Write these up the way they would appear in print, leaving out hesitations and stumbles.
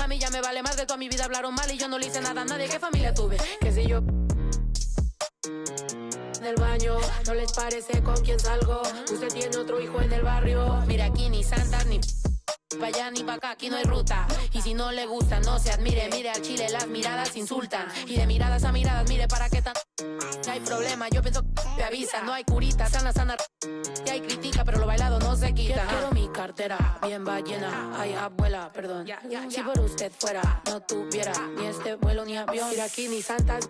mí ya me vale más de toda mi vida hablaron mal y yo no le hice nada a nadie. ¿Qué familia tuve? Que si yo del baño, no les parece con quién salgo. Usted tiene otro hijo en el barrio. Mira, aquí ni santas ni pa' allá ni pa' acá, aquí no hay ruta. Y si no le gusta, no se admire. Mire al chile, las miradas insultan. Y de miradas a miradas, mire para qué tan... No hay problema, yo pienso que te avisa. No hay curita, sana, sana. Y hay crítica, pero lo bailado no se quita. Quiero mi cartera bien llena. Ay, abuela, perdón. Si por usted fuera, no tuviera ni este vuelo ni avión. Mira, aquí ni santas...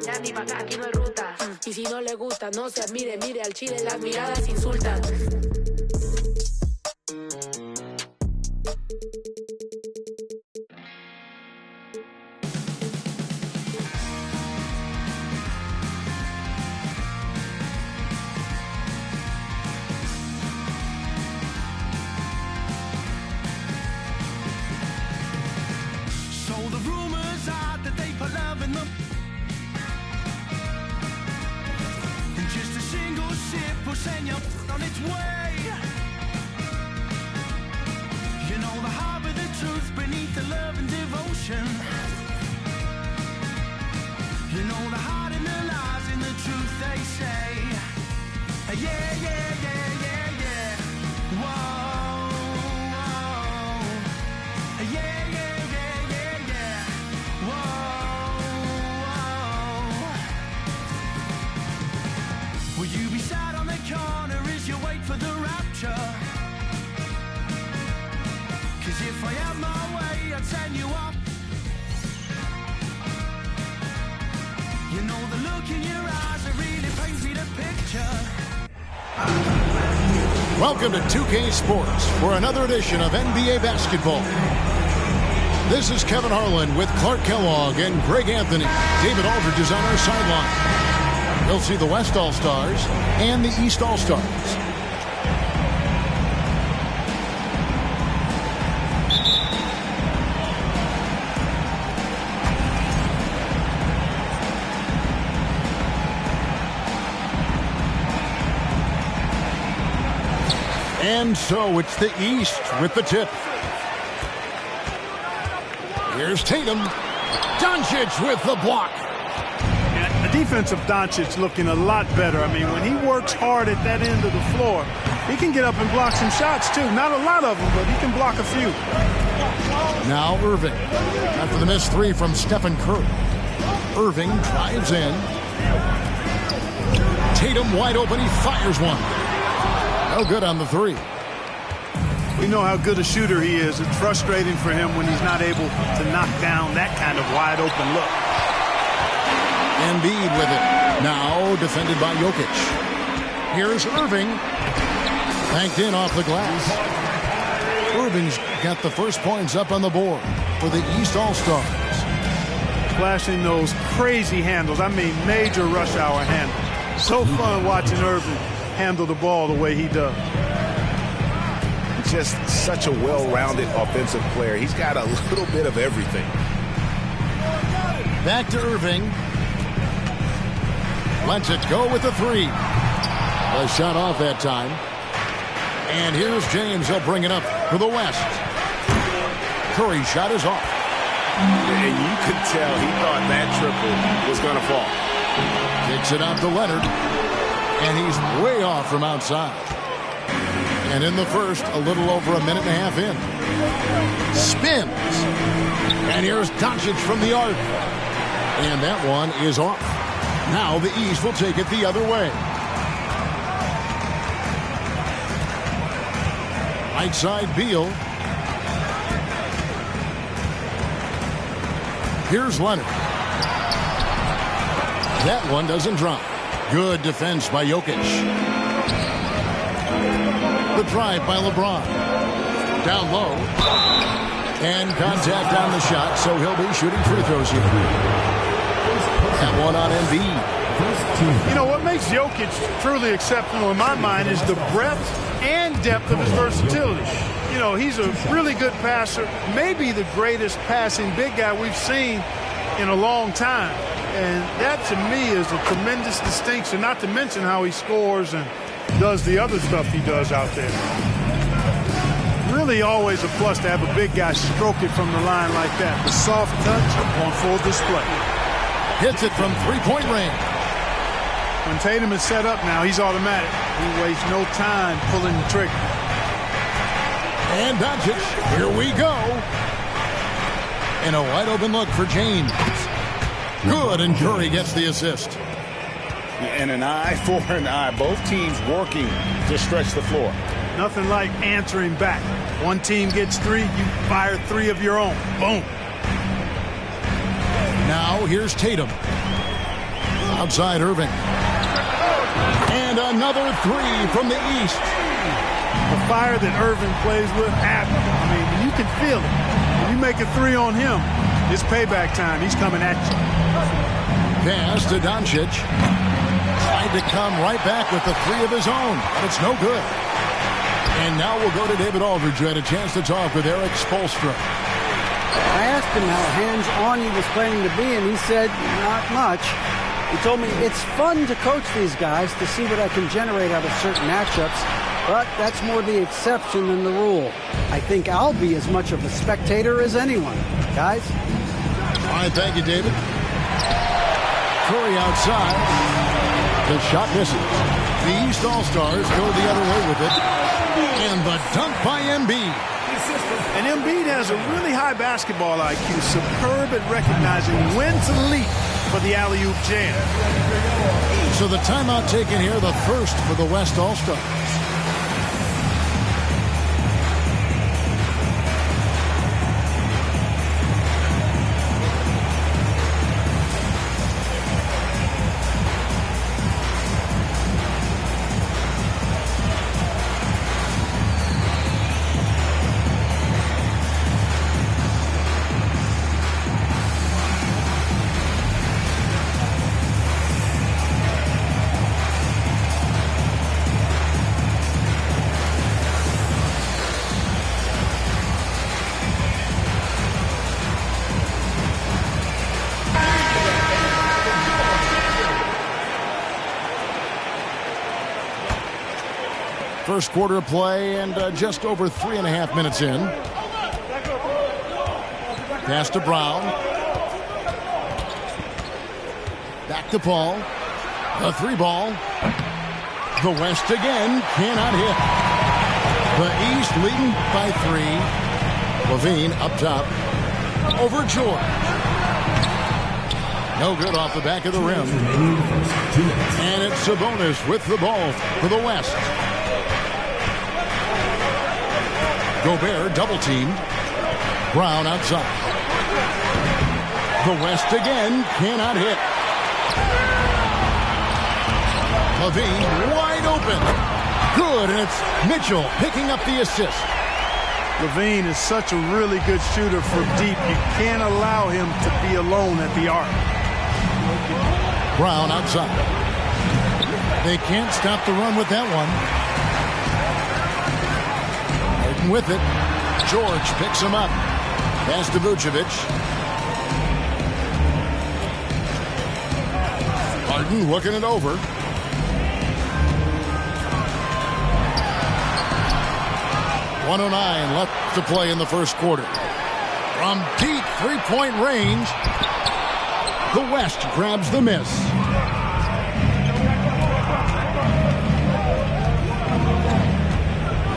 Ya ni pa' acá, aquí no hay ruta. Y si no le gusta, no se admire. Mire al chile, las miradas insultan. So the rumors are that they put love in them. And just a single sip will send you on its way. You know the heart of the truth beneath the love and devotion. You know the heart and the lies in the truth they say. Yeah, yeah, yeah, yeah, yeah. Whoa, whoa. Yeah, yeah, yeah, yeah, yeah. Whoa, whoa. Will you be sat on the corner as you wait for the rapture? Cause if I had my way, I'd send you off. You know the look in your eyes, it really paints me the picture. Welcome to 2K Sports for another edition of NBA basketball. This is Kevin Harlan with Clark Kellogg and Greg Anthony. David Aldridge is on our sideline. We'll see the West All-Stars and the East All-Stars. And so it's the East with the tip. Here's Tatum. Doncic with the block. Yeah, the defense of Doncic looking a lot better. I mean, when he works hard at that end of the floor, he can get up and block some shots too. Not a lot of them, but he can block a few. Now Irving. After the missed three from Stephen Curry. Irving drives in. Tatum wide open. He fires one. No good on the three. We know how good a shooter he is. It's frustrating for him when he's not able to knock down that kind of wide open look. Embiid with it. Now defended by Jokic. Here's Irving. Banked in off the glass. Irving's got the first points up on the board for the East All-Stars. Flashing those crazy handles. I mean, major rush hour handles. So fun watching Irving handle the ball the way he does. Just such a well-rounded offensive player. He's got a little bit of everything. Back to Irving. Lets it go with the three. A shot off that time. And here's James. He'll bring it up for the West. Curry's shot is off. And you could tell he thought that triple was going to fall. Kicks it out to Leonard. And he's way off from outside. And in the first, a little over a minute and a half in. Spins. And here's Doncic from the arc. And that one is off. Now the East will take it the other way. Right side, Beal. Here's Leonard. That one doesn't drop. Good defense by Jokic. The drive by LeBron. Down low. And contact on the shot, so he'll be shooting free throws here. That one on Embiid. You know, what makes Jokic truly exceptional in my mind is the breadth and depth of his versatility. You know, he's a really good passer, maybe the greatest passing big guy we've seen in a long time. And that, to me, is a tremendous distinction, not to mention how he scores and does the other stuff he does out there. Really really always a plus to have a big guy stroke it from the line like that. The soft touch on full display. Hits it from three-point range. When Tatum is set up now, he's automatic. He wastes no time pulling the trigger. And Doncic, here we go. And a wide open look for James. Good, and Curry gets the assist. And an eye for an eye. Both teams working to stretch the floor. Nothing like answering back. One team gets three, you fire three of your own. Boom. Now here's Tatum. Outside Irving. And another three from the east. The fire that Irving plays with, I mean, you can feel it. When you make a three on him, it's payback time. He's coming at you. Pass to Doncic. Tried to come right back with the three of his own, but it's no good. And now we'll go to David Aldridge, who had a chance to talk with Eric Spoelstra. I asked him how hands-on he was planning to be, and he said, not much. He told me, it's fun to coach these guys to see what I can generate out of certain matchups, but that's more the exception than the rule. I think I'll be as much of a spectator as anyone. Guys? All right, thank you, David. Curry outside. The shot misses. The East All-Stars go the other way with it. And the dunk by Embiid. And Embiid has a really high basketball IQ, superb at recognizing when to leap for the alley-oop jam. So the timeout taken here, the first for the West All-Stars. First quarter play and just over 3.5 minutes in. Pass to Brown. Back to Paul. A three ball. The West again cannot hit. The East leading by 3. Levine up top. Over George. No good off the back of the rim. And it's Sabonis with the ball for the West. Gobert double-teamed. Brown outside. The West again cannot hit. Levine wide open. Good, and it's Mitchell picking up the assist. Levine is such a really good shooter from deep. You can't allow him to be alone at the arc. Brown outside. They can't stop the run with that one. With it, George picks him up. Pass to Vucevic. Harden looking it over. .109 left to play in the first quarter. From deep three-point range, the West grabs the miss.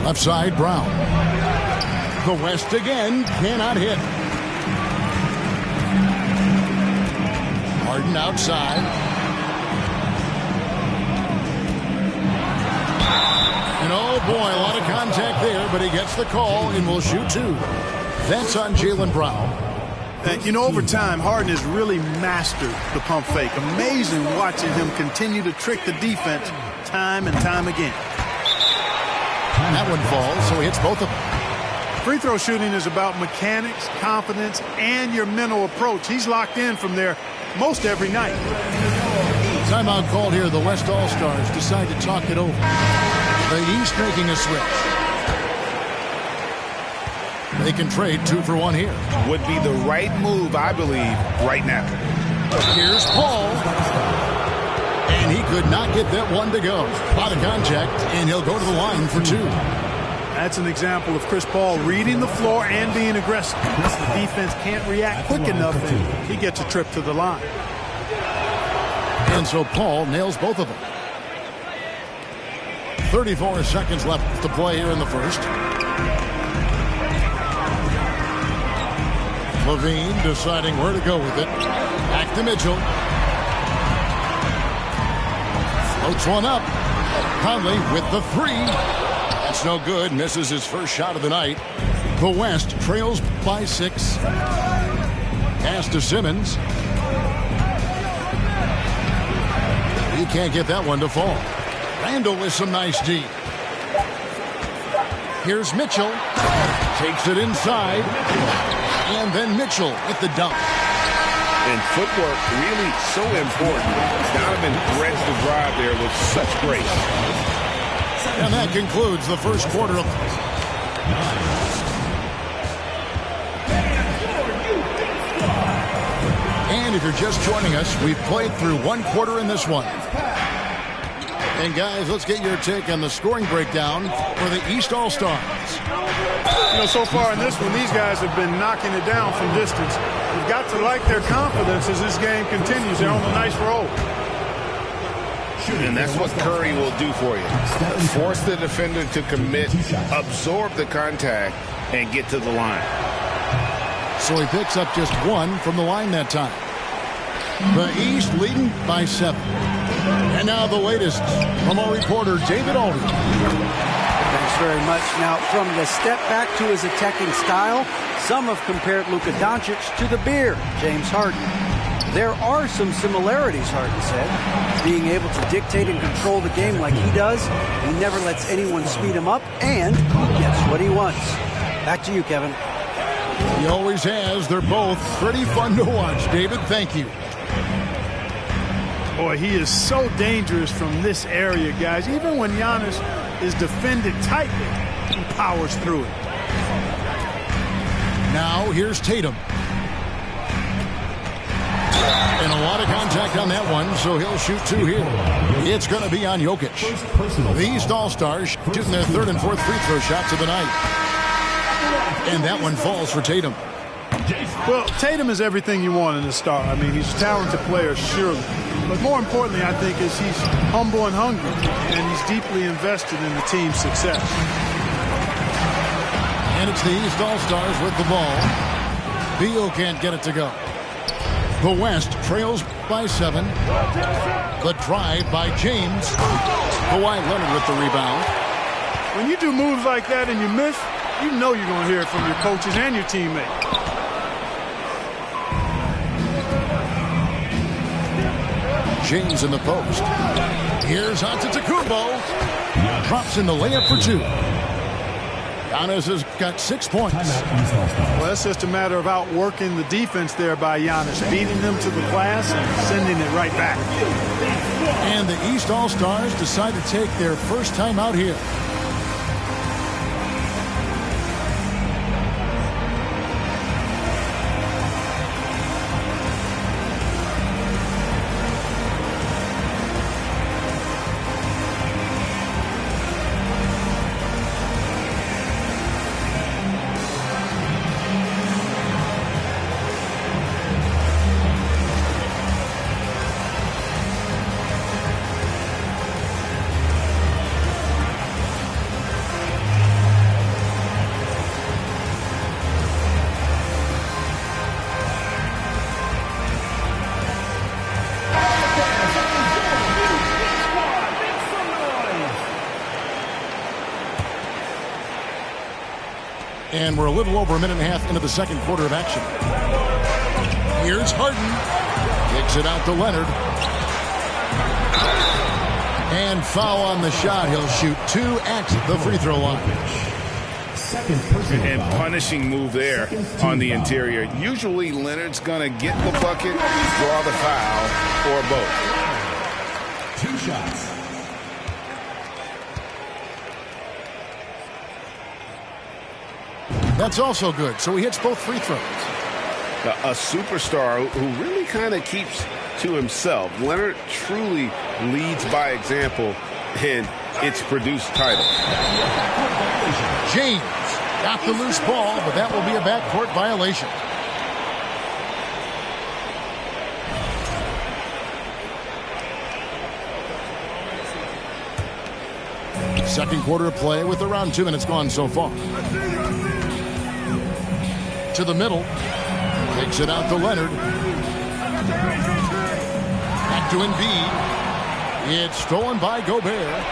Left side, Brown. The West again cannot hit. Harden outside. And oh boy, a lot of contact there, but he gets the call and will shoot two. That's on Jaylen Brown. You know, over time, Harden has really mastered the pump fake. Amazing watching him continue to trick the defense time and time again. That one falls, so he hits both of them. Free throw shooting is about mechanics, confidence, and your mental approach. He's locked in from there most every night. Timeout called here. The West All-Stars decide to talk it over. The East making a switch. They can trade 2 for 1 here. Would be the right move, I believe, right now. Here's Paul. And he could not get that one to go. A lot of contact, and he'll go to the line for 2. That's an example of Chris Paul reading the floor and being aggressive. The defense can't react quick enough, and he gets a trip to the line. And so Paul nails both of them. 34 seconds left to play here in the first. Levine deciding where to go with it. Back to Mitchell. Floats one up. Conley with the three. That's no good. Misses his first shot of the night. The West trails by 6. Pass to Simmons. He can't get that one to fall. Randall with some nice D. Here's Mitchell. Takes it inside. And then Mitchell with the dunk. And footwork really so important. Donovan threads the drive there with such grace. And that concludes the first quarter of... And if you're just joining us, we've played through one quarter in this one. And guys, let's get your take on the scoring breakdown for the East All-Stars. You know, so far in this one, these guys have been knocking it down from distance. You've got to like their confidence as this game continues. They're on a nice roll. And that's what Curry will do for you. Force the defender to commit, absorb the contact, and get to the line. So he picks up just 1 from the line that time. The East leading by 7. And now the latest from our reporter, David Aldridge. Thanks very much. Now, from the step back to his attacking style, some have compared Luka Doncic to the Bear, James Harden. There are some similarities, Harden said. Being able to dictate and control the game like he does, he never lets anyone speed him up, and he gets what he wants. Back to you, Kevin. He always has. They're both pretty fun to watch. David, thank you. Boy, he is so dangerous from this area, guys. Even when Giannis is defended tightly, he powers through it. Now here's Tatum. And a lot of contact on that one, so he'll shoot 2 here. It's going to be on Jokic. The East All-Stars shooting their 3rd and 4th free throw shots of the night. And that one falls for Tatum. Well, Tatum is everything you want in a star. I mean, he's a talented player, surely. But more importantly, I think, is he's humble and hungry, and he's deeply invested in the team's success. And it's the East All-Stars with the ball. Beal can't get it to go. The West trails by 7. The drive by James. Kawhi Leonard with the rebound. When you do moves like that and you miss, you know you're going to hear it from your coaches and your teammates. James in the post. Here's Antetokounmpo. Drops in the layup for 2. Giannis has got 6 points. Well, it's just a matter of outworking the defense there by Giannis, beating them to the glass and sending it right back. And the East All-Stars decide to take their first time out here. And we're a little over a minute and a half into the second quarter of action. Here's Harden. Kicks it out to Leonard. And foul on the shot. He'll shoot 2 at the free throw line. And punishing move there on the interior. Usually Leonard's going to get the bucket, draw the foul, or both. 2 shots. That's also good. So he hits both free throws. A superstar who really kind of keeps to himself. Leonard truly leads by example, and it's produced titles. James got the loose ball, but that will be a backcourt violation. Second quarter of play with around 2 minutes gone so far. To the middle. Takes it out to Leonard. Back to Embiid. It's stolen by Gobert.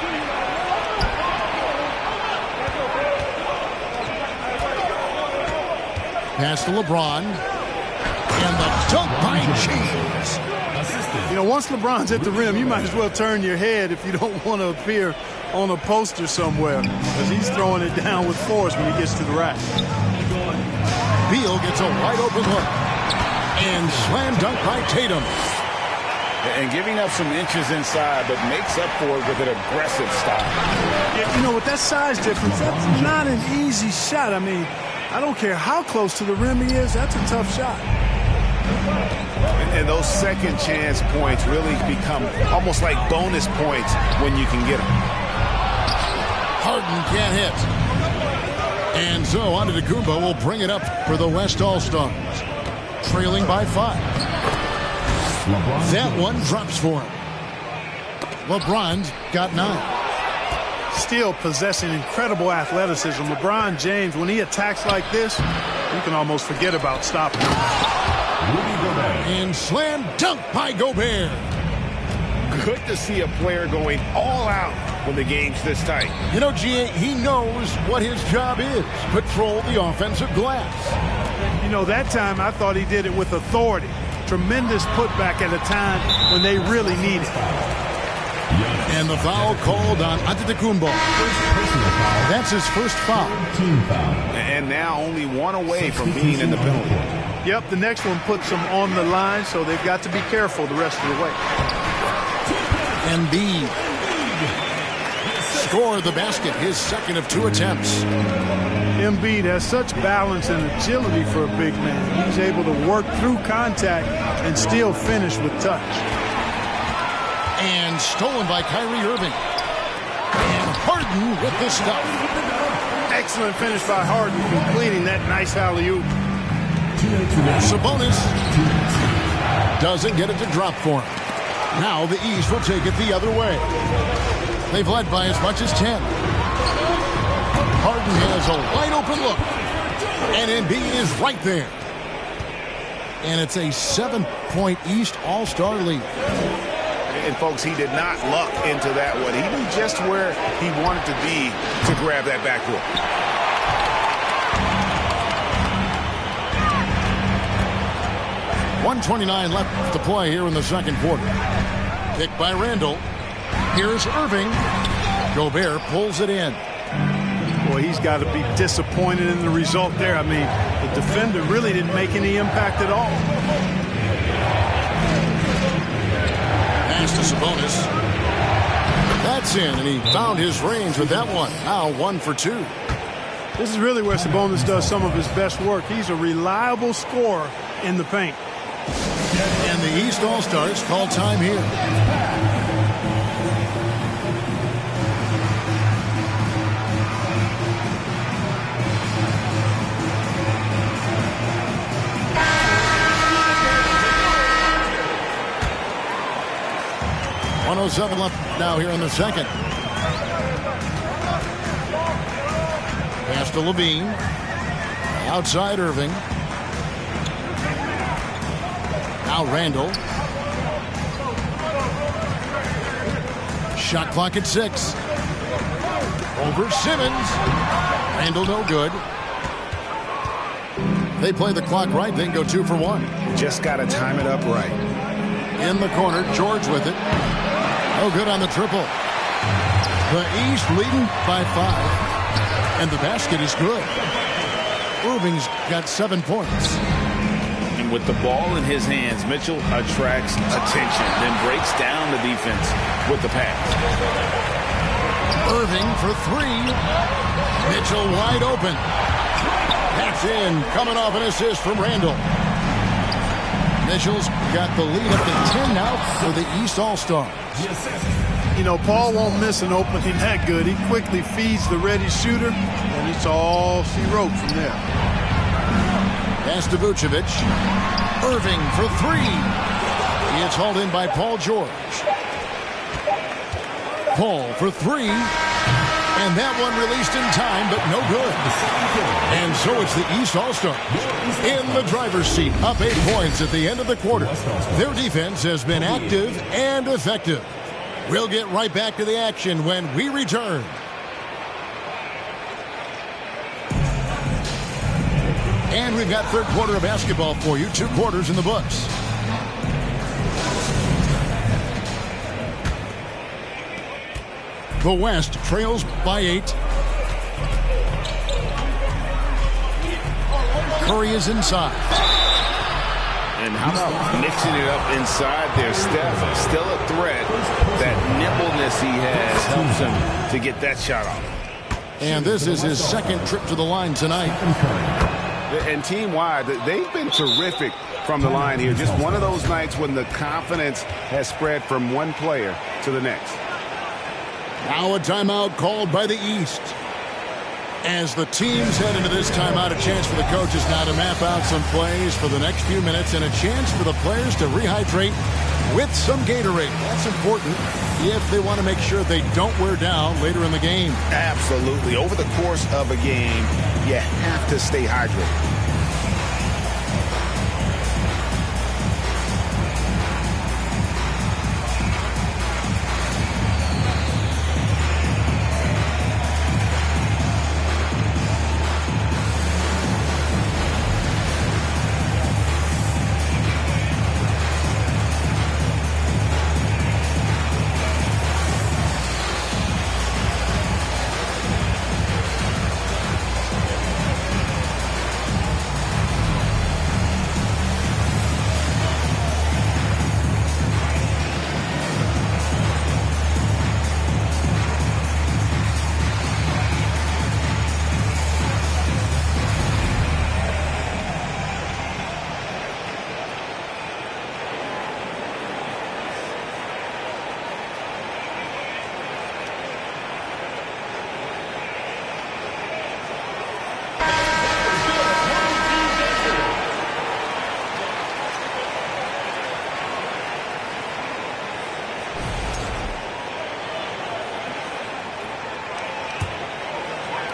Pass to LeBron. And the dunk by James. You know, once LeBron's at the rim, you might as well turn your head if you don't want to appear on a poster somewhere, because he's throwing it down with force when he gets to the rack. Beal gets a wide open look. And slam dunk by Tatum. And giving up some inches inside, but makes up for it with an aggressive style. Yeah, you know, with that size difference, that's not an easy shot. I mean, I don't care how close to the rim he is, that's a tough shot. And those second chance points really become almost like bonus points when you can get them. Harden can't hit. And so Antetokounmpo will bring it up for the West All-Stars. Trailing by 5. That one drops for him. LeBron's got 9. Still possessing incredible athleticism. LeBron James, when he attacks like this, you can almost forget about stopping him. And slam dunk by Gobert. Good to see a player going all out when the game's this tight. You know, G.A., he knows what his job is. Control the offensive glass. You know, that time I thought he did it with authority. Tremendous putback at a time when they really need it. And the foul called on Antetokounmpo. That's his first foul. And now only one away from being in the penalty. Yep, the next one puts them on the line, so they've got to be careful the rest of the way. Embiid scored the basket, his second of 2 attempts. Embiid has such balance and agility for a big man. He's able to work through contact and still finish with touch. And stolen by Kyrie Irving. And Harden with the stuff. Excellent finish by Harden, completing that nice alley-oop. Sabonis doesn't get it to drop for him. Now the East will take it the other way. They've led by as much as 10. Harden has a wide open look. And Embiid is right there. And it's a 7-point East All-Star lead. And folks, he did not luck into that one. He knew just where he wanted to be to grab that backcourt. 1:29 left to play here in the second quarter. Picked by Randall. Here's Irving. Gobert pulls it in. Boy, he's got to be disappointed in the result there. I mean, the defender really didn't make any impact at all. Pass to Sabonis. That's in, and he found his range with that one. Now 1 for 2. This is really where Sabonis does some of his best work. He's a reliable scorer in the paint. And the East All-Stars call time here. .107 left now here in the second. Pass to Levine. Outside Irving. Now Randall. Shot clock at 6. Over Simmons. Randall no good. They play the clock right, then go 2 for 1. Just got to time it up right. In the corner, George with it. No good on the triple. The East leading by 5. And the basket is good. Irving's got 7 points. And with the ball in his hands, Mitchell attracts attention, then breaks down the defense with the pass. Irving for 3. Mitchell wide open. That's in, coming off an assist from Randall. Mitchell's got the lead up to 10 now for the East All-Stars. You know, Paul won't miss an opening that good. He quickly feeds the ready shooter, and it's all she wrote from there. Pass to Vucevic. Irving for three. He is hauled in by Paul George. Paul for three. And that one released in time, but no good. And so it's the East All-Stars in the driver's seat, up 8 points at the end of the quarter. Their defense has been active and effective. We'll get right back to the action when we return. And we've got third quarter of basketball for you. 2 quarters in the books. The West trails by 8. Curry is inside. And how about mixing it up inside there? Steph, still a threat. That nimbleness he has helps him to get that shot off. And this is his second trip to the line tonight. And team-wide, they've been terrific from the line here. Just one of those nights when the confidence has spread from one player to the next. Now a timeout called by the East. As the teams head into this timeout, a chance for the coaches now to map out some plays for the next few minutes and a chance for the players to rehydrate with some Gatorade. That's important if they want to make sure they don't wear down later in the game. Absolutely. Over the course of a game, you have to stay hydrated.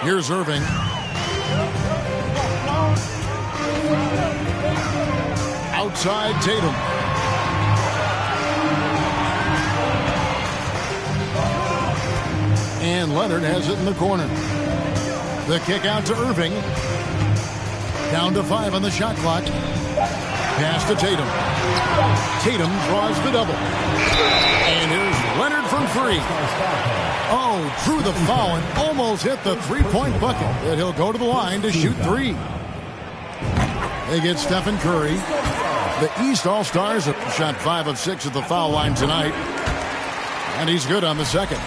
Here's Irving. Outside Tatum. And Leonard has it in the corner. The kick out to Irving. Down to 5 on the shot clock. Pass to Tatum. Tatum draws the double. And here's Leonard from 3. Oh, drew the foul and almost hit the three-point bucket. And he'll go to the line to shoot 3. They get Stephen Curry. The East All-Stars have shot 5 of 6 at the foul line tonight. And he's good on the second.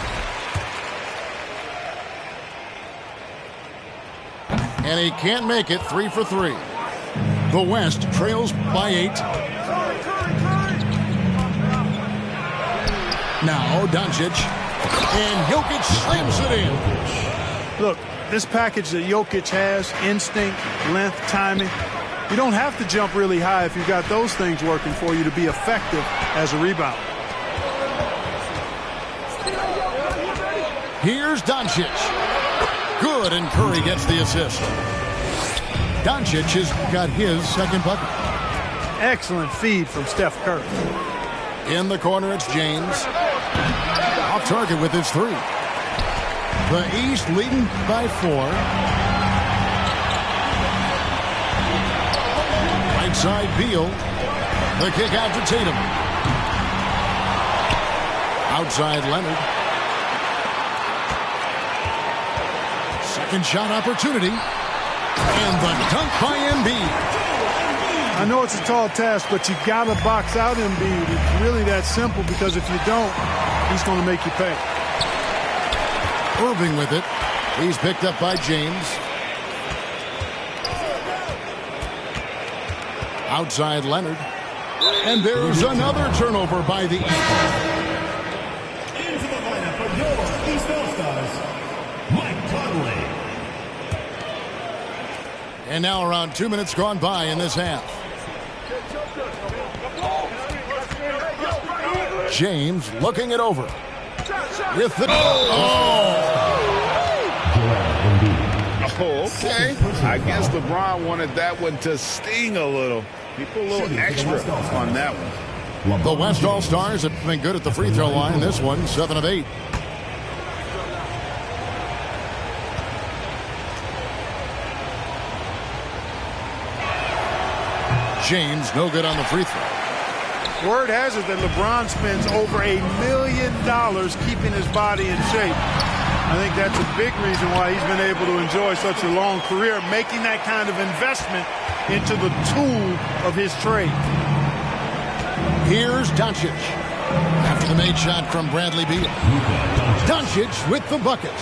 And he can't make it. 3 for 3. The West trails by 8. Now Doncic. And Jokic slams it in. Look, this package that Jokic has, instinct, length, timing, you don't have to jump really high if you've got those things working for you to be effective as a rebound. Here's Doncic. Good, and Curry gets the assist. Doncic has got his second bucket. Excellent feed from Steph Curry. In the corner, it's James. Off target with his 3. The East leading by 4. Right side, Beal. The kick out to Tatum. Outside, Leonard. Second shot opportunity. And the dunk by Embiid. I know it's a tall task, but you got to box out Embiid. It's really that simple because if you don't, he's going to make you pay. Irving with it. He's picked up by James. Outside Leonard. And there's another turnover by the East. And now around 2 minutes gone by in this half. James looking it over. With the... Oh, okay. I guess LeBron wanted that one to sting a little. He put a little extra on that one. The West All-Stars have been good at the free throw line. This one, 7 of 8. James, no good on the free throw. Word has it that LeBron spends over $1 million keeping his body in shape. I think that's a big reason why he's been able to enjoy such a long career, making that kind of investment into the tool of his trade. Here's Doncic. After the made shot from Bradley Beal. Doncic with the bucket.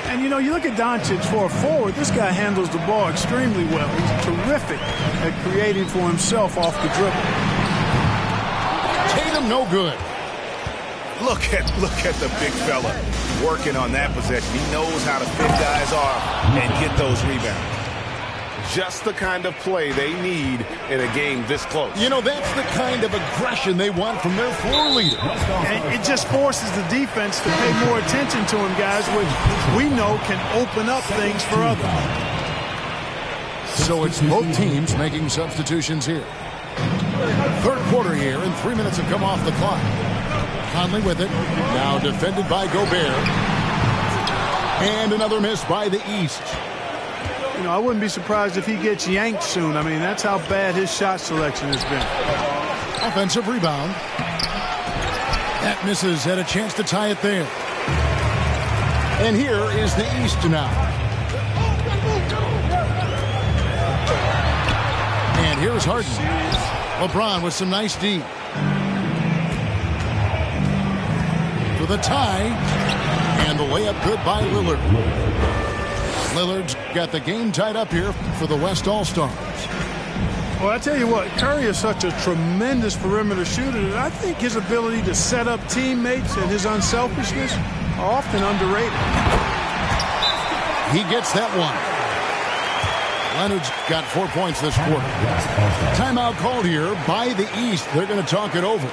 And, you know, you look at Doncic for a forward, this guy handles the ball extremely well. He's terrific at creating for himself off the dribble. Tatum, no good. Look at the big fella working on that possession. He knows how to pick guys off and get those rebounds. Just the kind of play they need in a game this close. You know, that's the kind of aggression they want from their floor leader. And it just forces the defense to pay more attention to him, guys, which we know can open up things for others. So it's both teams making substitutions here. Third quarter here, and 3 minutes have come off the clock. Conley with it. Now defended by Gobert. And another miss by the East. You know, I wouldn't be surprised if he gets yanked soon. I mean, that's how bad his shot selection has been. Offensive rebound. That misses. Had a chance to tie it there. And here is the East now. And here's Harden. LeBron with some nice D. For the tie. And the layup good by Lillard. Lillard's got the game tied up here for the West All-Stars. Well, I tell you what, Curry is such a tremendous perimeter shooter that I think his ability to set up teammates and his unselfishness are often underrated. He gets that one. Leonard's got 4 points this quarter. Timeout called here by the East. They're going to talk it over.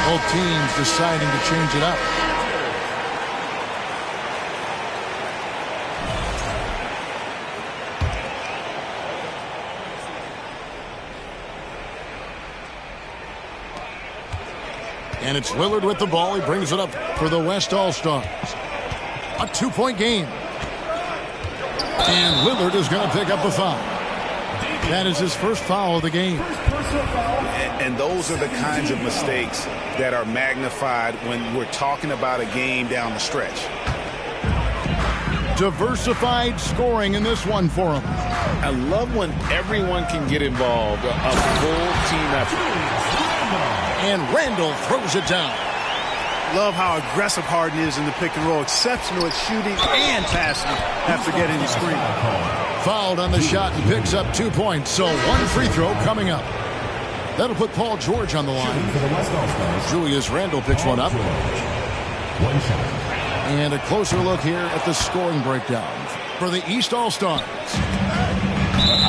Both teams deciding to change it up. And it's Lillard with the ball. He brings it up for the West All-Stars. A 2-point game. And Lillard is going to pick up the foul. That is his first foul of the game. And those are the kinds of mistakes that are magnified when we're talking about a game down the stretch. Diversified scoring in this one for him. I love when everyone can get involved, a full team effort. And Randall throws it down. Love how aggressive Harden is in the pick and roll. Exceptional at shooting and passing after getting the screen. Fouled on the shot and picks up 2 points. So one free throw coming up. That'll put Paul George on the line. Julius Randle picks one up. One shot. And a closer look here at the scoring breakdown for the East All-Stars.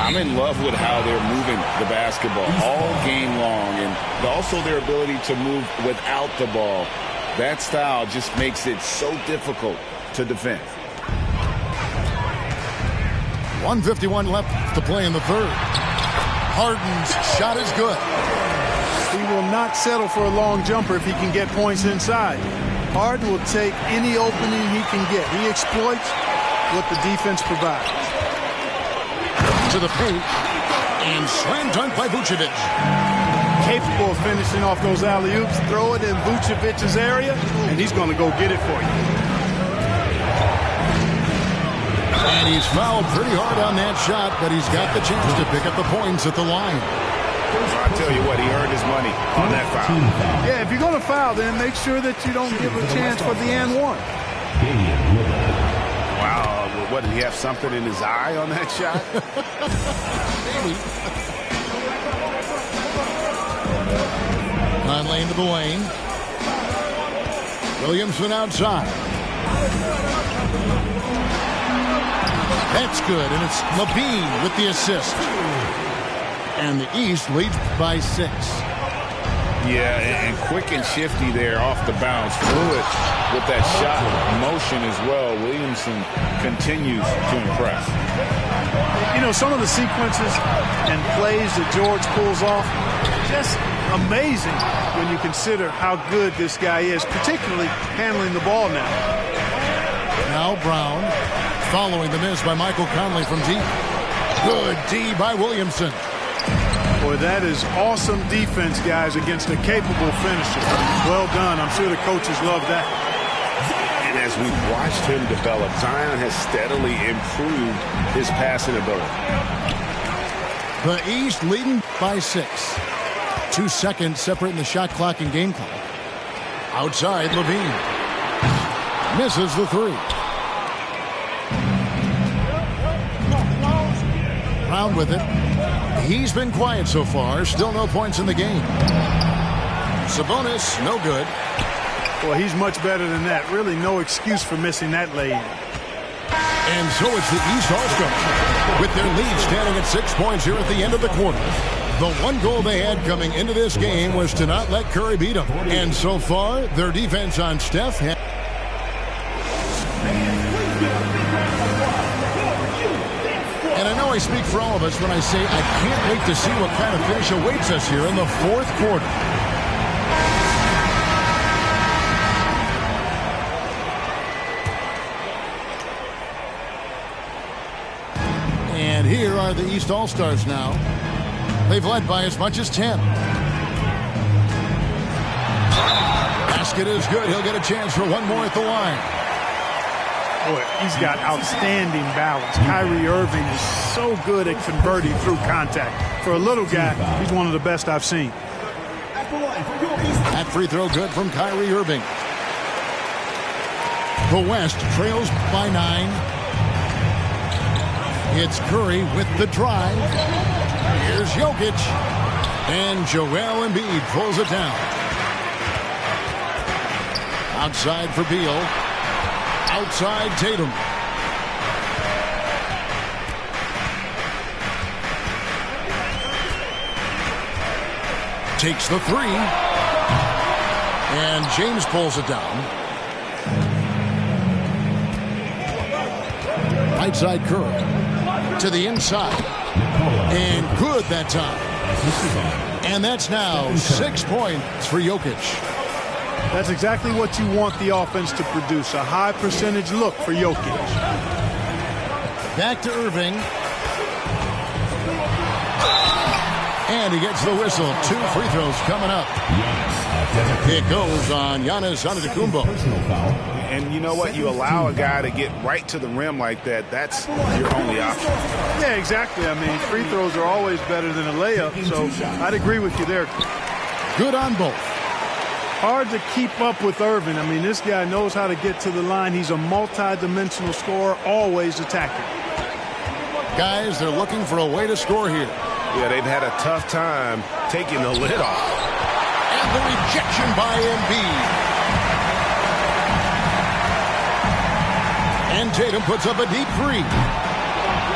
I'm in love with how they're moving the basketball all game long, and also their ability to move without the ball. That style just makes it so difficult to defend. 1:51 left to play in the third. Harden's shot is good. He will not settle for a long jumper if he can get points inside. Harden will take any opening he can get. He exploits what the defense provides. To the paint, and slam dunk by Vucevic. Capable of finishing off those alley-oops. Throw it in Vucevic's area, and he's going to go get it for you. And he's fouled pretty hard on that shot, but he's got the chance to pick up the points at the line. I tell you what, he earned his money on that foul. Yeah, if you're going to foul, then make sure that you don't give a chance for the and one. Wow, what, did he have something in his eye on that shot? Maybe. Conley into the lane. Williamson outside. That's good, and it's Levine with the assist. And the East leads by 6. Yeah, and quick and shifty there off the bounce. Fluid with that shot motion as well. Williamson continues to impress. You know, some of the sequences and plays that George pulls off, just amazing when you consider how good this guy is, particularly handling the ball now. Now Brown, following the miss by Michael Conley from deep. Good D by Williamson. Boy, that is awesome defense, guys, against a capable finisher. Well done. I'm sure the coaches love that. And as we've watched him develop, Zion has steadily improved his passing ability. The East leading by 6. 2 seconds separating the shot clock and game clock. Outside, Levine. Misses the 3. Brown with it. He's been quiet so far. Still no points in the game. Sabonis, no good. Well, he's much better than that. Really no excuse for missing that lay-in. And so it's the East All-Stars with their lead standing at 6 points here at the end of the quarter. The one goal they had coming into this game was to not let Curry beat them. And so far, their defense on Steph And I know I speak for all of us when I say I can't wait to see what kind of finish awaits us here in the fourth quarter. And here are the East All-Stars now. They've led by as much as 10. Basket is good. He'll get a chance for one more at the line. Boy, he's got outstanding balance. Kyrie Irving is so good at converting through contact. For a little guy, he's one of the best I've seen. That free throw good from Kyrie Irving. The West trails by 9. It's Curry with the drive. Here's Jokic. And Joel Embiid pulls it down. Outside for Beal. Outside Tatum. Takes the 3. And James pulls it down. Right side Curry. To the inside. And good that time. And that's now 6 points for Jokic. That's exactly what you want the offense to produce. A high percentage look for Jokic. Back to Irving. And he gets the whistle. 2 free throws coming up. It goes on Giannis Antetokounmpo. And you know what? You allow a guy to get right to the rim like that. That's your only option. Yeah, exactly. I mean, free throws are always better than a layup. So I'd agree with you there. Good on both. Hard to keep up with Irving. I mean, this guy knows how to get to the line. He's a multi-dimensional scorer, always attacking. Guys, they're looking for a way to score here. Yeah, they've had a tough time taking the lid off. And the rejection by Embiid. And Tatum puts up a deep three.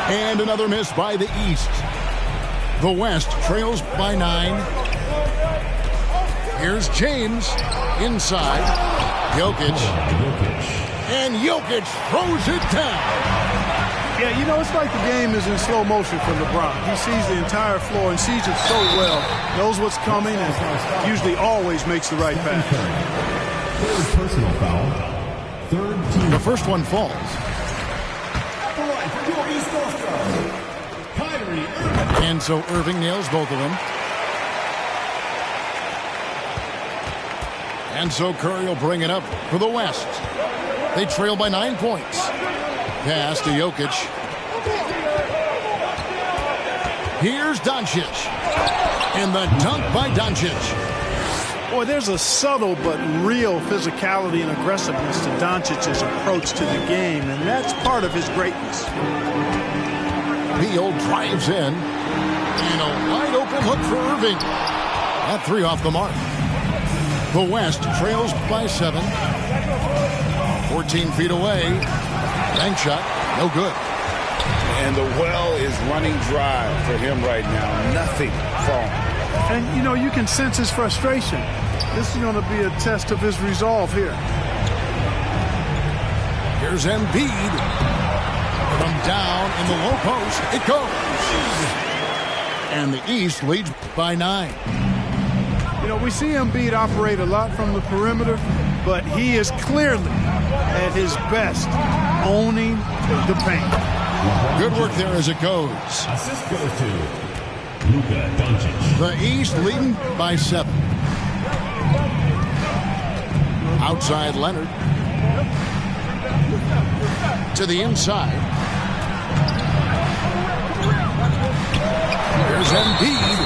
And another miss by the East. The West trails by 9. Here's James inside. Jokic. And Jokic throws it down. Yeah, you know, it's like the game is in slow motion for LeBron. He sees the entire floor and sees it so well, knows what's coming, and usually always makes the right pass. Third personal foul. Third team. The first one falls. And so Irving nails both of them. And so Curry will bring it up for the West. They trail by 9 points. Pass to Jokic. Here's Doncic. And the dunk by Doncic. Boy, there's a subtle but real physicality and aggressiveness to Doncic's approach to the game, and that's part of his greatness. Beal drives in. And a wide open look for Irving. That three off the mark. The West trails by 7. 14 feet away. Bank shot, no good. And the well is running dry for him right now. Nothing falling. And, you know, you can sense his frustration. This is going to be a test of his resolve here. Here's Embiid. From down in the low post, it goes. And the East leads by 9. You know, we see Embiid operate a lot from the perimeter, but he is clearly at his best owning the paint. Good work there as it goes. Assist goes to Luka Doncic. The East leading by 7. Outside Leonard. To the inside. Here's Embiid.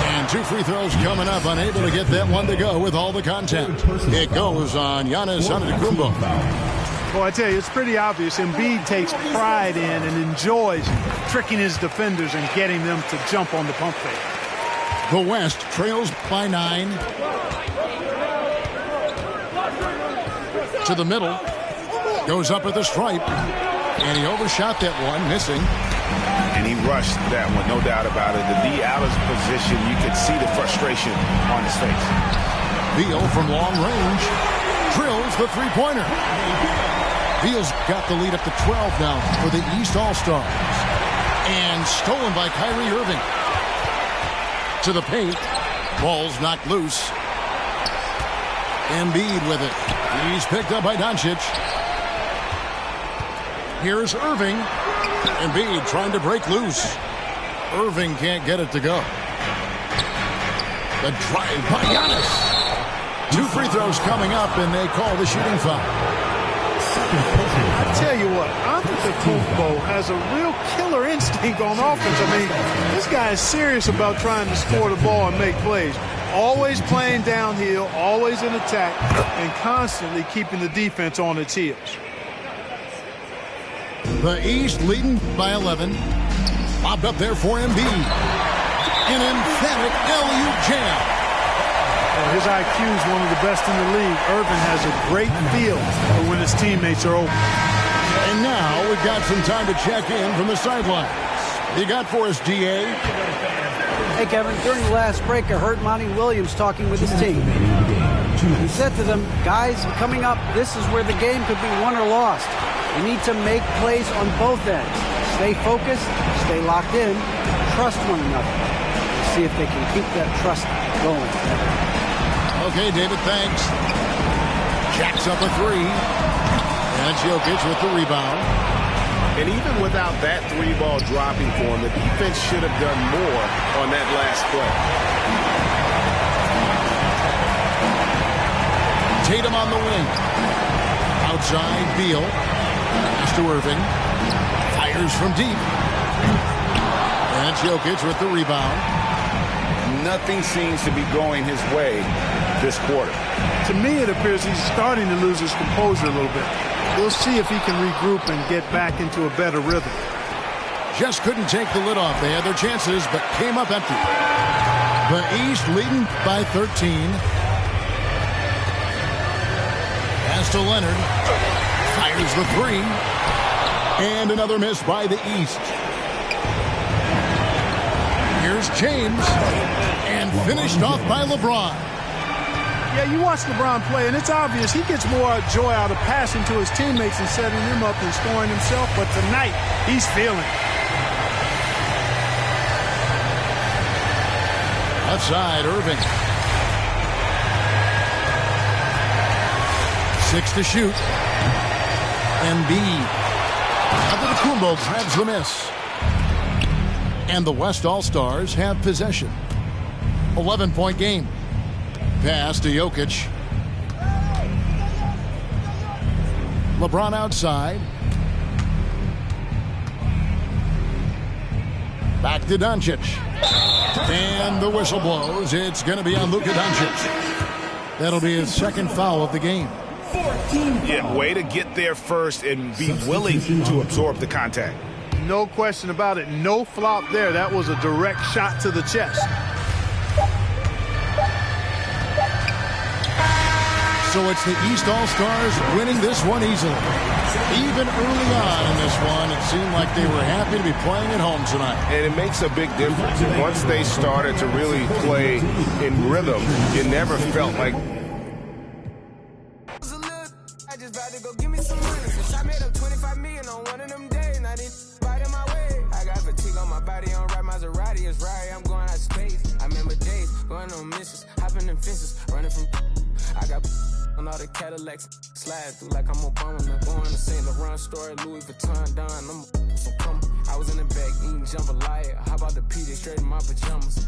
And 2 free throws coming up. Unable to get that one to go with all the contact. It goes on Giannis Antetokounmpo. Well, I tell you, it's pretty obvious. Embiid takes pride in and enjoys tricking his defenders and getting them to jump on the pump fake. The West trails by 9. To the middle. Goes up at the stripe. And he overshot that one, missing. And he rushed that one, no doubt about it. To be out of position, you could see the frustration on his face. Beal from long range drills the three-pointer. Beal's got the lead up to 12 now for the East All-Stars. And stolen by Kyrie Irving. To the paint. Ball's knocked loose. Embiid with it. He's picked up by Doncic. Here's Irving. Embiid trying to break loose. Irving can't get it to go. The drive by Giannis. 2 free throws coming up, and they call the shooting foul. I tell you what, Antetokounmpo has a real killer instinct on offense. I mean, this guy is serious about trying to score the ball and make plays. Always playing downhill, always in attack, and constantly keeping the defense on its heels. The East leading by 11. Lobbed up there for Embiid. An emphatic LU jam. Well, his IQ is one of the best in the league. Irvin has a great feel for when his teammates are open. And now we've got some time to check in from the sidelines. You got for us, DA? Hey, Kevin, during the last break, I heard Monty Williams talking with his team. He said to them, guys, coming up, this is where the game could be won or lost. You need to make plays on both ends. Stay focused, stay locked in, trust one another. See if they can keep that trust going. Okay, David, thanks. Jacks up a 3. And Jokic with the rebound. And even without that 3-ball dropping for him, the defense should have done more on that last play. Tatum on the wing. Outside, Beal. Pass to Irving. Fires from deep. And Jokic with the rebound. Nothing seems to be going his way this quarter. To me, it appears he's starting to lose his composure a little bit. We'll see if he can regroup and get back into a better rhythm. Just couldn't take the lid off. They had their chances, but came up empty. The East leading by 13. Pass to Leonard. Fires There's the three. And another miss by the East. Here's James. And finished off by LeBron. Yeah, you watch LeBron play, and it's obvious he gets more joy out of passing to his teammates and setting them up than scoring himself. But tonight, he's feeling it. Left side, Irving. 6 to shoot. Embiid. Antetokounmpo grabs the miss. And the West All-Stars have possession. 11-point game. Pass to Jokic. LeBron outside. Back to Doncic. And the whistle blows. It's going to be on Luka Doncic. That'll be his second foul of the game. Yeah, way to get there first and be willing to absorb the contact. No question about it. No flop there. That was a direct shot to the chest. So it's the East All-Stars winning this one easily. Even early on in this one, it seemed like they were happy to be playing at home tonight. And it makes a big difference. Once they started to really play in rhythm, you never felt like... I just about to go give me some money. Since I made up 25 million on one of them days, and I didn't bite in my way. I got fatigue on my body, on right Maserati. It's right, I'm going out of space. I remember days going on missions, hopping in fences, running from. I got on all the Cadillacs, slide through like I'm Obama. Now going to St. Laurent store, Louis Vuitton, Don. I'm so come. I was in the back eating jambalaya. How about the PJ straight in my pajamas?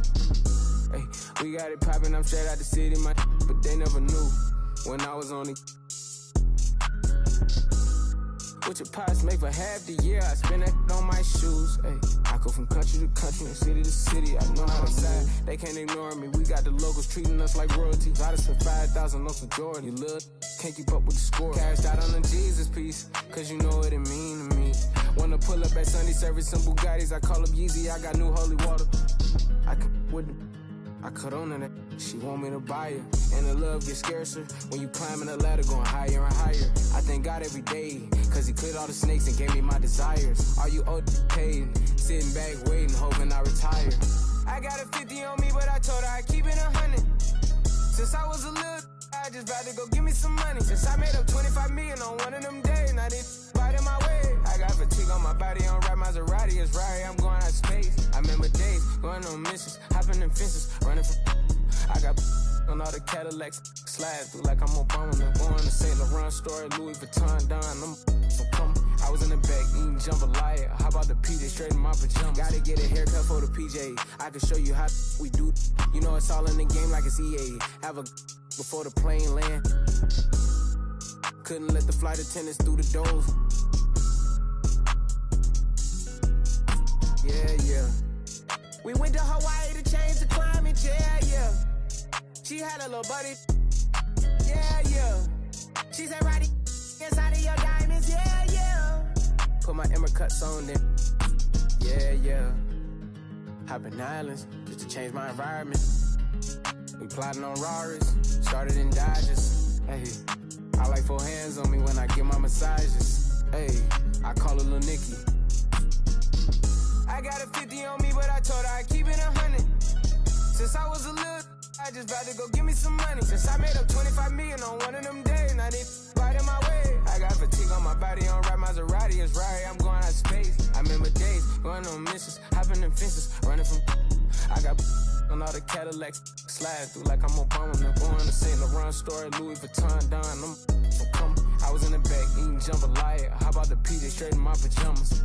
Hey, we got it popping. I'm straight out the city, my but they never knew when I was on it. What your pots make for half the year, I spend that on my shoes. Hey, I go from country to country and city to city. I know how to side, they can't ignore me. We got the locals treating us like royalty. I just spent 5,000 on some Jordan. You little can't keep up with the score. Cashed out on the Jesus piece, cause you know what it mean to me. Wanna pull up at Sunday service some Bugattis. I call up Yeezy, I got new holy water. I can with the I cut on that. She want me to buy her. And the love gets scarcer when you climbing the ladder going higher and higher. I thank God every day, cause he cleared all the snakes and gave me my desires. Are you old paid? Sitting back waiting, hoping I retire. I got a 50 on me, but I told her I keep it 100. Since I was a little, I just about to go give me some money. Since I made up 25 million on one of them days, and I didn't bite in my way. I got fatigue on my body, on right Maserati. It's right, I'm going out of space. I remember days going on missions, hopping in fences, running from. I got on all the Cadillacs, slide through like I'm Obama. Now going to St. Laurent store, Louis Vuitton, Don. I'm so come. I was in the back eating jambalaya. How about the PJ straight in my pajamas? Gotta get a haircut for the PJ. I can show you how we do. You know it's all in the game like it's EA. Have a before the plane land. Couldn't let the flight attendants through the doors. Yeah. We went to Hawaii to change the climate. Yeah. She had a little buddy. Yeah. She said, Roddy, inside of your diamonds. Yeah. Put my Emmer cuts on then. Yeah. Hopping islands just to change my environment. We plotting on Raris, started in Dodges. Hey, I like 4 hands on me when I get my massages. Hey, I call her Lil Nicky. I got a 50 on me, but I told her I keep it 100. Since I was a little, I just about to go give me some money. Since I made up 25 million on one of them days, and I didn't bite in my way. I got fatigue on my body, on right Maserati. It's right, I'm going out of space. I remember days going on missions, hopping in fences, running from. I got on all the Cadillacs, slide through like I'm Obama. Now going to St. Laurent store, Louis Vuitton, Don. I'm so come. I was in the back eating jambalaya. How about the PJ straight in my pajamas?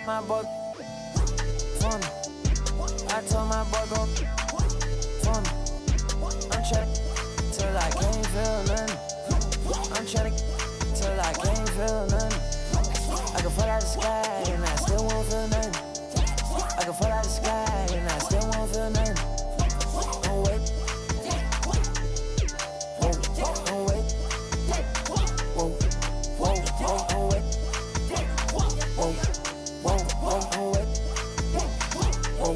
My boy, fun. I told my boy go fun. I'm trying till I can't feel nothing. I'm trying till I can't feel nothing. I can fall out the sky and I still won't feel nothing. I can fall out the sky and I still won't feel nothing. Don't wait. Whoa, don't wait. Whoa, whoa, whoa, don't wait. Whoa, whoa, whoa, don't wait. Whoa,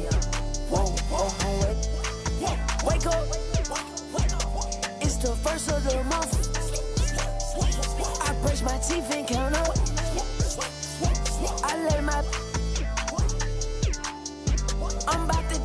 whoa, whoa, don't wait. Wake up. It's the first of the month. I brush my teeth and count up. I let my I'm about to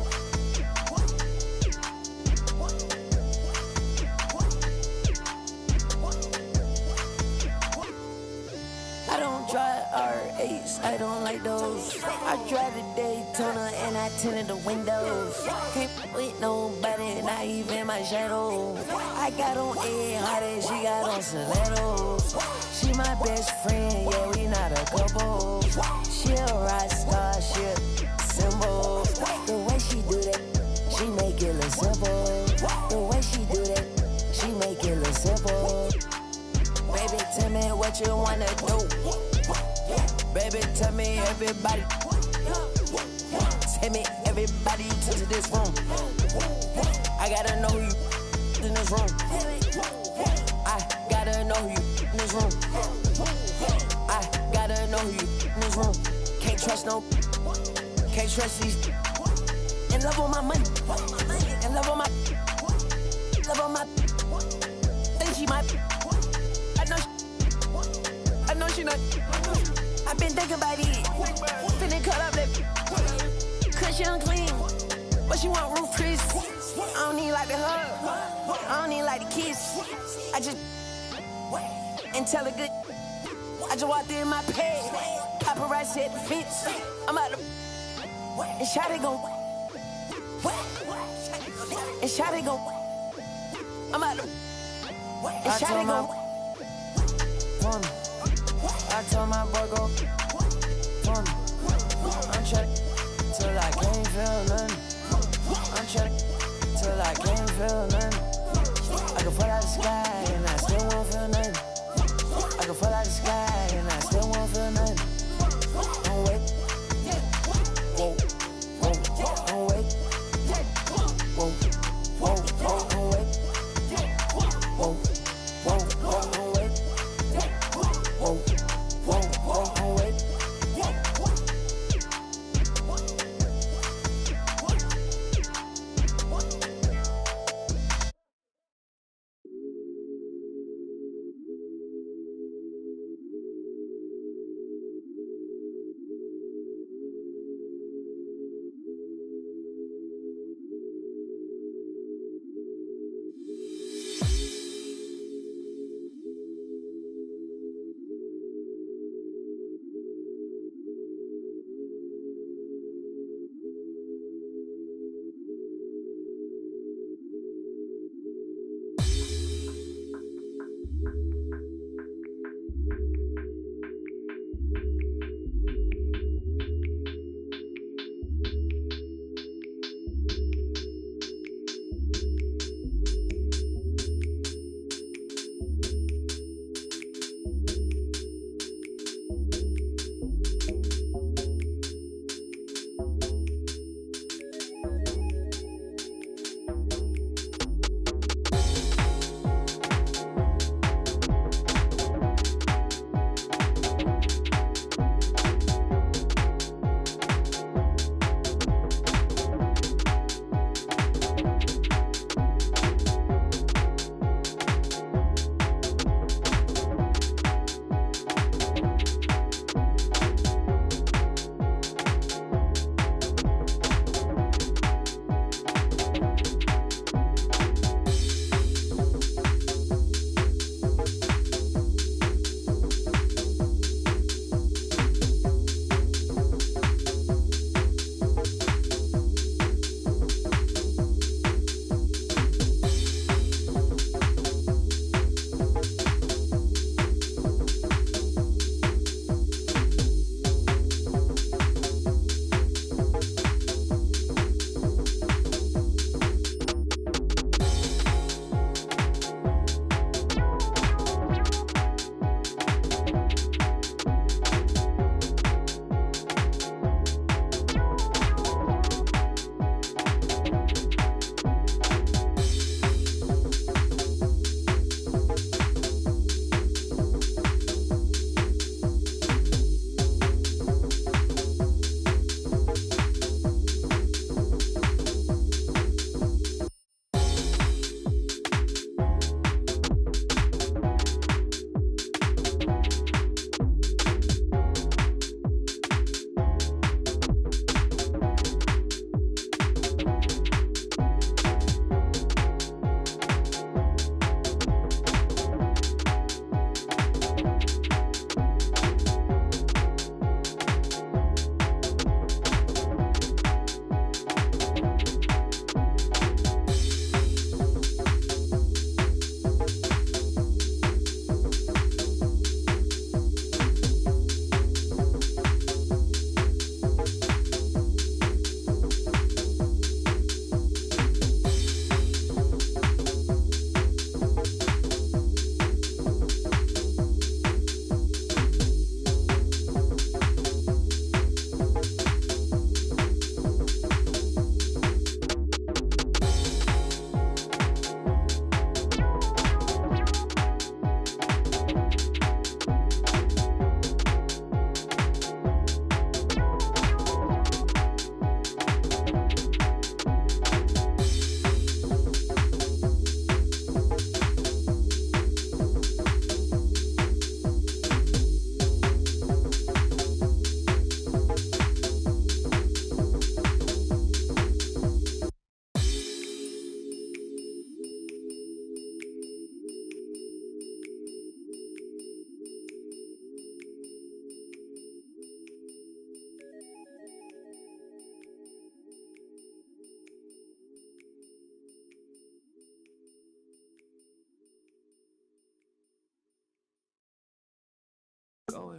I don't drive R8s, I don't like those. I drive the Daytona and I tinted the windows. Can't with nobody, not even my shadow. I got on Ed Hot and she got on stilettos. She my best friend, yeah, we not a couple. She a rock star, she a symbol. The way she do that, she make it look simple. The way she do that, she make it look simple. Baby, tell me what you wanna do. Baby, tell me everybody. Tell me everybody to this room. I gotta know you in this room. I gotta know you in this room. I gotta know you in this room. Can't trust no. Can't trust these. In love with my money. In love with my. Love on my. Think she might. I know she not. I've been thinking about it. Finna cut up that. Cause she unclean. But she want roof Chris. I don't need like the hug. I don't need like the kiss. I just. And tell her good. I just walked in my pad. Paparazzi at the fence. I'm out the. And Shawty gon'. And Shawty gon'. I'm out the. And Shawty gon'. I told my boy go fun. I'm trying till I can't feel nothing. I'm trying till I can't feel nothing. I can fall out the sky and I still won't feel nothing. I can fall out the sky and I still won't feel nothing. Don't wait. Whoa, whoa, don't wait. Whoa, whoa, whoa, don't wait. Whoa, whoa, whoa, don't wait. Whoa, whoa, whoa, don't wait.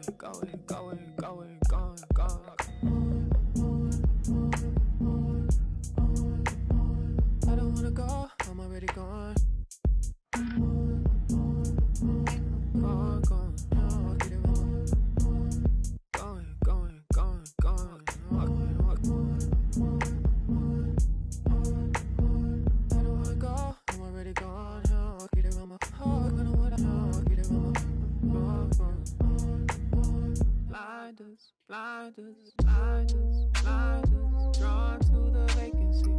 I don't wanna go, I'm already gone. Blinders, drawn to the vacancy.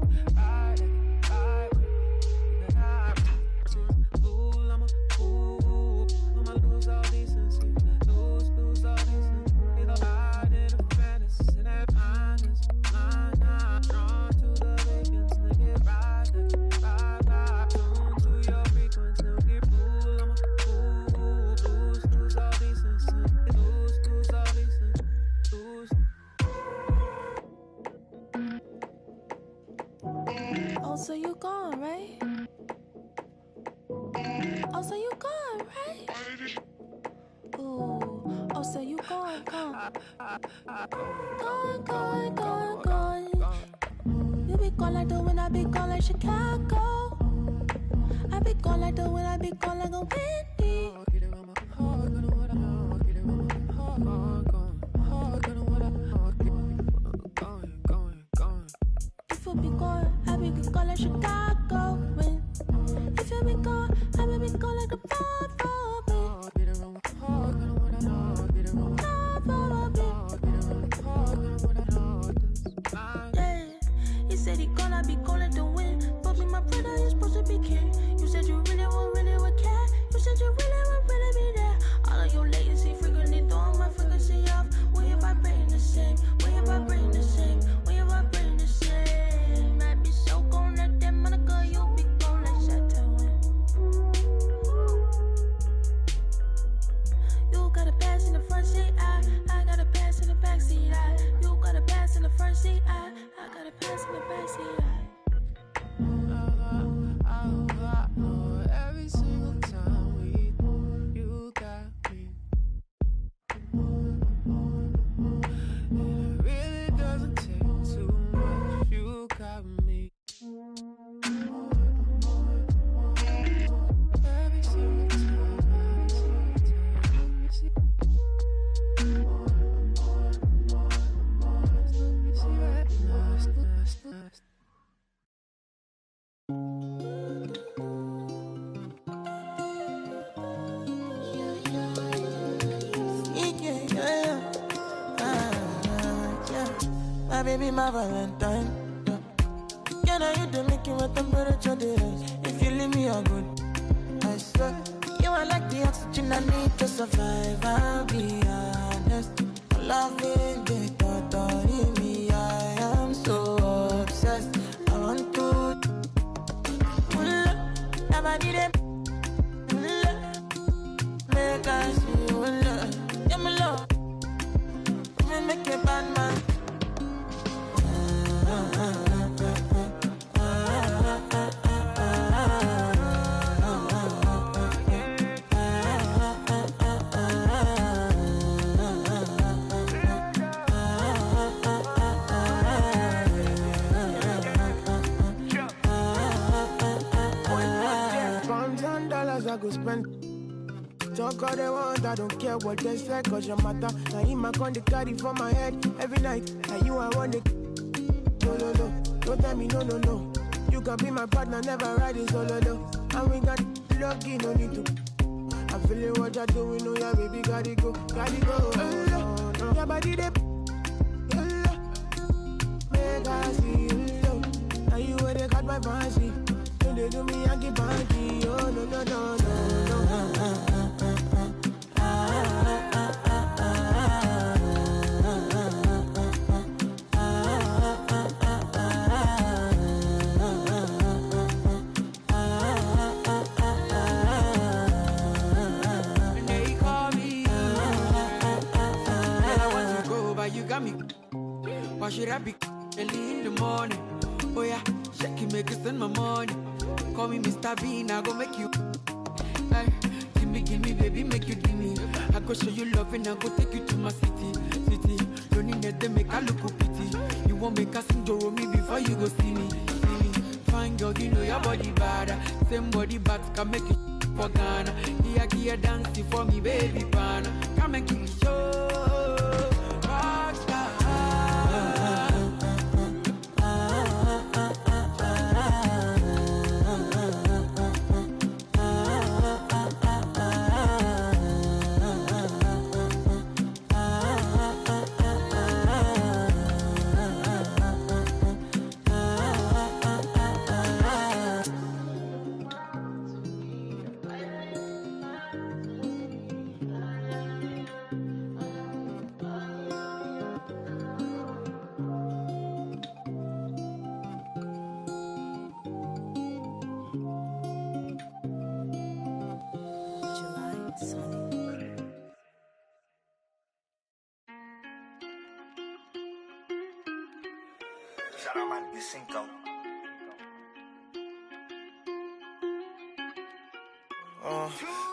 I'ma lose all decency. Lose all decency. Hide in a fantasy. That blinders, drawn to the vacancy. Get ride, tune to your frequency. Get I'ma lose all decency. Lose all decency. Oh, so you gone, right? Oh, so you gone, right? Ooh, oh, so you gone. Gone. You be gone like the wind, I be gone like Chicago. I be gone like the wind, I be gone like a windy. If you be gone, I be gone like Chicago. If you be gone, I be gone like a yeah, he said he gonna be gone like the wind. But me, my brother, you're supposed to be king. You said you really would care. You said you really be there. All of your latency frequently throwing my frequency off. When you vibrating the same, when you vibrating the same, when you vibrating the same. I be so gone like that, Monica, you be gone like Saturn. You got a pass in the front seat, I got a pass in the back seat, you got a pass in the front seat, I got a pass in the back seat, every single time you got me. It really doesn't take too much. You got me. Every single time. My baby, my Valentine. Can I you to make you a temperature rise? If you leave me a good, I swear. You are like the oxygen I need to survive. I'll be honest. Loving the thought of me, I am so obsessed. I want to never need it. Make I see you in love. Yeah, my love. Me make a bad man. I go spend. Talk all they want, I don't care what they say, cause your matter. Now him I con the carry for my head every night. And you I want it. No, don't tell me no. You can be my partner, never ride it solo, no. And we got lucky, no need to. I'm feeling what you're doing, oh yeah, baby, gotta go. Your body they make I see you low. Now you where they got my fancy. Don't they do me, I get banky. Oh no. You got me. Why should I be early in the morning? Oh yeah, shake it, make it spend my money. Call me Mr. Bean, I go make you. Hey, give me, baby, make you give me. I go show you love and I go take you to my city. Don't need them make a look pity. You won't make a sing to me before you go see me. Fine girl, you know your body bad. Same body but can make it for Ghana. Here dancing for me, baby pana. Come and kill show. Rockstar.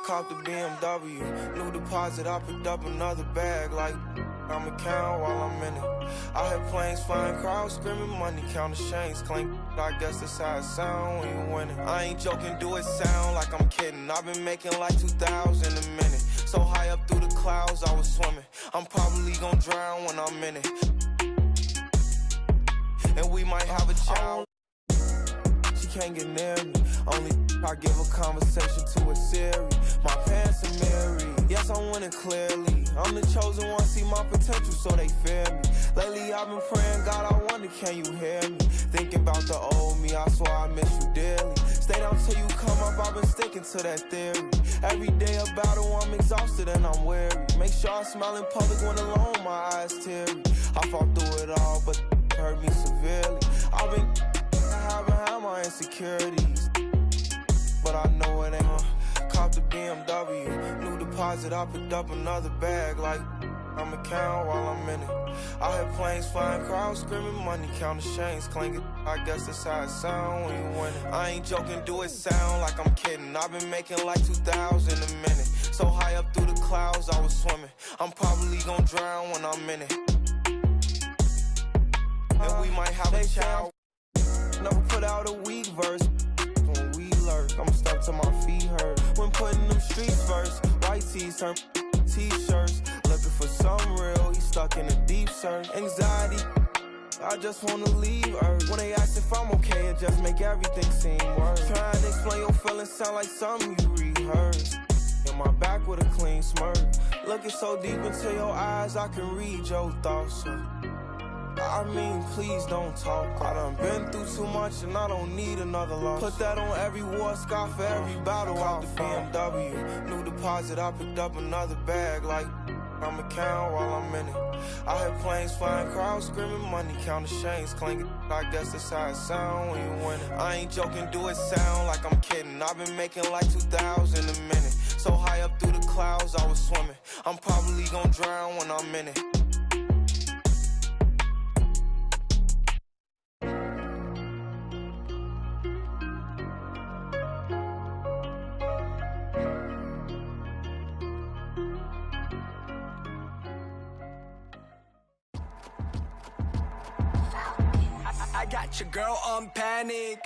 Caught the BMW, new deposit, I picked up another bag like I'ma count while I'm in it. I hear planes flying, crowds screaming, money counting chains clink. I guess that's how it sound when you winning. I ain't joking, do it sound like I'm kidding. I've been making like 2,000 a minute. So high up through the clouds, I was swimming. I'm probably gonna drown when I'm in it. And we might have a child. She can't get near me. Only I give a conversation to a Siri. My pants are mirrored. Yes, I'm winning clearly. I'm the chosen one, see my potential, so they fear me. Lately I've been praying, God, I wonder, can you hear me? Thinking about the old me, I swear I miss you dearly. Stay down till you come up, I've been sticking to that theory. Every day a battle, I'm exhausted and I'm weary. Make sure I smile in public when alone, my eyes teary. I fought through it all, but hurt me severely. I've been behind my insecurities, but I know it ain't. Caught the BMW, new deposit, I picked up another bag like I'ma count while I'm in it. I hear planes flying, crowds screaming, money counting chains clinking. I guess that's how it sound when you winning. I ain't joking, do it sound like I'm kidding. I've been making like 2,000 a minute. So high up through the clouds, I was swimming. I'm probably gonna drown when I'm in it. And we might have a child. Never put out a weak verse. When we lurk, I'm stuck to my feet hurt. When putting them streets first, white tees turn t-shirts. Looking for some real, he stuck in a deep search. Anxiety, I just wanna leave Earth. When they ask if I'm okay, it just make everything seem worse. Trying to explain your feelings sound like something you rehearsed. In my back with a clean smirk. Looking so deep into your eyes, I can read your thoughts. I mean, please don't talk. I done been through too much and I don't need another loss. Put that on every war scar for every battle. Out the BMW, new deposit, I picked up another bag like I'ma count while I'm in it. I hear planes flying, crowds screaming, money counting chains clinking. I guess that's how it sound when you winning. I ain't joking, do it sound like I'm kidding. I've been making like 2,000 a minute. So high up through the clouds, I was swimming. I'm probably gonna drown when I'm in it. I got your girl on panic.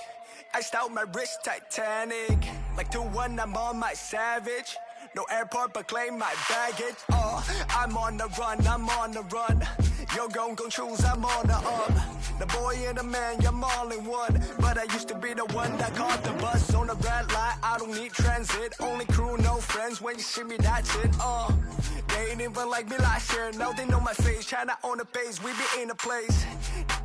Iced out my wrist Titanic. Like 2-1, I'm on my savage. No airport but claim my baggage. I'm on the run, I'm on the run. You're gon' choose, I'm on the up. The boy and the man, I'm all in one. But I used to be the one that caught the bus on the red light. I don't need transit, only crew, no friends. When you see me, that's it. They ain't even like me last year. Now they know my face, China on the base. We be in a place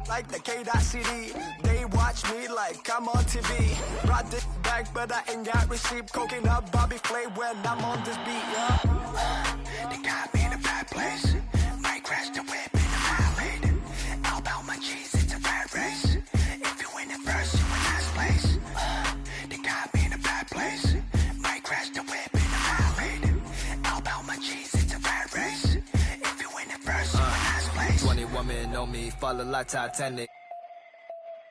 like the K.City. They watch me like I'm on TV. Brought this back, but I ain't got receipt. Coking up Bobby Flay when I'm on this beat, yeah. They got me in a bad place. Might crash the whip in the highway. All about my cheese, it's a rat race. If you win it first, you in last place. They got me in a bad place. Might crash the whip in the highway. All about my cheese, it's a rat race. If you win it first, you in last place. 20 women on me, follow like Titanic.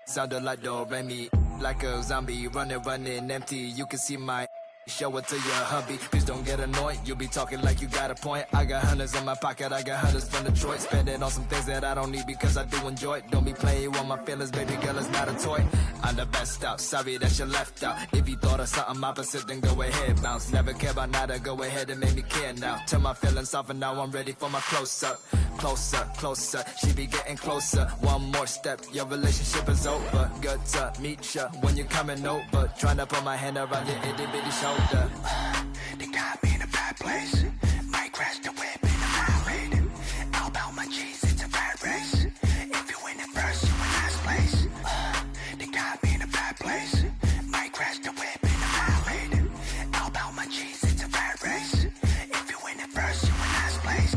Sounded like Do Re Mi, like a zombie, running empty. You can see my Show it to your hubby. Please don't get annoyed. You be talking like you got a point. I got hundreds in my pocket. I got hundreds from Detroit. Spend it on some things that I don't need because I do enjoy it. Don't be playing with my feelings, baby girl. It's not a toy. I'm the best out. Sorry that you left out. If you thought of something opposite, then go ahead, bounce. Never care about nada. Go ahead and make me care now. Turn my feelings off and now I'm ready for my close up. Closer, closer. She be getting closer. One more step. Your relationship is over. Good to meet ya when you're coming over. Trying to put my hand around your itty bitty shoulder. They got me in a bad place. Might crash the whip in a ride. All about my cheese, it's a rat race. If you win it first, you in last place. They got me in a bad place. Might crash the whip in a ride. All about my cheese, it's a rat race. If you win it first, you in last place.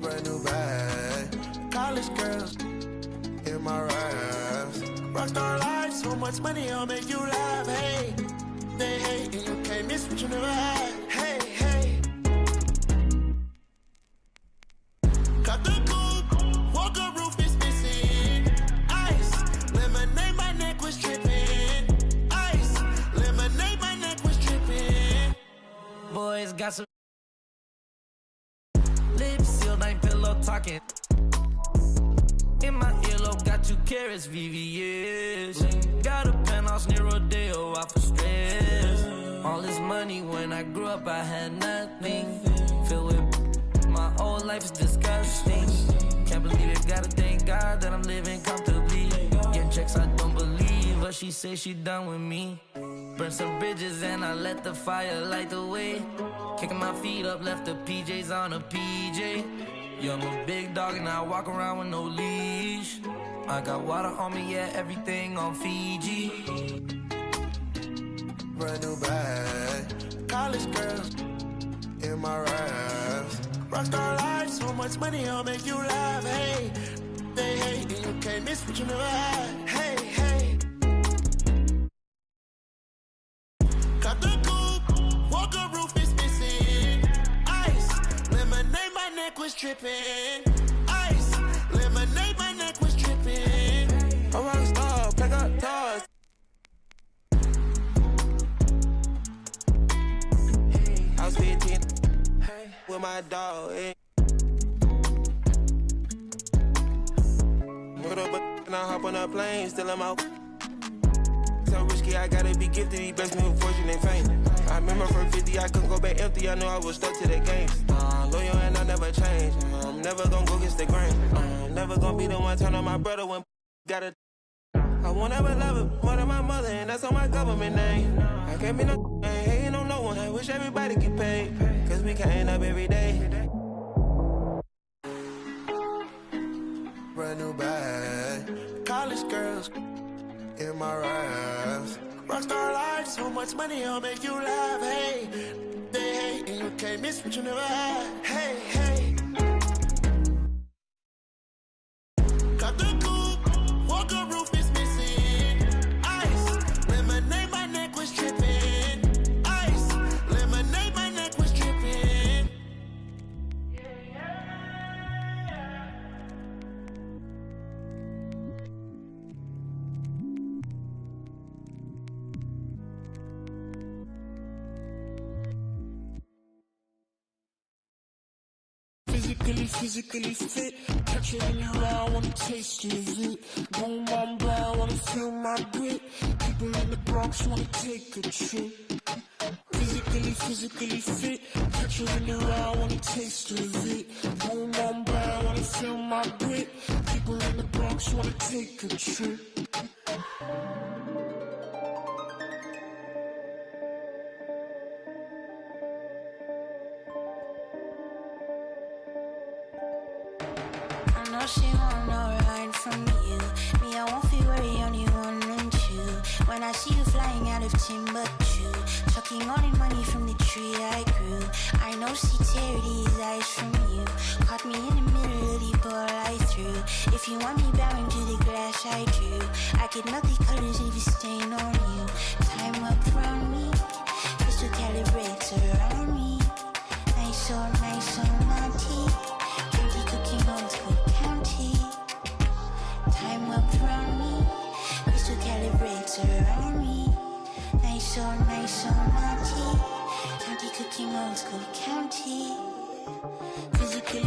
Brand new bag, college girls in my raps. Rockstar life, so much money, I'll make you laugh. Hey, they hate and you can't miss what you never had. Hey, hey. Cut the coupe, walker roof is missing. Ice, lemonade, my neck was dripping. Ice, lemonade, my neck was dripping. Boys got some lips sealed, ain't pillow talking. In my earlobe, got 2 carats, VVS. Got a penthouse near Rodeo, out for stress. All this money, when I grew up, I had nothing. Filled with my whole life is disgusting. Can't believe it, gotta thank God that I'm living comfortably. Getting checks I don't believe, but she say she done with me. Burn some bridges and I let the fire light the way. Kicking my feet up, left the PJs on a PJ. Yeah, I'm a big dog and I walk around with no leash. I got water on me, yeah, everything on Fiji. Brand new bag, college girls in my raps. Rockstar life, so much money, I'll make you laugh. Hey, they hate and you can't miss what you never had. Hey, hey. Cut the coupe, walker roof is missing. Ice, lemonade, my neck was dripping. Ice, lemonade, my neck was dripping. A rockstar, pack up toys. I was 15 with my dog. Put up and I hop on a plane, still in my. So risky, I gotta be gifted. He blessed me with fortune and fame. I remember for 50, I couldn't go back empty. I knew I was stuck to the games. Loyal and I never change. I'm never gonna go against the grain. I'm never gonna be the one turn on my brother when gotta. I won't ever love him more than my mother, and that's on my government name. I can't be no ain't hating on no one. I wish everybody get paid, cause we can't up every day. Brand new bag, college girls in my raps. Rockstar life, so much money, I'll make you laugh. Hey, they hate and you can't miss what you never had. Hey, hey. Cut the coupe, walker roof is missing. Ice, lemonade, my neck was dripping. Ice, lemonade, my neck was dripping. Physically fit. Catch it in your eye, wanna taste of it. Boom, boom, boom, wanna feel my grit. People in the Bronx wanna take a trip. Physically fit. Catch it in your eye, wanna taste of it. Boom, boom, boom, wanna feel my grit. People in the Bronx wanna take a trip. of Timbuktu. Sucking all the money from the tree I grew. I know see Terry's eyes from you. Caught me in the middle of the ball I threw. If you want me bowing to the glass I drew, I could melt the colors if you stain on you. Time up around me, crystal calibrates around me. Nice so naughty. Dirty cooking old school county. Time up around me, crystal calibrates around me. Nice so naughty. County cooking old school county. Physically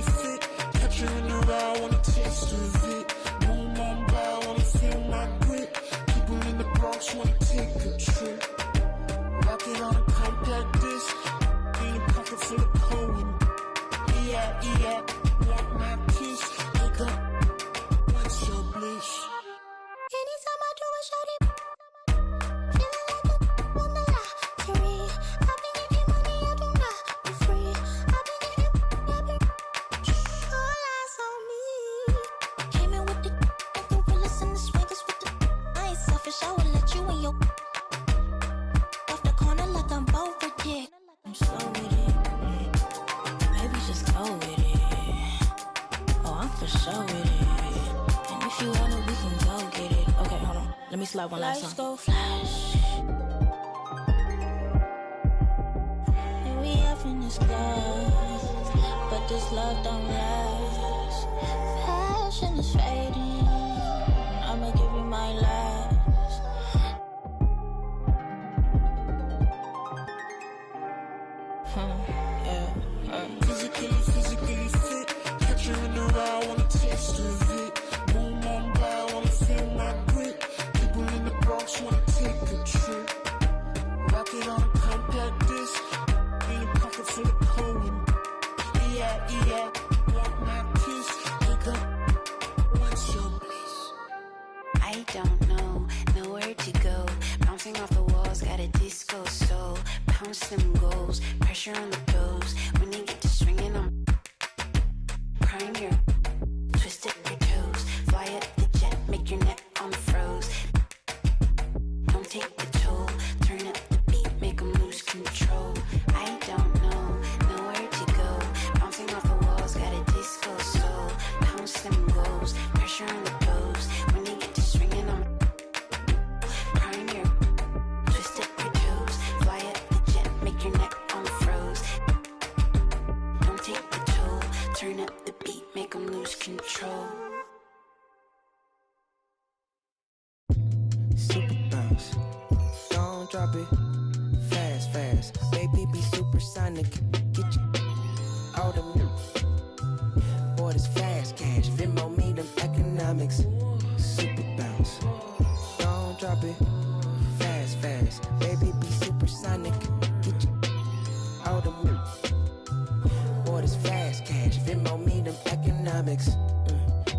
fit. Catch you in the raw, wanna taste of it. Boom on bow, wanna feel my grit. People in the Bronx wanna take a trip. Rock it on a compact disc. In a pocket full of coin. Yeah, want my kiss. Wake up, what's your bliss? Anytime I do a shawty, feeling like a wonderlottery. I've been getting money, I do not be free. I've been all eyes on me. Came in with the gorillas and the swingers with the. I ain't selfish, I will let you in your off the corner like I'm both with dick. I'm slow with it. Maybe just go with it. Oh, I'm for sure with it. And if you want it, we can go get it. Okay, hold on. Let me slide one last time. Lights go flash. And we up in this glass, but this love don't last. Passion is fading. I'ma give you my last. Physically fit. Catch you in the raw, wanna taste of it. Boom on bow, wanna feel my grit. People in the Bronx wanna take a trip. Rock it on a compact disc. In a pocket full of coin. Yeah, want my kiss. Wake up, what's your bliss? I don't know, nowhere to go. Bouncing off the walls, got a disco soul. Pounce them goals, pressure on the toes. When they get to swinging, I'm prime your twisted your toes. Fly up the jet, make your neck unfroze. Don't take the toll, turn up the beat, make them lose control. I don't know, nowhere to go. Bouncing off the walls, got a disco soul. Pounce them goals, pressure on the toes. When they get to swinging, I'm prime your twisted your toes. Fly up the jet, make your neck unfroze. Don't take the toll, turn up the beat, make them lose control. Super bounce, don't drop it. Fast, baby be supersonic. Get you all the boy, this fast cash. Venmo me them economics. Super bounce, don't drop it. Fast, baby be supersonic. Get you all the boy, this fast cash. Venmo me them economics.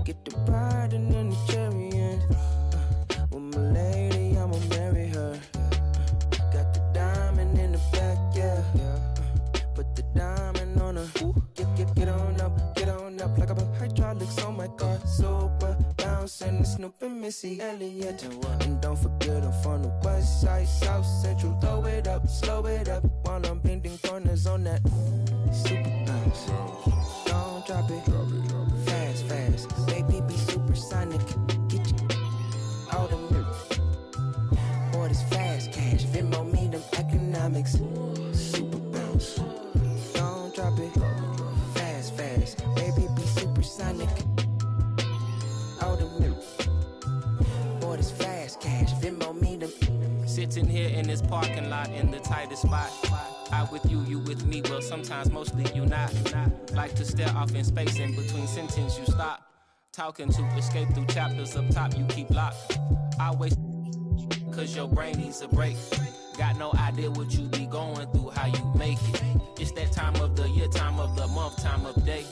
Get the bride and then the chariot. With my lady, I'ma marry her. Got the diamond in the back, yeah. Put the diamond on her. Get on up like a hydraulics on my car. Super bouncing, Snoop and Missy Elliott. And don't forget I'm from the west side, south central. Throw it up, slow it up while I'm bending corners on that super bounce. Don't drop it, fast, baby be supersonic. Get you all the boy, this fast cash. Venmo me them economics. Super bounce. Don't drop it. Fast, baby be supersonic. All the boy, this fast cash. Venmo me them. Sitting here in this parking lot in the tightest spot. I with you, you with me. Well, sometimes, mostly you not. Like to stare off in space, in between sentence you stop. Talking to escape through chapters up top you keep locked. Always cause your brain needs a break. Got no idea what you be going through, how you make it. It's that time of the year, time of the month, time of day.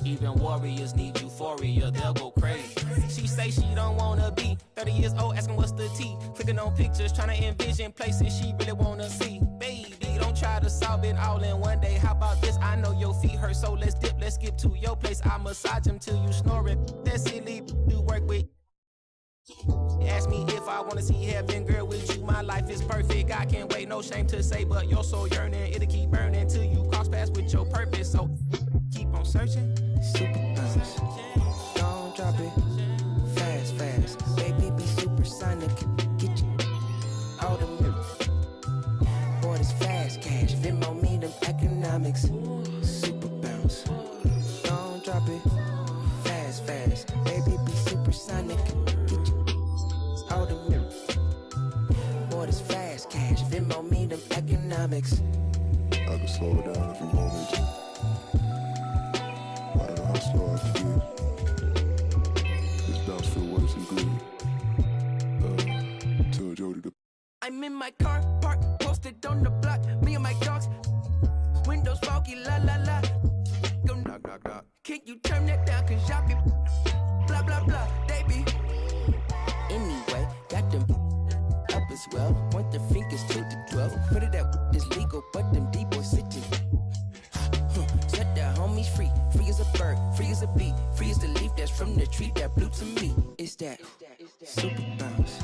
Even warriors need euphoria, they'll go crazy. She say she don't wanna be 30 years old, asking what's the tea. Clicking on pictures, trying to envision places she really wanna see. Baby, don't try to solve it all in one day. How about this? I know your feet hurt, so let's dip, let's skip to your place. I massage them till you snoring. That silly do work with. Ask me if I wanna see heaven, girl, with you my life is perfect. I can't wait, no shame to say, but your soul yearning, it'll keep burning till you cross paths with your purpose. So keep on searching. Super bounce. Don't drop it. Fast, fast. Baby, be supersonic. Get you all the milk. Boy, this fast cash. Venmo me them economics. Super bounce. Don't drop it. Fast, fast. Baby, be supersonic. Get you all the milk. Boy, this fast cash. Venmo me them economics. I can slow it down if you want me to. I don't know how slow I can get. This bounce feel worse than good. Tell Jody to. I'm in my car, park, posted on the block. Me and my dogs, windows foggy, la la la. Go knock, knock, knock. Can you turn that down? Cause y'all be blah, blah, blah. They be. Anyway, got them up as well. Point the fingers to the 12. Put it out, it's legal, but them D-boys sitting. Set the homies free. Free as a bird, free as a bee. Free as the leaf that's from the tree that blew to me. It's that super bounce.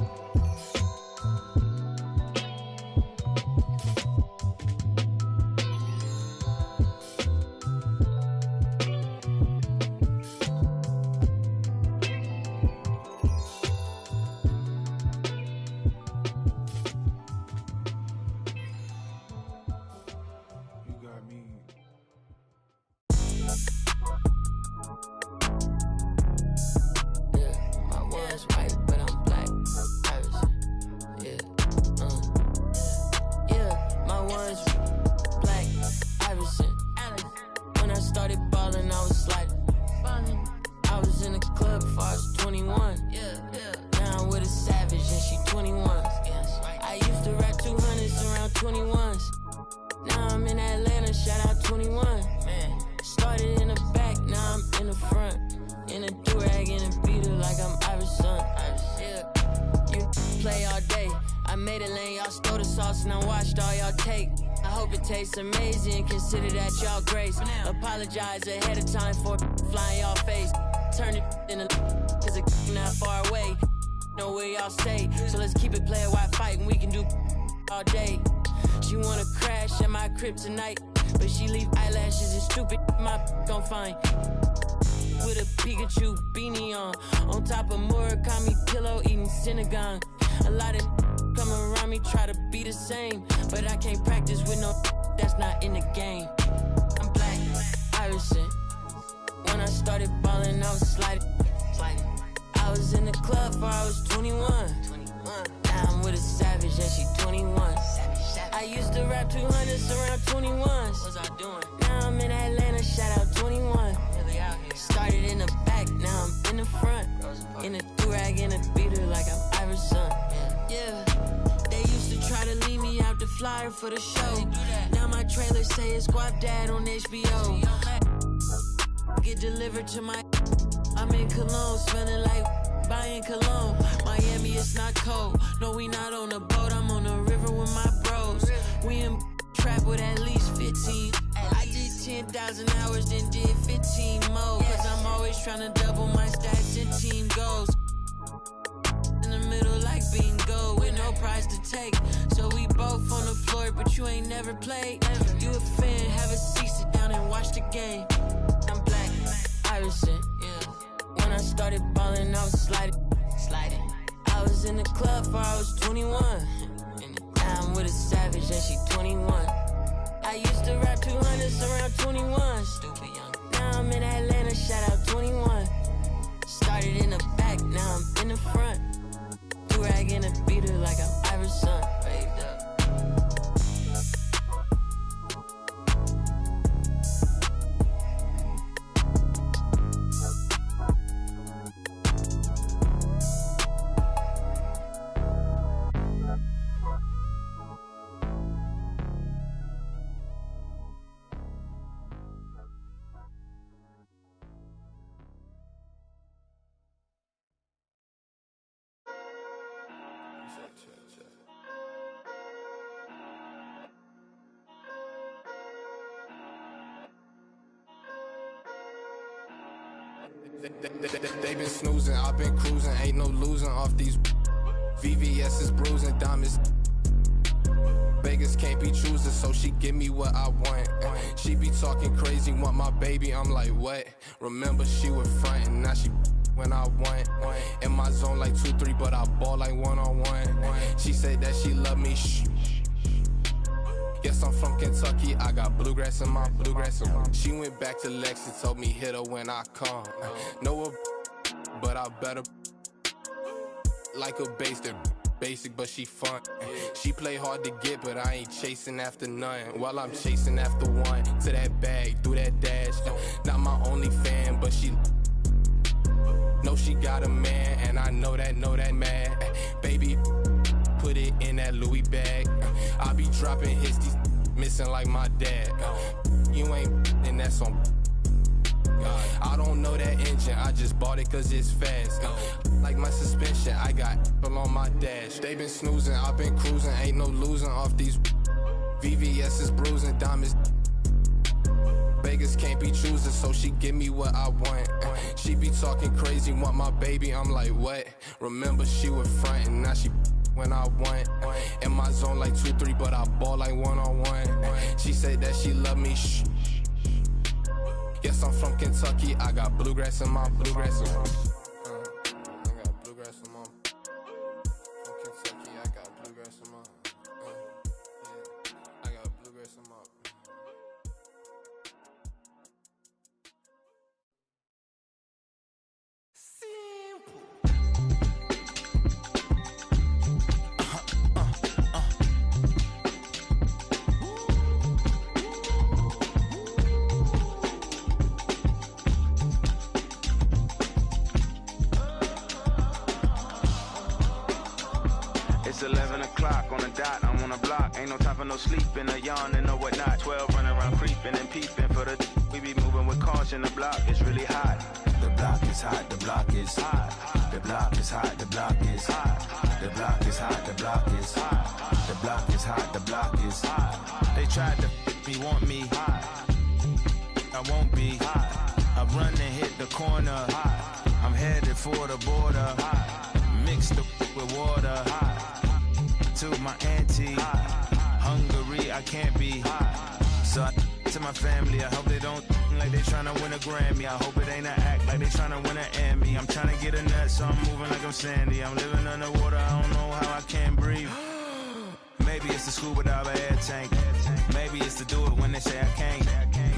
Amazing, consider that y'all grace. Apologize ahead of time for flying y'all face. Turn it in a cause it's not far away. Know where y'all stay. So let's keep it player while fighting. We can do all day. She wanna crash at my crib tonight, but she leave eyelashes and stupid my gon' find. With a Pikachu beanie on top of Murakami pillow eating Synagogue. A lot of come around me try to be the same, but I can't practice with no that's not in the game. I'm black, Irishman. When I started ballin', I was sliding. I was in the club before I was 21. Now I'm with a savage and she 21. I used to rap 200s around 21s. What's I doing? Now I'm in Atlanta, shout out 21. Started in the back, now I'm in the front. In a do-rag and a beater like I'm Iverson. Yeah. They used to try to leave me out the flyer for the show. Now my trailer say it's Guap Dad on HBO. Get delivered to my. I'm in Cologne, smelling like buying cologne. Miami, it's not cold. No, we not on a boat. I'm on the river with my bros. We in trap with at least 15. I did 10,000 hours, then did 15 more. Cause I'm always trying to double my stats and team goals. In the middle like bingo with no prize to take. So we both on the floor, but you ain't never played. You a fan, have a seat, sit down and watch the game. I'm black, Irishman. When I started ballin', I was sliding. I was in the club before I was 21. Now I'm with a savage and she 21. I used to rap 200s around 21s. Now I'm in Atlanta, shout out 21. Started in the back, now I'm in the front. Do-rag and a beater like I'm Iverson. Waved up. They been snoozing, I've been cruising, ain't no losing off these VVS is bruising, diamonds. Beggars can't be choosers, so she give me what I want. She be talking crazy, want my baby, I'm like, what? Remember she was frontin', now she when I want. In my zone like 2-3, but I ball like one-on-one. She said that she love me, shh. Yes, I'm from Kentucky, I got bluegrass in my bluegrass. She went back to Lex and told me hit her when I come. Know her, but I better like a basic, but she fun. She play hard to get, but I ain't chasing after none. While I'm chasing after one, to that bag, through that dash. Not my only fan, but she know she got a man, and I know that mad. Baby, put it in that Louis bag. I be dropping hits, these missing like my dad. You ain't, and that's on. I don't know that engine, I just bought it cause it's fast. Like my suspension, I got on my dash. They been snoozing, I've been cruising, ain't no losing off these. VVS is bruising, diamonds. Beggars can't be choosers, so she give me what I want. She be talking crazy, want my baby, I'm like, what? Remember she was frontin', now she when I want. In my zone like 2-3, but I ball like one-on-one. She said that she love me, shh. Yes, I'm from Kentucky, I got bluegrass in my bluegrass. I got bluegrass in my. From Kentucky, I got bluegrass in my. I got bluegrass in my. It's 11 o'clock on the dot, I'm on the block. Ain't no time for no sleeping, or yawning, or whatnot. 12 running around creeping and peeping for the. We be moving with caution, the block is really hot. The block is hot, the block is hot. The block is hot, the block is hot. The block is hot, the block is hot. The block is hot, the block is hot. They tried to me, want me hot. I won't be hot. I run and hit the corner hot. I'm headed for the border hot. Mix the with water hot. To my auntie hungry, I can't be hot. So I to my family, I hope they don't like they tryna win a Grammy. I hope it ain't an act like they tryna win an Emmy. I'm tryna get a nut, so I'm moving like I'm Sandy. I'm living underwater, I don't know how I can't breathe. Maybe it's the scuba dive air tank. Maybe it's to do it when they say I can't.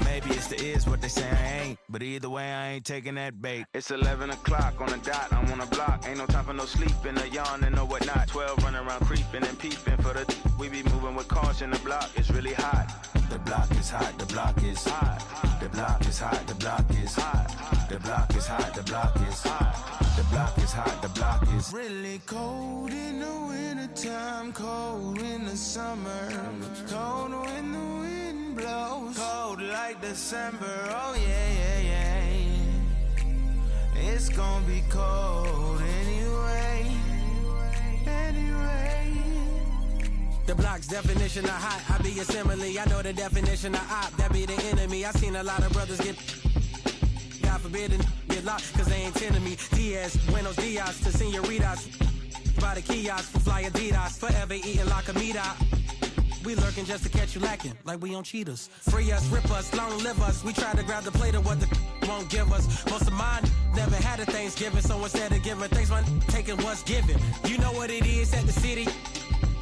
Maybe it's the is what they say I ain't. But either way, I ain't taking that bait. It's 11 o'clock on the dot, I'm on the block. Ain't no time for no sleeping, or yawning, or whatnot. 12 running around creeping and peeping for the. We be moving with caution, the block is really hot. The block is hot, the block is hot. The block is hot, the block is hot. The block is hot, the block is hot. The block is hot, the block is really cold in the wintertime, cold in the summer, cold when the wind blows, cold like December. Oh yeah, yeah, yeah. It's gonna be cold anyway. The block's definition of hot, I be a simile. I know the definition of op, that be the enemy. I seen a lot of brothers get, God forbid, and get locked, cause they ain't tending me. Diaz, buenos dias to senoritas. By the kiosk for fly Adidas, forever eating la comida. We lurking just to catch you lacking, like we on cheaters. Free us, rip us, long live us. We try to grab the plate of what the won't give us. Most of mine never had a Thanksgiving, so instead of giving thanks, man, taking what's given. You know what it is at the city.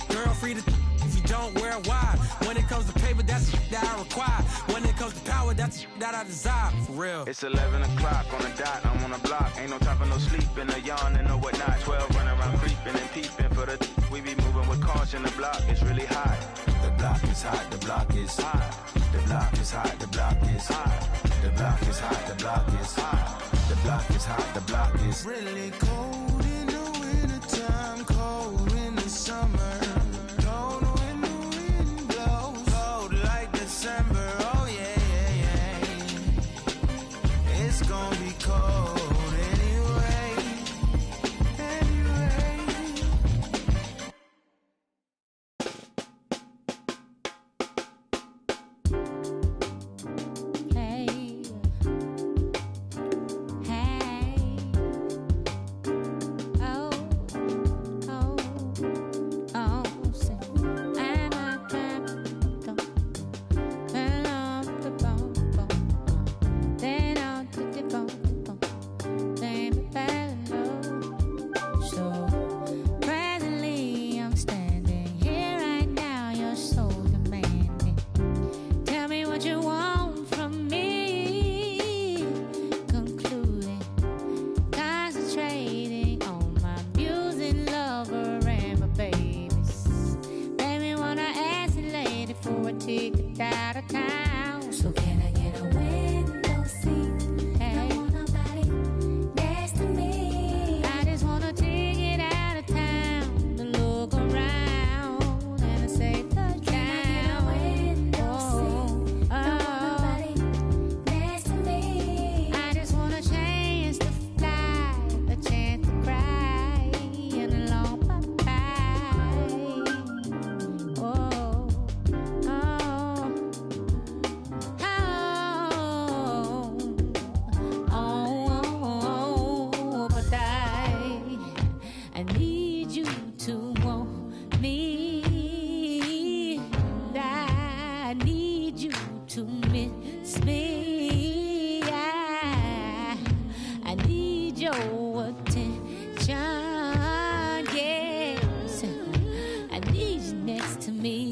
Girl, free to if you don't wear it wide. When it comes to paper, that's that I require. When it comes to power, that's that I desire. For real. It's 11 o'clock on the dot, I'm on the block. Ain't no time for no sleeping, or yawning, or whatnot. 12 running around creeping and peeping for the. We be moving with caution, the block is really hot. The block is hot, the block is hot. The block is hot, the block is hot. The block is hot, the block is hot. The block is hot, the block is really cold in the wintertime, cold in the summer, cold when the wind blows, cold like December. Oh yeah, yeah, yeah. It's gonna be cold anyway. Hey, hey. I need you to want me. I need you to miss me. I need your attention. Yes, I need you next to me.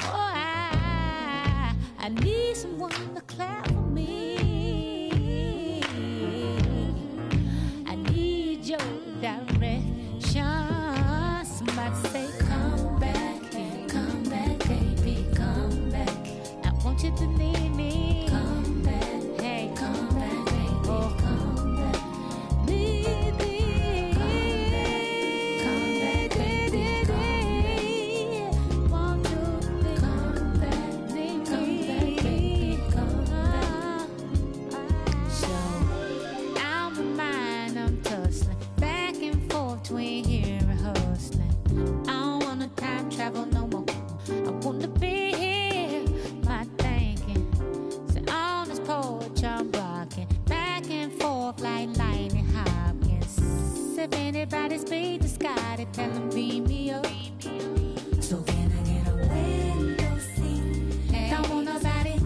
Oh, I need someone to clap for me. I need your direction. Somebody say, come back, baby, come back. I want you to need me. Come back, hey, come back, baby, come back. Need me. Come back, baby, want you to come back, need me. Come back. So out my mind, I'm tussling back and forth between here and hustling. I don't wanna time travel no more. I wanna be here, my thinking. So all this poetry I'm blocking back and forth like lightning Hopkins. If anybody speak the sky, they tell them beam me up. So can I get a window seat? Hey. Don't want nobody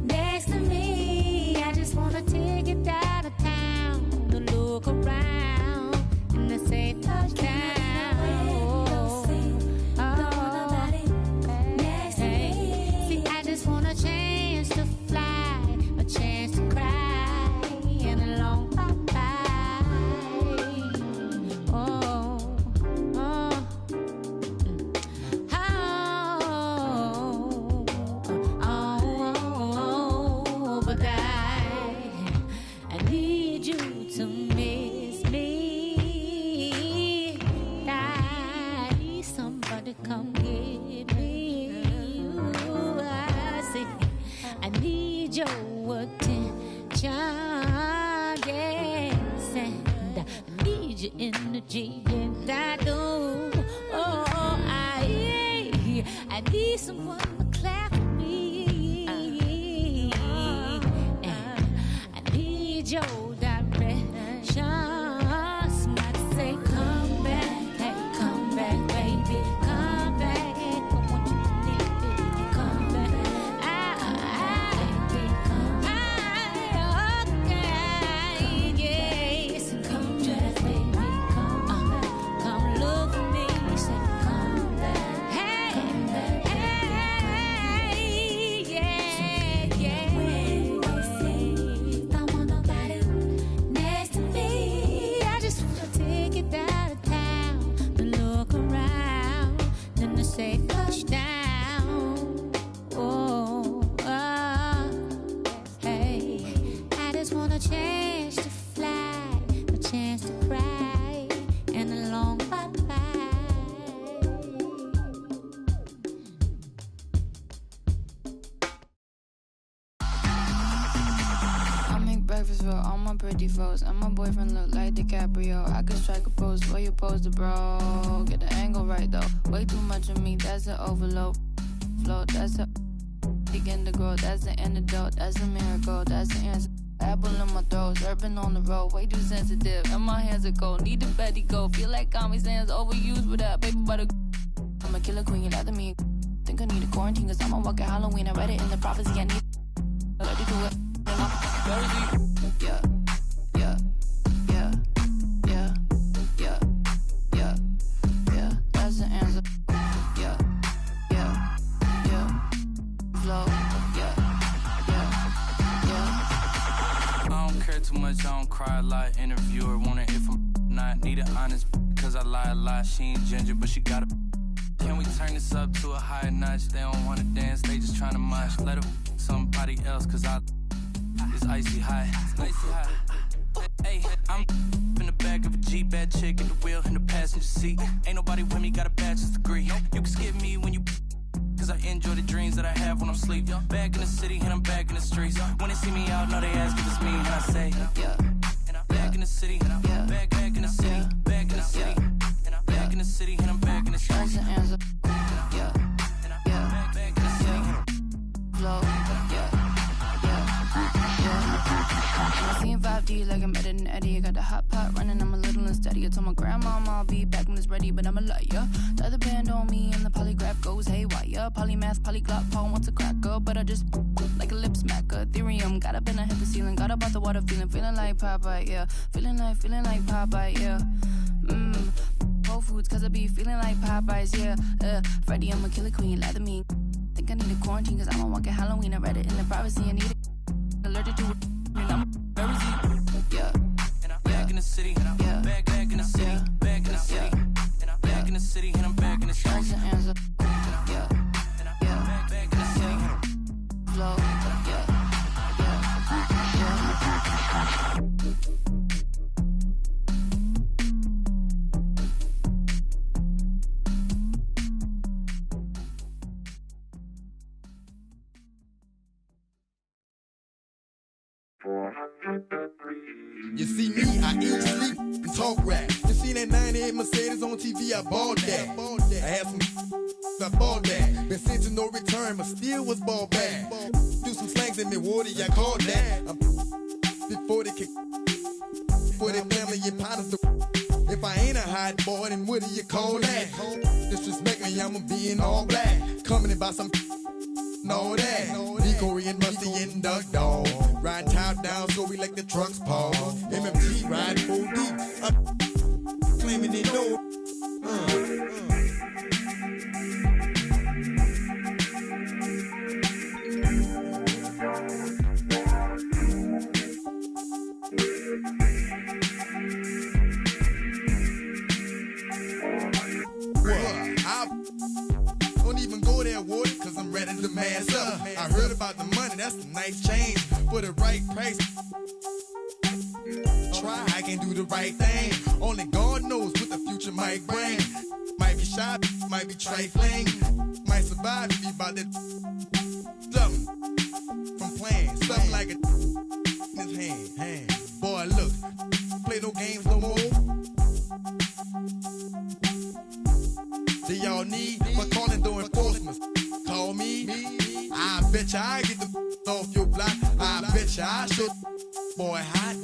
next to me. I just wanna take it out of town to look around and to say touchdown. See, I just want a chance to fly, a chance to cry, and a long bye-bye. Oh, but I need you to miss me. I need somebody come get me. Ooh, I see. I need your attention, yes, and I need your energy, and I do. Oh, I need someone to clap for me. And I need your direction. Somebody say, come back, hey, come back, baby, come back. I want you to need me, come back. Okay, yes, come back, baby, come look for me, say, come back, hey, yeah. Don't want nobody next to me. I just wanna take it out of town to look around, then to say touchdown. Oh, hey, I just want a chance to fly, a chance to cry, and a long bye-bye. I make breakfast for all my pretty folks, and my boyfriend look like DiCaprio. I could strike a pose for you pose the bro. Get the angle right though. Way too much of me, that's an overload. Flow, that's a begin to grow. That's the antidote. That's a miracle. That's the answer. Apple in my throat, surfing on the road, way too sensitive, and my hands are cold. Need the Betty go. Feel like Kami Sands overused with that paper butter. I'm a killer queen, you're after me. Think I need a quarantine, cause I'm a walking Halloween. I read it in the prophecy, I need I like to do it. Yeah, yeah, yeah, yeah, yeah, yeah, yeah, that's the answer. Yeah, yeah, yeah, flow, yeah, yeah, yeah. I don't care too much, I don't cry a lot. Interviewer wanna hear from not need an honest, cause I lie a lot. She ain't ginger, but she got a. Can we turn this up to a higher notch? They don't wanna dance, they just tryna mosh. Let her somebody else, cause it's icy high. Hey, I'm in the back of a Jeep, bad chick at the wheel in the passenger seat. Ain't nobody with me, got a bachelor's degree. You can skip me when you, cause I enjoy the dreams that I have when I'm sleep. Back in the city and I'm back in the streets. When they see me out, know they ask if it's me, and I say, yeah. And I'm back in the city, back in the city, back in the city, and I'm back in the city, and I'm back in the streets. That's the answer. Yeah, yeah, back in the city. Flow, yeah. I seen 5D like I'm editing Eddie. I got the hot pot running, I'm a little Told my grandmama I'll be back when it's ready, but I'm a liar. The other band on me and the polygraph goes haywire. Polymath, polyglot, Paul wants a cracker, but I just like a lip smacker. Ethereum, got up and I hit the ceiling. Got up out the water, feeling like Popeye, yeah. Feeling like Popeye, yeah. Whole Foods, cause I be feeling like Popeyes, yeah. Freddy, I'm a killer queen, lather me. Think I need a quarantine, cause I'm a walking Halloween. I read it in the privacy, I need it. Allergic to it, and I'm very yeah. And I'm back in the city, and I'm back in the city, back in the city, and I'm back in the city, and I'm back in the city. Answer, yeah. Back in the city. Flow, yeah. You see me, I eat, sleep, and talk rap. You seen that 98 Mercedes on TV, I bought that. I had some I bought that. Been sent to no return, but still was ball back. Do some slangs in me, Woody, I called that. I'm before they kick, for their family and partners. If I ain't a hot boy, then what do you call that? Disrespect me, I'ma be in all black. Coming in by some know that. Decory and Musty and Duck Dog. Riding top down, so we like the trucks pause. MMT riding 4 deep. I'm claiming they know. Don't even go there, Woody, cause I'm ready to mass up. I heard about the money, that's a nice change for the right price. Try, I can do the right thing. Only God knows what the future might bring. Might be shy, might be trifling. Might survive if you about that something from playing. Something like a in his hand. Boy, look, play no games no more. Do y'all need for calling the enforcement? Call me. I bet ya I get the off your block. I bet ya I should. Boy hot.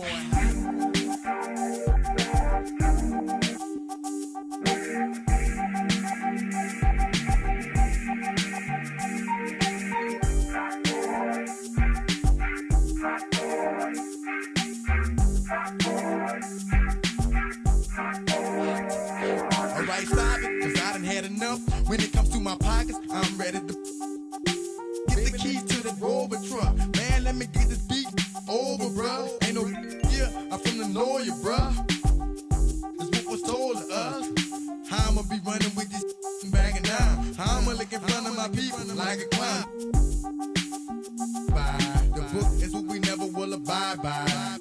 Alright, stop it, cause I done had enough. When it comes to my pockets, I'm ready to get the keys to the Rover truck. Man, let me get this beat over, bruh. Ain't no yeah, I'm from the lawyer, bruh. That's what was told to us. How I'ma be running with this bagging down. How I'ma look in front of my people like a clown. The book is what we never will abide by.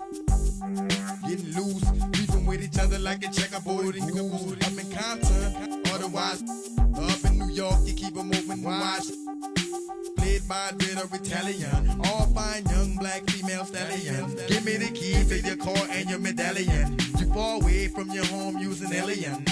Getting loose, beefing with each other like a checkerboard and goose. Up in Compton, otherwise up in New York, you keep 'em open and watch. Played by a bit of Italian, all fine young black female stallions. Give me the key to your car and your medallion. You far away from your home using alien.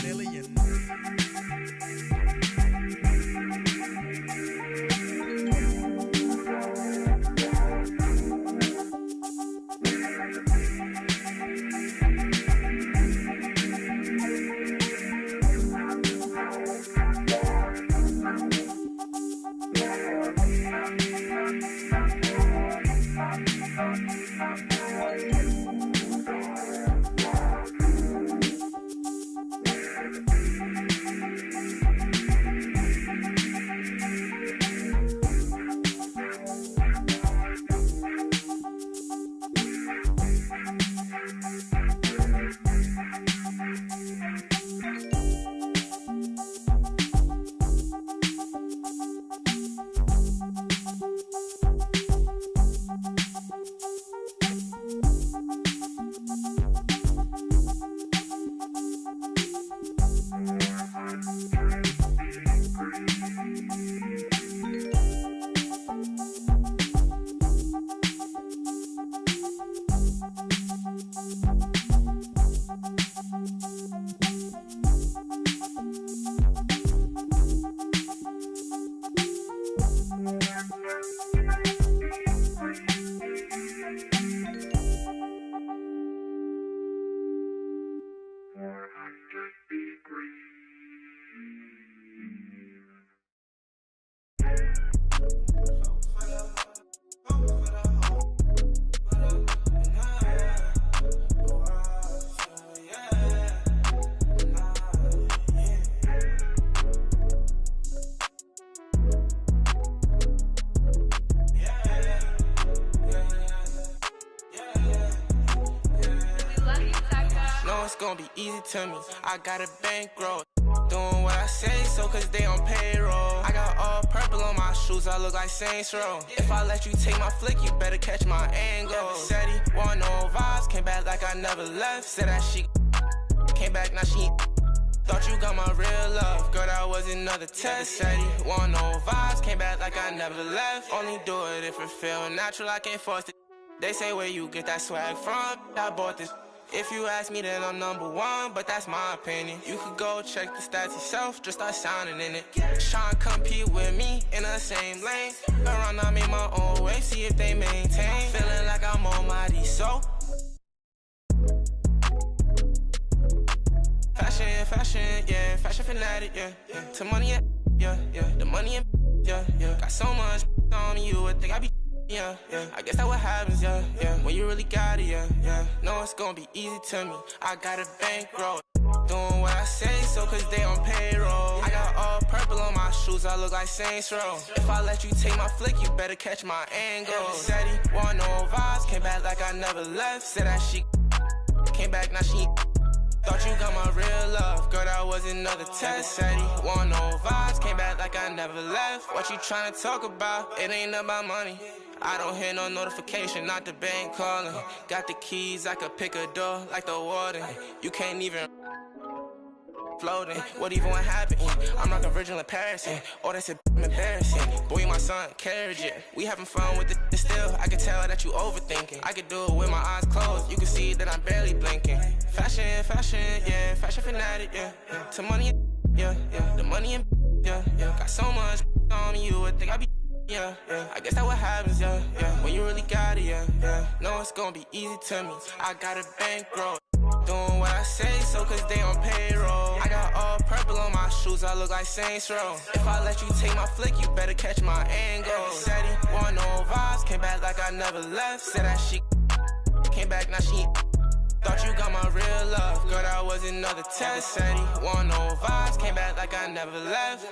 gonna be easy to me. I got a bankroll. Doing what I say, so cause they on payroll. I got all purple on my shoes, I look like Saints Row. If I let you take my flick, you better catch my angle. Said he want no vibes, came back like I never left. Said that she came back, now she thought you got my real love. Girl, that was another test. Said he want no vibes, came back like I never left. Only do it if it feel natural, I can't force it. They say where you get that swag from, I bought this. If you ask me, then I'm number one, but that's my opinion. You could go check the stats yourself, just start sounding in it. Tryna compete with me in the same lane. Around, I made my own way, see if they maintain. Feeling like I'm on my D, so fashion, yeah, fashion fanatic, yeah. To money, yeah, the money, yeah. Got so much on me, you would think I be. Yeah, I guess that's what happens, yeah. When you really got it, yeah. No, it's gonna be easy to me. I got a bankroll. Doing what I say, so cause they on payroll. I got all purple on my shoes, I look like Saints Row. If I let you take my flick, you better catch my angle. Said he want no vibes, came back like I never left. Said that she came back, now she thought you got my real love. Girl, that was another test. Said he want no vibes, came back like I never left. What you tryna talk about? It ain't about money. I don't hear no notification, not the bank calling. Got the keys, I could pick a door like the warden. You can't even floating. What even what happened? I'm rockin' Virgil in Paris. Oh, that's embarrassing. Boy, you my son, carriage it. We having fun with it still. I can tell that you overthinking. I could do it with my eyes closed. You can see that I'm barely blinking. Fashion, yeah. Fashion fanatic, yeah. To money, yeah. The money, yeah. Got so much on me, you would think I be. Yeah. I guess that's what happens, yeah. When you really got it, yeah. No, it's gonna be easy to me. I got a bankroll. Doing what I say, so cause they on payroll. I got all purple on my shoes, I look like Saints Row. If I let you take my flick, you better catch my angle. Said he want no vibes, came back like I never left. Said that she came back, now she thought you got my real love. Girl, that was another test. Said he want no vibes, came back like I never left.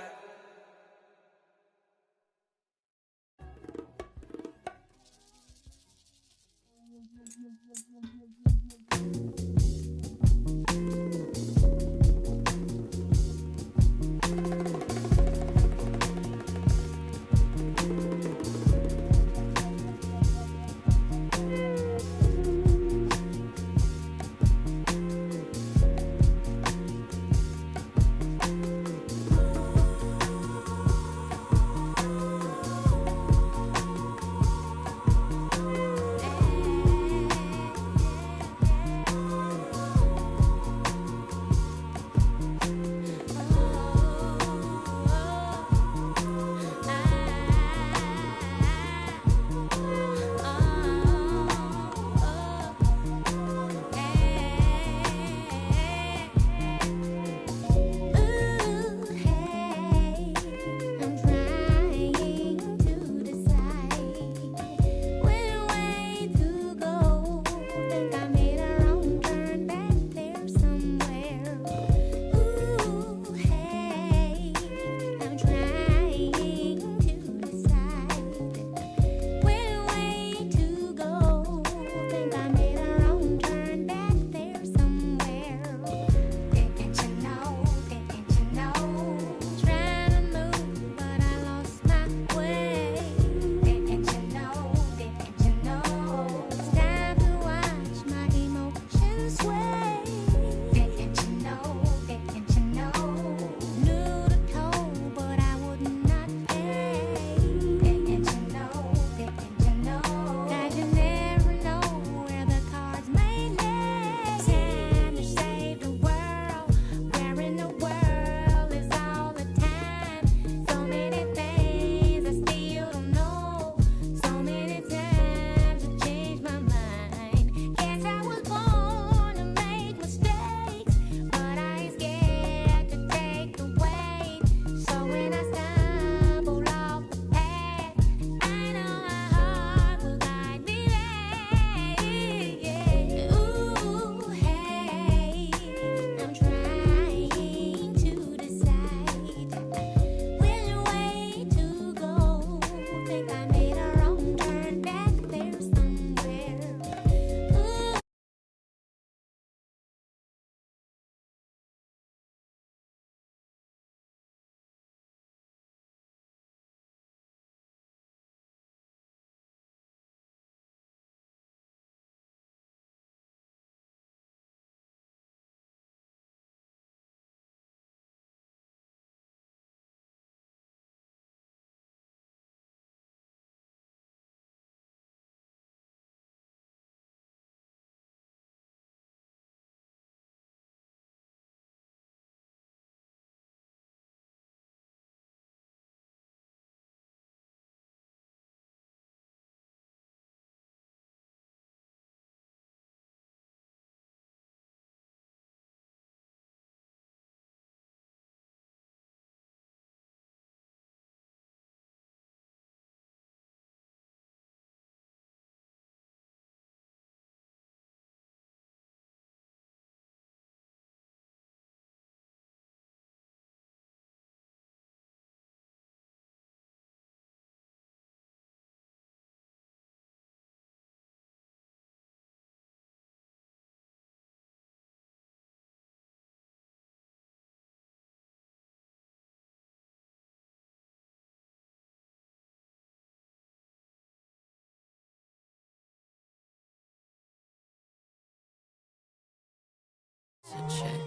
check.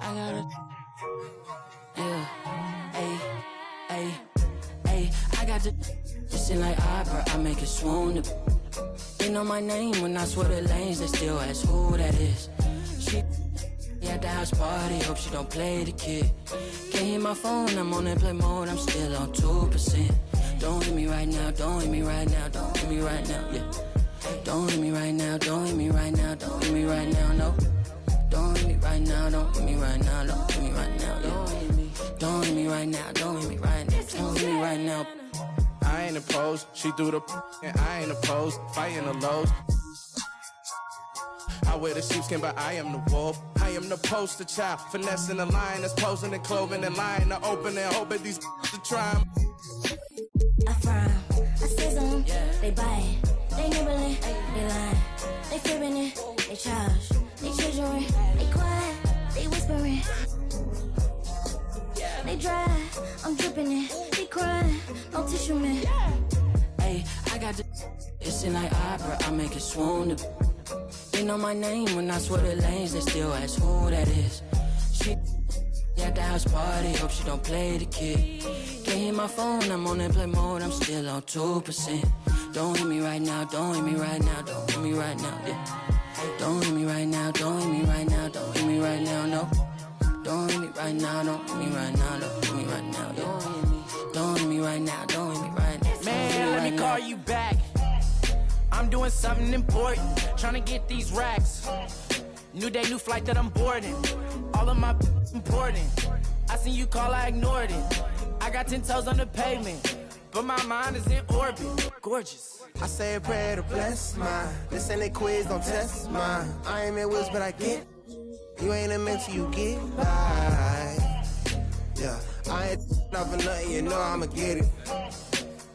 I gotta, yeah, I got the shit like opera, I make it swoon. They know my name when I swear the lanes, they still ask who that is. She at the house party, hope she don't play the kid. Can't hear my phone, I'm on airplane mode, I'm still on 2%. Don't hit me right now, don't hit me right now, don't hit me right now, yeah. Don't hit me right now, don't hit me right now, don't hit me right now, no. Don't hit me right now, don't hit me right now, don't hit me right now, yeah. Don't hit me right now, don't hit me right now, don't hit me right now. I ain't opposed, she threw the and I ain't opposed, fighting the lows. I wear the sheepskin, but I am the wolf. I am the poster child, finessing the line that's posing and clothing and lying to open and hoping these to try. I frown, I sizzle, they buy it, they nibbling, they lying, they fibbing it, they charge, they children, they quiet, they whispering, they dry, I'm dripping it, they crying, no tissue man. Hey, I got the it's in like opera, I make it swoon. They know my name when I swear the lanes, they still ask who that is. She at the house party, hope she don't play the kid. Can't hear my phone, I'm on airplane mode, I'm still on 2%. Don't hit me right now, don't hit me right now, don't hit me right now, yeah. Don't hit me right now, don't hit me right now, don't hit me right now, no. Don't hit me right now, don't hit me right now, don't hit me right now, yeah. Don't hit me right now, don't hit me right now. Man, let me call you back. I'm doing something important, trying to get these racks. New day, new flight that I'm boarding. All of my important. I seen you call, I ignored it. I got 10 toes on the pavement, but my mind is in orbit. Gorgeous. I say a prayer to bless mine. This ain't a quiz, don't test mine. I ain't Wills, but I get. You ain't a mentor, you get by. Yeah, I ain't not for nothing, you know I'ma get it.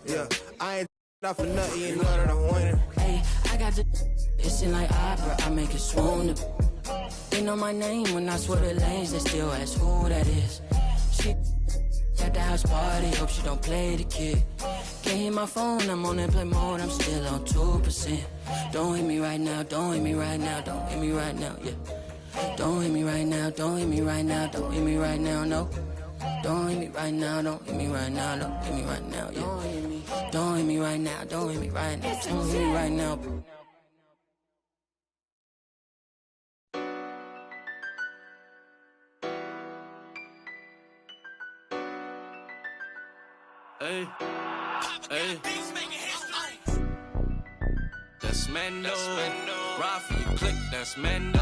Yeah, I ain't not for nothing, you know that I'm winning. Hey, I got the it's in like opera, I make it swoon. They know my name when I swear the lanes, they still ask who that is. She at the house party, hope she don't play the kid. Can't hear my phone, I'm on airplane mode, I'm still on 2%. Don't hit me right now, don't hit me right now, don't hit me right now, yeah. Don't hit me right now, don't hit me right now, don't hit me right now, no. Don't hit me right now, don't hit me right now, don't hit me right now, yeah. Don't hit me right now, don't hit me right now, don't hit me right now. Hey, hey. That's Mando. Ride for you, click. That's Mando.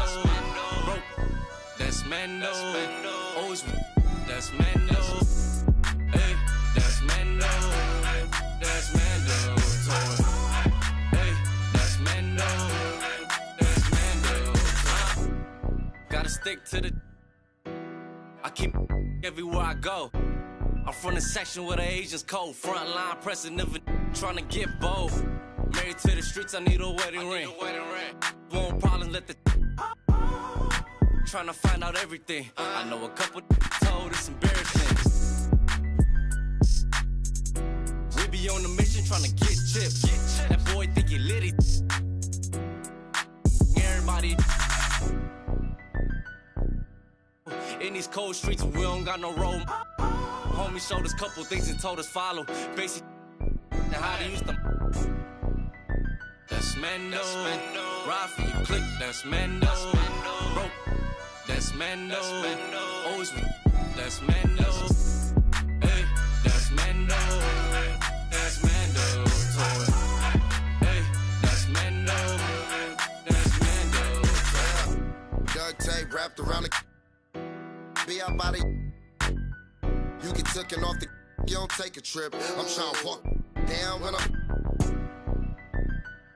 Rope. That's Mando. Always. That's Mando. Hey, that's Mando. That's Mando. Hey, that's Mando. That's Mando. Gotta stick to the. I keep everywhere I go. I'm from the section where the Asians cold. Front line pressing, never trying to get bold. Married to the streets, I need a wedding ring. Won't problems, let the trying to find out everything. I know a couple told it's embarrassing. We be on the mission trying to get chips. That boy think he litty. Everybody in these cold streets, we don't got no road. Homie showed us couple things and told us follow. Basic and how to use them. That's Mando. Ride for you, click. That's Mando. Rope. That's Mando. Always. That's Mando. Hey, that's Mando. That's Mando. Hey, that's Mando. That's Mando. Duct tape wrapped around the. Be out by the. You get taken off the, you don't take a trip. I'm trying to walk down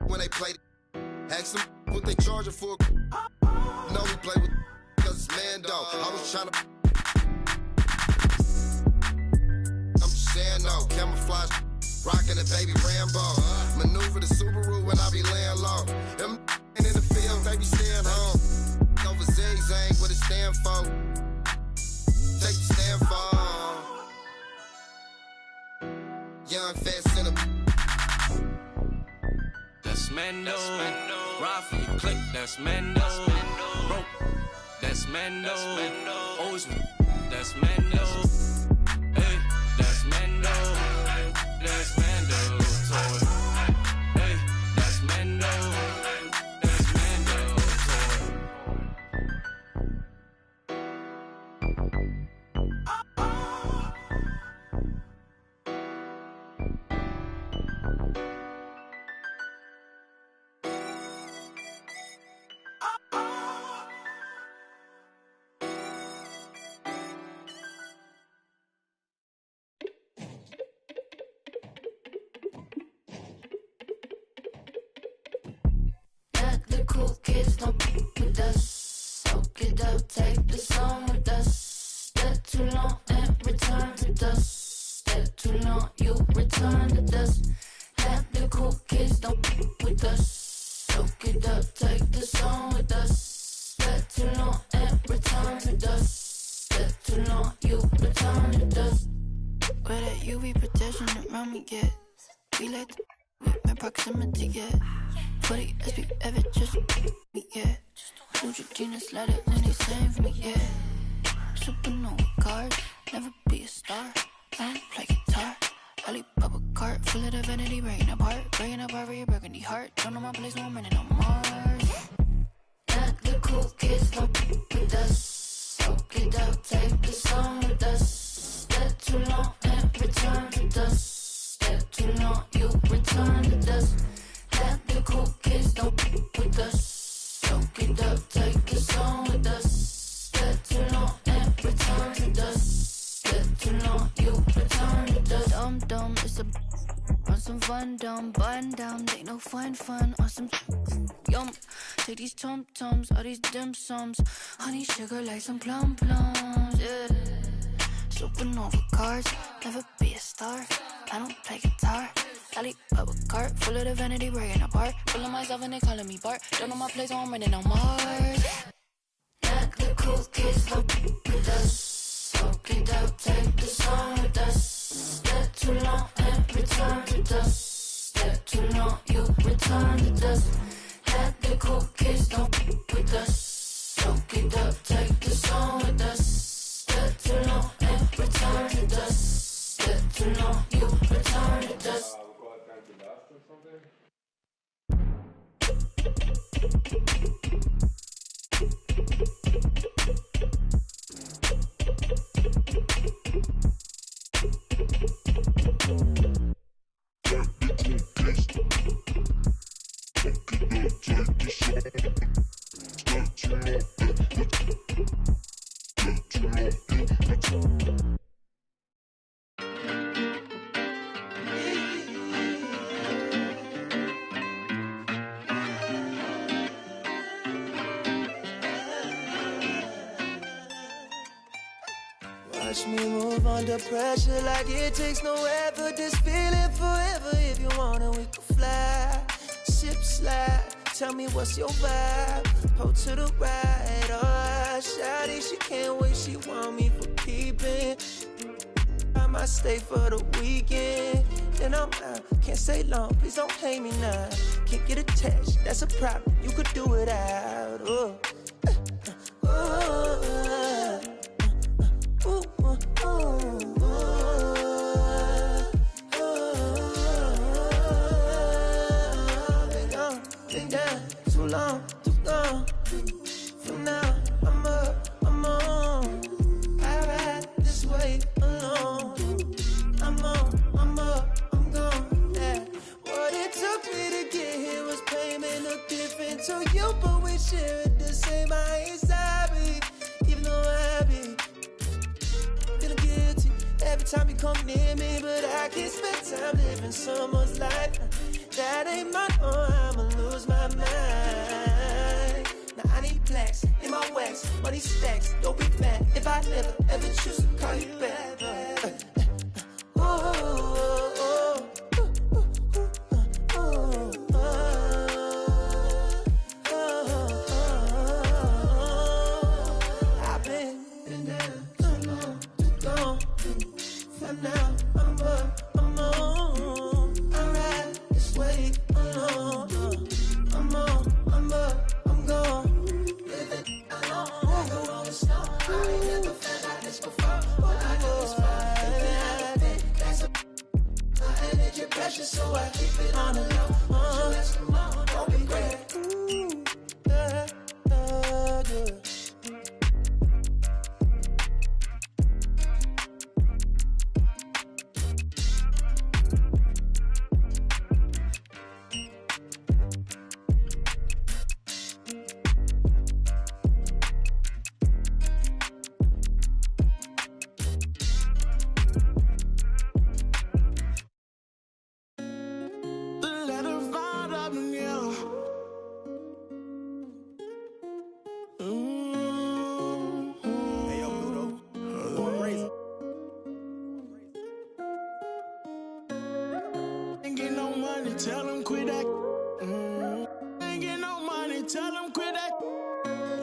when they play. Ask them what they charging for. No, we play with cause it's Mando. I was trying to. I'm just saying no, camouflage, rocking the baby Rambo. Maneuver the Subaru when I be laying low. Them in the field, they be staying home. Over zigzag, what it stand for? Take the stand for. Young, fast, in a. That's Mando. Ride for you, click. That's Mendo. Broke, that's Mendo. Always, that's Mendo. Hey, that's Mendo. That's Mendo. Toy. Hey, that's Mendo. That's Mendo. Let the cool kids don't be with us. Soak it up, take the song with us. Step too long and return to dust. Step too long, you return to dust. Let the cool kids don't be with us. Soak it up, take the song with us. Step too long and return to dust. Step too long, you return to dust. Where that UV protection around me get. We like the with my proximity get. For the SB ever just me yeah. Neutrogena let it when they save me yeah. Supernova card, never be a star. I don't play guitar. Alibaba cart, full of the vanity, breaking apart for your burgundy heart. Don't know my place, no I'm running on Mars. Let the cool kids don't be with us. Soak it up, take the song with us. Step too long and return to dust. Step too long, you return to dust. Let the cool kids don't be with us. Soak it up, take the song with us. Step too long and return to dust. Step too long, you return to dust. Dumb, it's a on some fun, dumb, button down, ain't no fun on some yum. Take these tum-tums, all these dim sums, honey sugar like some plums, yeah. Supernova cards, never be a star. I don't play guitar. Alibaba cart, full of the vanity, breaking apart. Full of myself and they calling me Bart. Don't know my place, so I'm running on Mars. Let the cool kids don't be with us. Soak it up, take the song with us. Step too long and return to dust. Step too long, you return to dust. Let the cool kids don't be with us. Soak it up, take the song with us. Step too long and return to dust. Step too long, you return to dust. Watch me move under pressure like it takes no effort. This feeling forever. If you wanna, we can fly. Ship slide. Tell me what's your vibe. Pull to the right. Oh, shawty, she can't wait. She want me for keeping. I might stay for the weekend. Then I'm out. Can't stay long. Please don't hate me now. Can't get attached. That's a problem. You could do it out. Oh. Been down too long, too gone. For now, I'm up, I'm on. I ride this way alone. I'm on, I'm up, I'm gone. Yeah. What it took me to get here was payment, no different to you, but we share it the same. I ain't sorry, even though I be feeling guilty every time you come near me, but I can't spend time living someone's life. That ain't my own, I'ma lose my mind. Now I need plaques in my wax, money stacks. Don't be mad if I never ever choose to call you back. I've been down too long, too gone. For now, I'm up, I'm on. I ride this way alone. I'm on, I'm up, I'm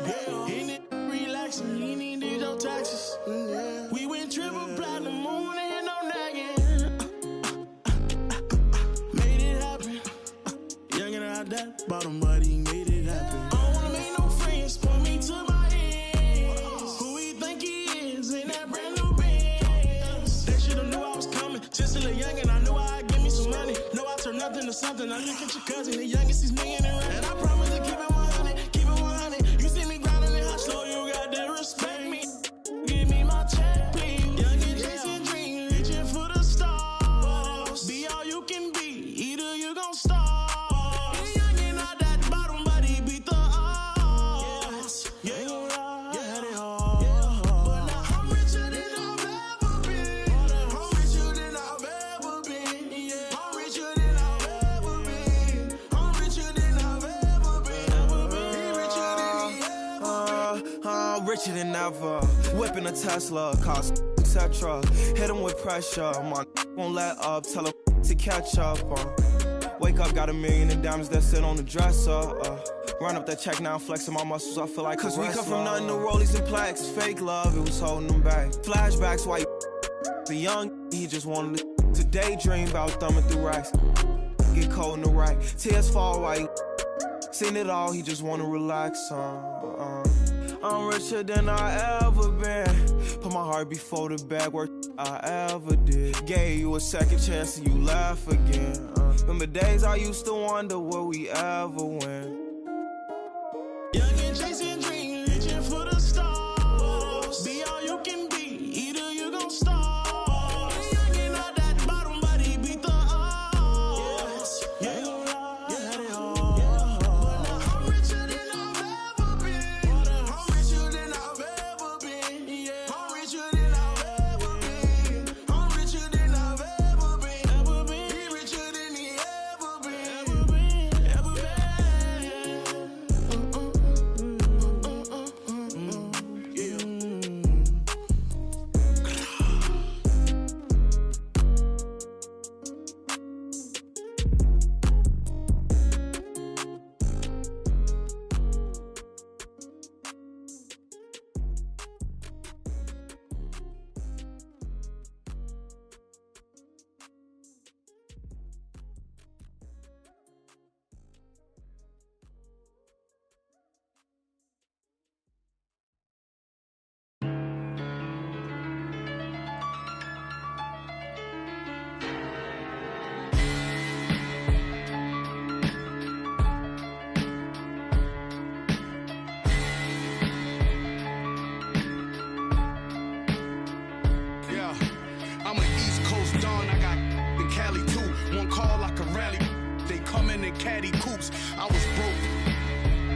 In it, relaxing, he ain't did your taxes. We went triple platinum, moon and no nagging. Made it happen. Youngin' out that bottom, but he made it happen. I don't wanna make no friends, point me to my ends. Who he think he is in that brand new Benz? They should've knew I was coming. Just a little youngin', I knew I'd give me some money. Know I turn nothing to something. I look at your cousin, the youngest, he's million and running. And I promise to keep it 100, keep it 100. You see me grinding and hot slow, you got to respect me. Give me my check, please. Youngin' chasing dreams, reaching for the stars. Be all you can be, either you gon' starve. Youngin' out that bottom, but he beat the odds. Yeah, you gon' lie, had it hard. But now I'm richer than I've ever been. I'm richer than I've ever been. Yeah, I'm richer than I've ever been. I'm richer than I've ever been. He richer than he ever been. I'm richer than ever. Whipping a Tesla, cost etc. Hit him with pressure. My won't let up, tell him to catch up. Wake up, got $1 million in diamonds that sit on the dresser. Run up that check now, flexing my muscles, I feel like cause we come from nothing to rollies and plaques. Fake love, it was holding them back. Flashbacks, why the young, he just wanted to daydream about thumbing through racks. Get cold in the right, tears fall while he seen it all, he just wanna relax. I'm richer than I ever been. Put my heart before the bag work I ever did. Gave you a second chance and you laugh again. Remember days I used to wonder will we ever win. Youngin' chasing dreams, reaching for the stars. Be all you can be, either you gon' starve. Youngin' out that bottom, but he beat the odds. Yeah, you gon' lie, had it hard. But now I'm richer than I've ever been. I'm richer than I've ever been. Yeah, I'm richer than I've ever been. I'm richer than I've ever been. He richer than he ever been. Ever been. Yeah, I'm an East Coast Don, I got in Cali too. One call like a rally, they come in caddy coupes. I was broke,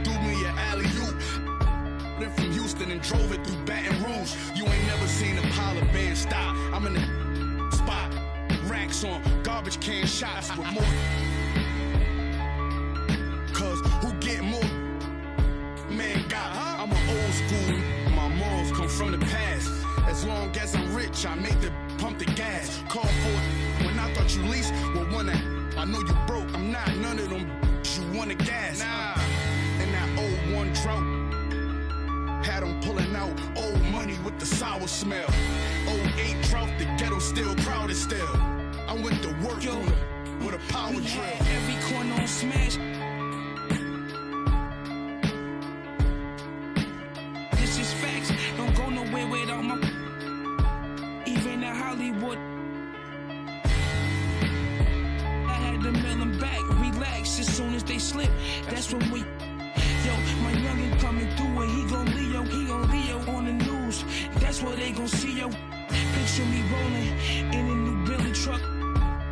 threw me an alley-oop. Then from Houston and drove it through Baton Rouge. You ain't never seen a pile of bands stop. I'm in the spot, racks on garbage can shots with more. Cause who get more man got? I'm an old school, my morals come from the past. As long as I'm rich, I make the pump the gas. Call for it when I thought you least well one that I know you broke. I'm not none of them you want to gas. Nah, and that old one drought had them pulling out old money with the sour smell. 08 drought, the ghetto still crowded still. I went to work with a power drill. Every corner on smash. This is facts. Don't go nowhere without my. Even in Hollywood, I had to mail them back. Relax as soon as they slip. That's when we. Yo, my youngin' coming through and he gon' Leo on the news. That's what they gon' see, yo. Picture me rolling in a new Billy truck.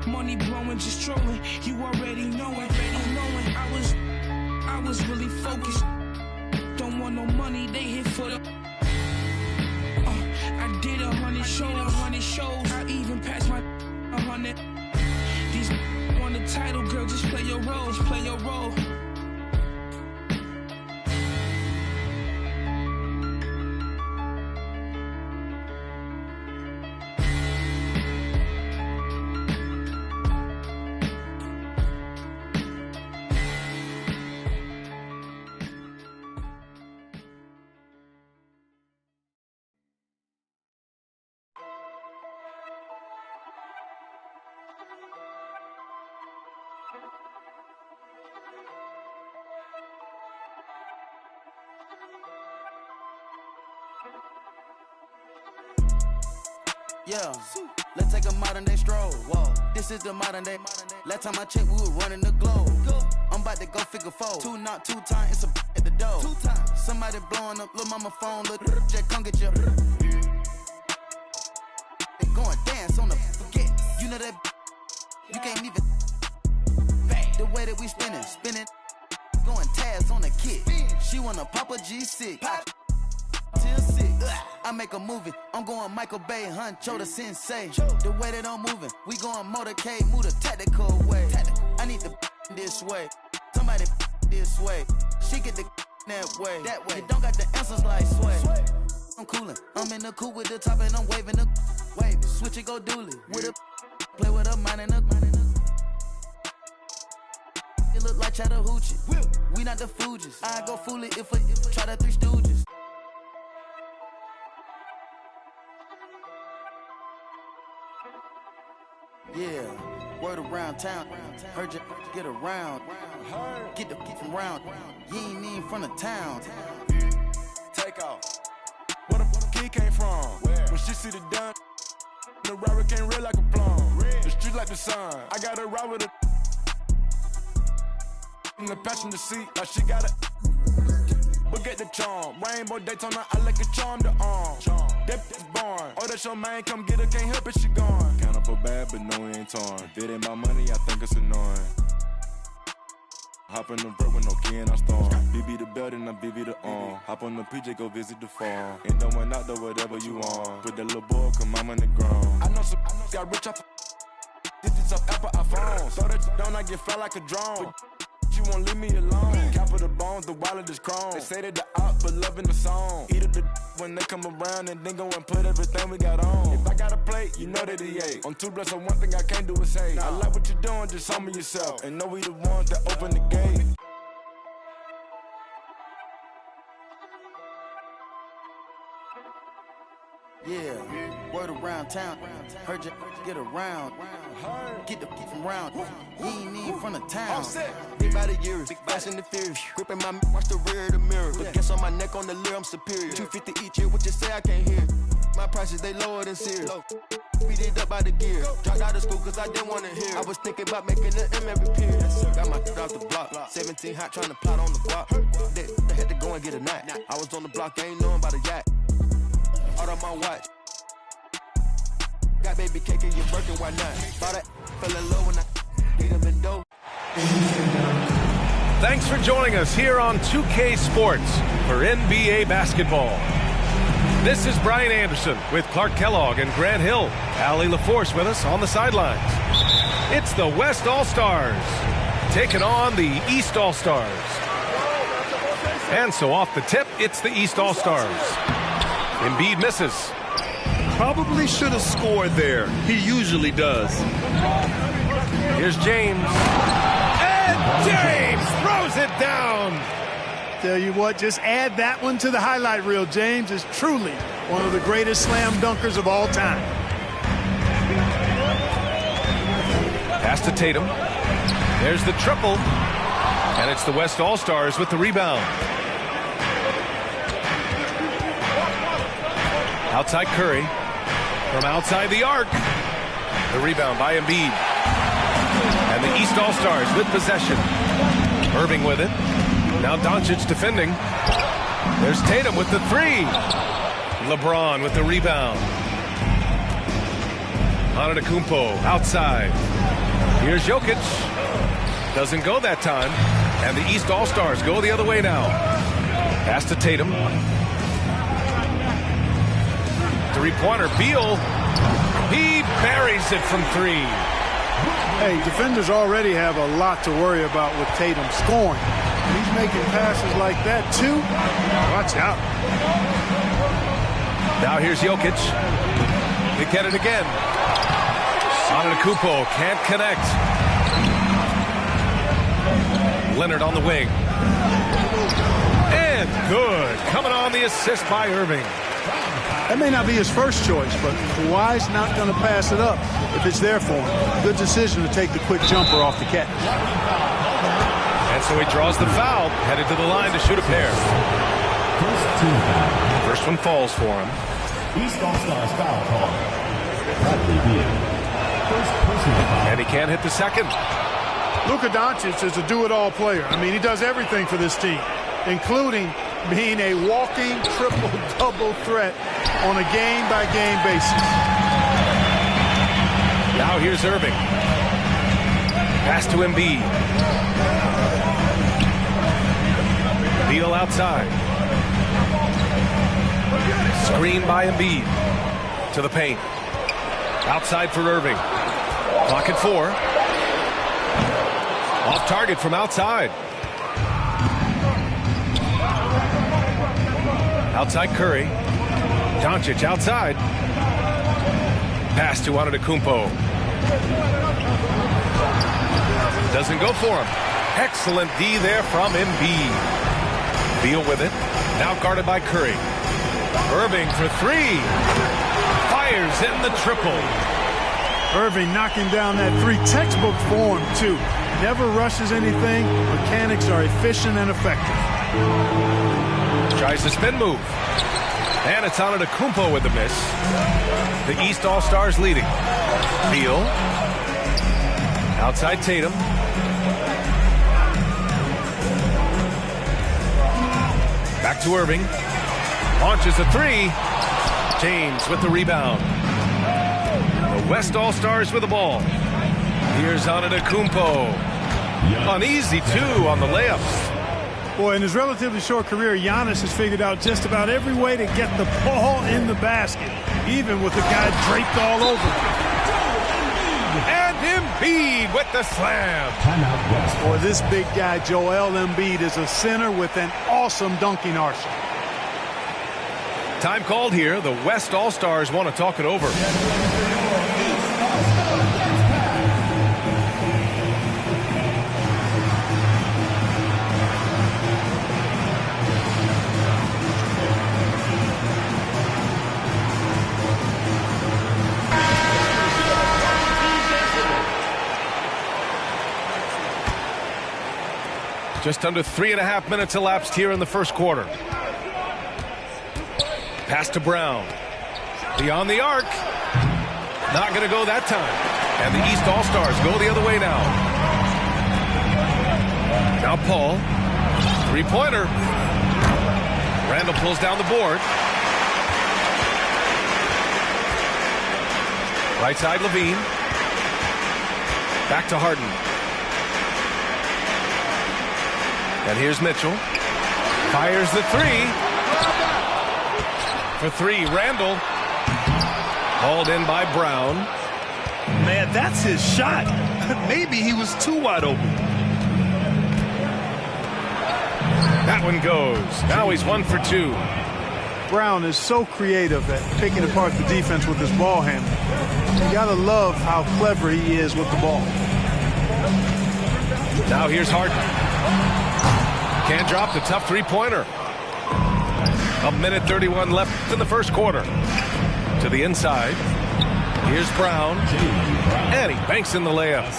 Money blowing, just trolling. You already know it. I was really focused. Don't want no money, they hit for the. I did 100 shows. I even passed my 100. These want the title, girl, just play your role. Yeah, let's take a modern day stroll. Whoa, this is the modern day. Last time I checked, we were running the globe. I'm about to go figure 4. 2 knock 2 times, it's a at the door. 2 times. Somebody blowing up, little mama phone, little Jack, come get your. They going dance on the forget. You know that you can't even. The way that we spinning, going tabs on the kid. She wanna pop a G6. Till 6. I make a movie. I'm going Michael Bay, Huncho the Sensei. The way that I'm moving, we going motorcade, move the tactical way. I need the this way. Somebody this way. She get the that way. You don't got the answers like sway. I'm coolin'. I'm in the coupe with the top and I'm waving the wave. Switch it, go dually. With a play with a mind and a. It look like Chattahoochee. We not the Fugees. I go fool it if I try the Three Stooges. Yeah, word around town. Heard you get around. Get the from round. You ain't even from the town. Take off. Where the key came from? When she see the done, the robber came red like a plum. The street like the sun. I got her ride with a in the passenger seat, like she got it. Look at the charm. Rainbow Daytona, I like a charm to arm. That is born. Oh, that's your man, come get her, can't help it, she gone. Count up for bad, but no, it ain't torn. If it ain't my money, I think it's annoying. Hop in the vert with no key and I storm. BB the belt and I BB the arm. Hop on the PJ, go visit the farm. Ain't no one out there, whatever you want. Put that little boy, come I'm on the ground. I know some got rich off digits of Apple iPhones. Throw that down, I get fly like a drone. You won't leave me alone. Cap of the bones, the wallet is chrome. They say that the op, but loving the song. Eat up the when they come around and then go and put everything we got on. If I got a plate, you know that he ate. On 2 blocks, so one thing I can't do is say, I like what you're doing, just humble yourself. And know we the ones that open the gate. Yeah, word around town. Heard you get around. Get the from round. You ain't even from the town. Big by the years, fast and the furious. Gripping my watch the rear of the mirror. But guess on my neck on the leer, I'm superior. 250 each year, what you say I can't hear. My prices, they lower than Sears. Speed it up by the gear. Dropped out of school cause I didn't want to hear. I was thinking about making an M every period. Got my foot out the block. 17 hot trying to plot on the block. They had to go and get a knot. I was on the block, ain't knowing about a yacht. Out on my watch. Got baby cake in your Birkin, why not? Bought it, fell in love when I beat him in dough. Thanks for joining us here on 2K Sports for NBA basketball. This is Brian Anderson with Clark Kellogg and Grant Hill. Allie LaForce with us on the sidelines. It's the West All-Stars taking on the East All-Stars. And so off the tip, it's the East All-Stars. Embiid misses. Probably should have scored there. He usually does. Here's James. And James throws it down. Tell you what, just add that one to the highlight reel. James is truly one of the greatest slam dunkers of all time. Pass to Tatum. There's the triple. And it's the West All-Stars with the rebound. Outside Curry. From outside the arc. The rebound by Embiid. And the East All-Stars with possession. Irving with it. Now Doncic defending. There's Tatum with the three. LeBron with the rebound. Antetokounmpo outside. Here's Jokic. Doesn't go that time. And the East All-Stars go the other way now. Pass to Tatum. Three-pointer, Beal. He buries it from three. Hey, defenders already have a lot to worry about with Tatum scoring. He's making passes like that, too. Watch out. Now here's Jokic. They get it again. Antetokounmpo can't connect. Leonard on the wing. And good. Coming on the assist by Irving. That may not be his first choice, but Kawhi's not going to pass it up if it's there for him. Good decision to take the quick jumper off the catch. And so he draws the foul, headed to the line to shoot a pair. First one falls for him. East All-Stars foul call. And he can't hit the second. Luka Doncic is a do-it-all player. I mean, he does everything for this team, including being a walking triple-double threat on a game-by-game basis. Now here's Irving. Pass to Embiid. Beal outside. Screen by Embiid. To the paint. Outside for Irving. Clock at 4. Off target from outside. Outside Curry. Doncic outside. Pass to Antetokounmpo. Doesn't go for him. Excellent D there from Embiid. Beal with it. Now guarded by Curry. Irving for 3. Fires in the triple. Irving knocking down that 3. Textbook form, too. Never rushes anything. Mechanics are efficient and effective. Tries the spin move. And it's Antetokounmpo with the miss. The East All-Stars leading. Beal. Outside Tatum. Back to Irving. Launches a 3. James with the rebound. The West All-Stars with the ball. Here's Antetokounmpo. Uneasy, too, on the layups. Boy, in his relatively short career, Giannis has figured out just about every way to get the ball in the basket, even with the guy draped all over him. And Embiid with the slam. Boy, this big guy, Joel Embiid, is a center with an awesome dunking arsenal. Time called here. The West All-Stars want to talk it over. Just under 3.5 minutes elapsed here in the first quarter. Pass to Brown. Beyond the arc. Not going to go that time. And the East All-Stars go the other way now. Now Paul. 3-pointer. Randall pulls down the board. Right side Levine. Back to Harden. And here's Mitchell. Fires the 3. For 3, Randall. Hauled in by Brown. Man, that's his shot. Maybe he was too wide open. That one goes. Now he's 1 for 2. Brown is so creative at picking apart the defense with his ball handling. You gotta love how clever he is with the ball. Now here's Harden. Can't drop the tough 3-pointer. 1:31 left in the first quarter. To the inside. Here's Brown. And he banks in the layup.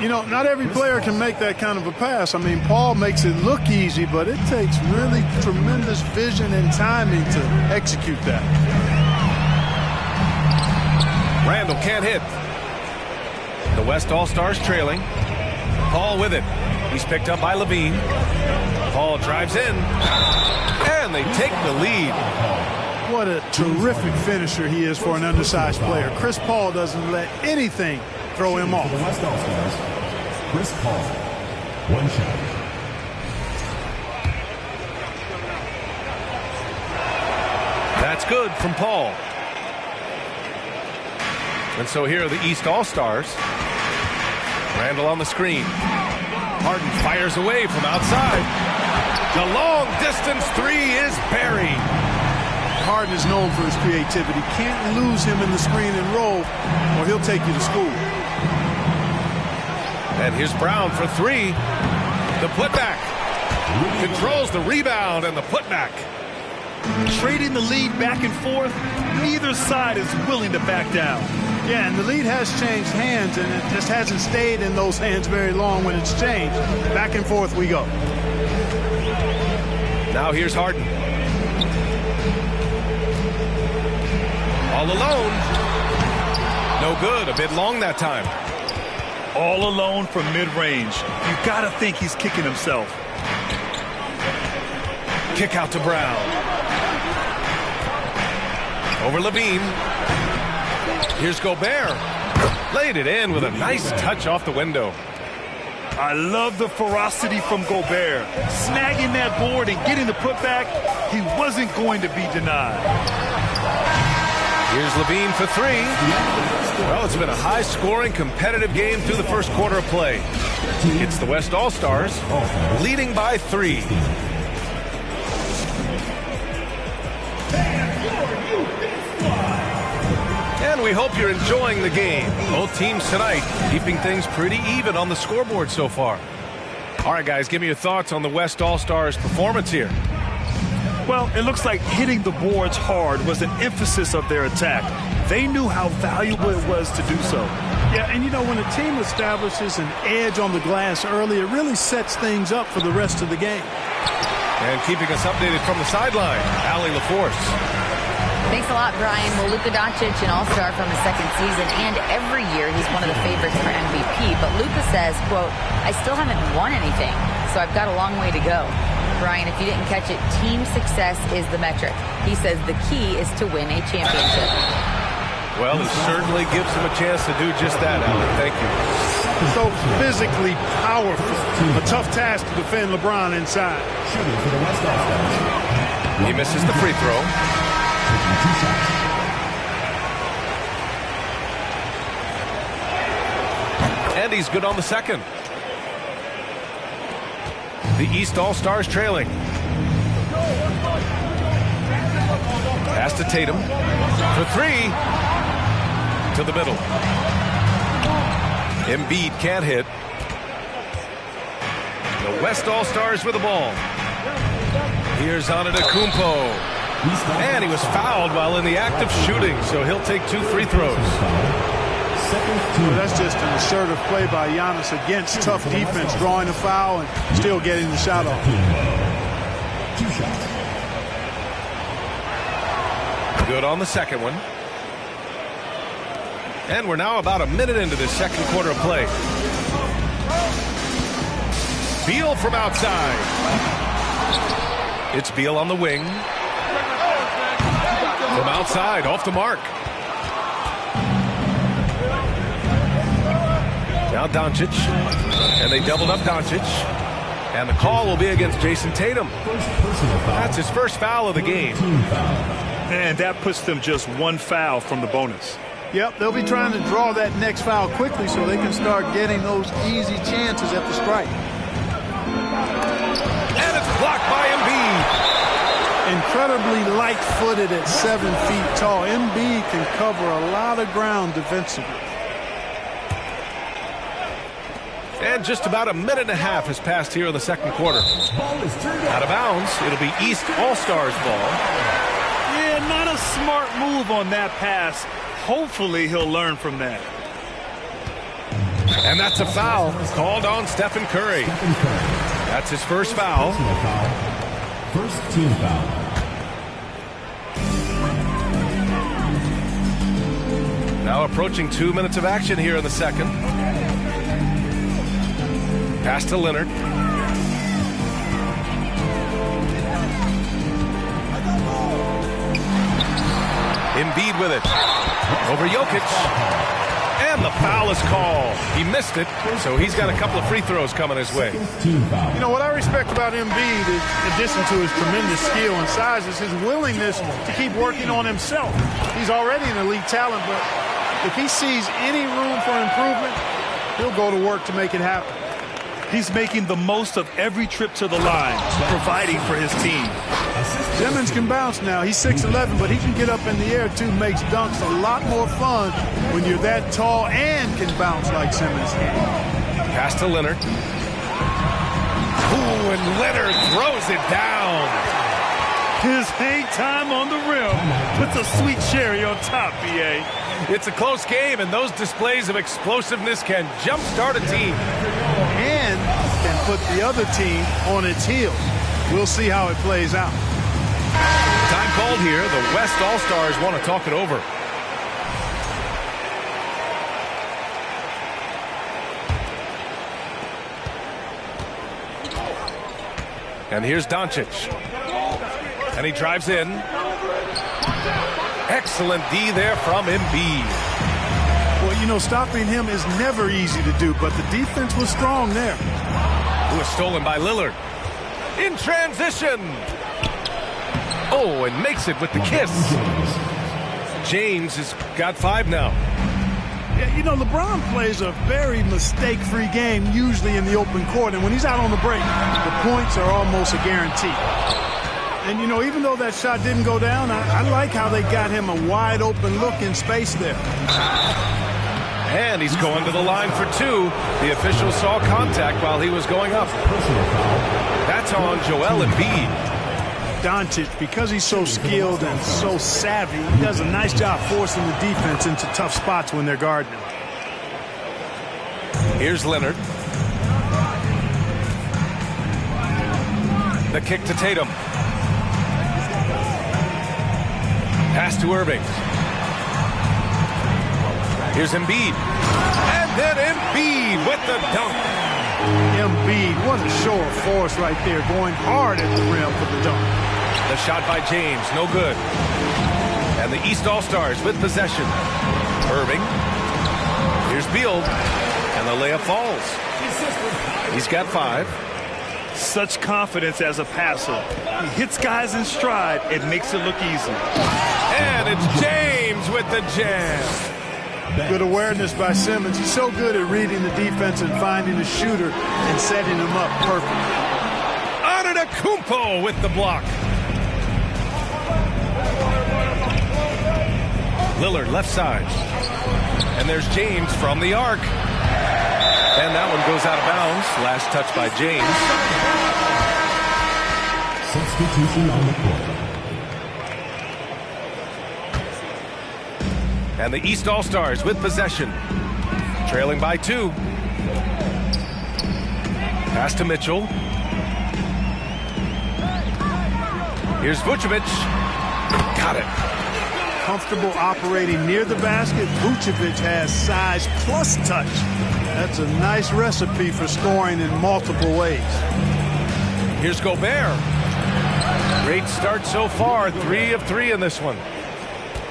You know, not every player can make that kind of a pass. I mean, Paul makes it look easy, but it takes really tremendous vision and timing to execute that. Randall can't hit. The West All-Stars trailing. Paul with it. He's picked up by Levine. Paul drives in. And they take the lead. What a terrific finisher he is for an undersized player. Chris Paul doesn't let anything throw him off. The West All-Stars, Chris Paul, 1 shot. That's good from Paul. And so here are the East All-Stars. Randall on the screen. Harden fires away from outside. The long-distance 3 is buried. Harden is known for his creativity. Can't lose him in the screen and roll, or he'll take you to school. And here's Brown for 3. The putback. Controls the rebound and the putback. Trading the lead back and forth, neither side is willing to back down. Yeah, and the lead has changed hands, and it just hasn't stayed in those hands very long when it's changed. Back and forth we go. Now here's Harden. All alone. No good. A bit long that time. All alone from mid-range. You got to think he's kicking himself. Kick out to Brown. Over Levine. Here's Gobert. Laid it in with a nice touch off the window. I love the ferocity from Gobert. Snagging that board and getting the putback, he wasn't going to be denied. Here's Levine for three. Well, it's been a high-scoring, competitive game through the first quarter of play. It's the West All-Stars leading by 3. And we hope you're enjoying the game. Both teams tonight keeping things pretty even on the scoreboard so far. All right, guys, give me your thoughts on the West All-Stars' performance here. Well, it looks like hitting the boards hard was an emphasis of their attack. They knew how valuable it was to do so. Yeah, and you know, when a team establishes an edge on the glass early, it really sets things up for the rest of the game. And keeping us updated from the sideline, Allie LaForce. Thanks a lot, Brian. Well, Luka Doncic, an all-star from his second season, and every year he's one of the favorites for MVP. But Luka says, quote, I still haven't won anything, so I've got a long way to go. Brian, if you didn't catch it, team success is the metric. He says the key is to win a championship. Well, it certainly gives him a chance to do just that, Allie. Thank you. So physically powerful. A tough task to defend LeBron inside. He misses the free throw. And he's good on the second. The East All-Stars trailing. Pass to Tatum. For three. To the middle. Embiid can't hit. The West All-Stars with the ball. Here's Antetokounmpo. And he was fouled while in the act of shooting, so he'll take 2 free throws. Well, that's just an assertive play by Giannis against tough defense, drawing a foul and still getting the shot off. Good on the second one. And we're now about a minute into this second quarter of play. Beal from outside. It's Beal on the wing. From outside, off the mark. Now Doncic. And they doubled up Doncic. And the call will be against Jason Tatum. That's his first foul of the game. And that puts them just 1 foul from the bonus. Yep, they'll be trying to draw that next foul quickly so they can start getting those easy chances at the strike. And it's blocked by Embiid. Incredibly light-footed at 7 feet tall. Embiid can cover a lot of ground defensively. And just about a minute and a half has passed here in the second quarter. Out of bounds, it'll be East All-Stars ball. Yeah, not a smart move on that pass. Hopefully he'll learn from that. And that's a foul called on Stephen Curry. That's his first foul. First team foul. Now approaching 2 minutes of action here in the second. Pass to Leonard. Embiid with it. Over Jokic. And the foul is called. He missed it, so he's got a couple of free throws coming his way. You know, what I respect about Embiid, in addition to his tremendous skill and size, is his willingness to keep working on himself. He's already an elite talent, but if he sees any room for improvement, he'll go to work to make it happen. He's making the most of every trip to the line, providing for his team. Simmons can bounce now. He's 6'11", but he can get up in the air, too. Makes dunks a lot more fun when you're that tall and can bounce like Simmons can. Pass to Leonard. Ooh, and Leonard throws it down. His hang time on the rim puts a sweet cherry on top, B.A. It's a close game, and those displays of explosiveness can jumpstart a team. And can put the other team on its heels. We'll see how it plays out. Time called here. The West All-Stars want to talk it over. And here's Doncic. And he drives in. Excellent D there from Embiid. Well, you know, stopping him is never easy to do, but the defense was strong there. It was stolen by Lillard. In transition. Oh, and makes it with the kiss. James has got 5 now. Yeah, you know, LeBron plays a very mistake-free game, usually in the open court, and when he's out on the break, the points are almost a guarantee. And, you know, even though that shot didn't go down, I like how they got him a wide-open look in space there. And he's going to the line for 2. The official saw contact while he was going up. That's on Joel Embiid. Doncic, because he's so skilled and so savvy, he does a nice job forcing the defense into tough spots when they're guarding him. Here's Leonard. The kick to Tatum. Pass to Irving. Here's Embiid. And then Embiid with the dunk. Embiid, what a show of force right there, going hard at the rim for the dunk. The shot by James, no good. And the East All-Stars with possession. Irving. Here's Beal. And the layup falls. He's got 5. Such confidence as a passer. He hits guys in stride. It makes it look easy. And it's James with the jam. Good awareness by Simmons. He's so good at reading the defense and finding the shooter and setting him up perfectly. Antetokounmpo with the block. Lillard left side. And there's James from the arc. And that one goes out of bounds. Last touch by James. Substitution on the court. And the East All-Stars with possession. Trailing by 2. Pass to Mitchell. Here's Vucevic. Got it. Comfortable operating near the basket. Vucevic has size plus touch. That's a nice recipe for scoring in multiple ways. Here's Gobert. Great start so far. 3 of 3 in this one.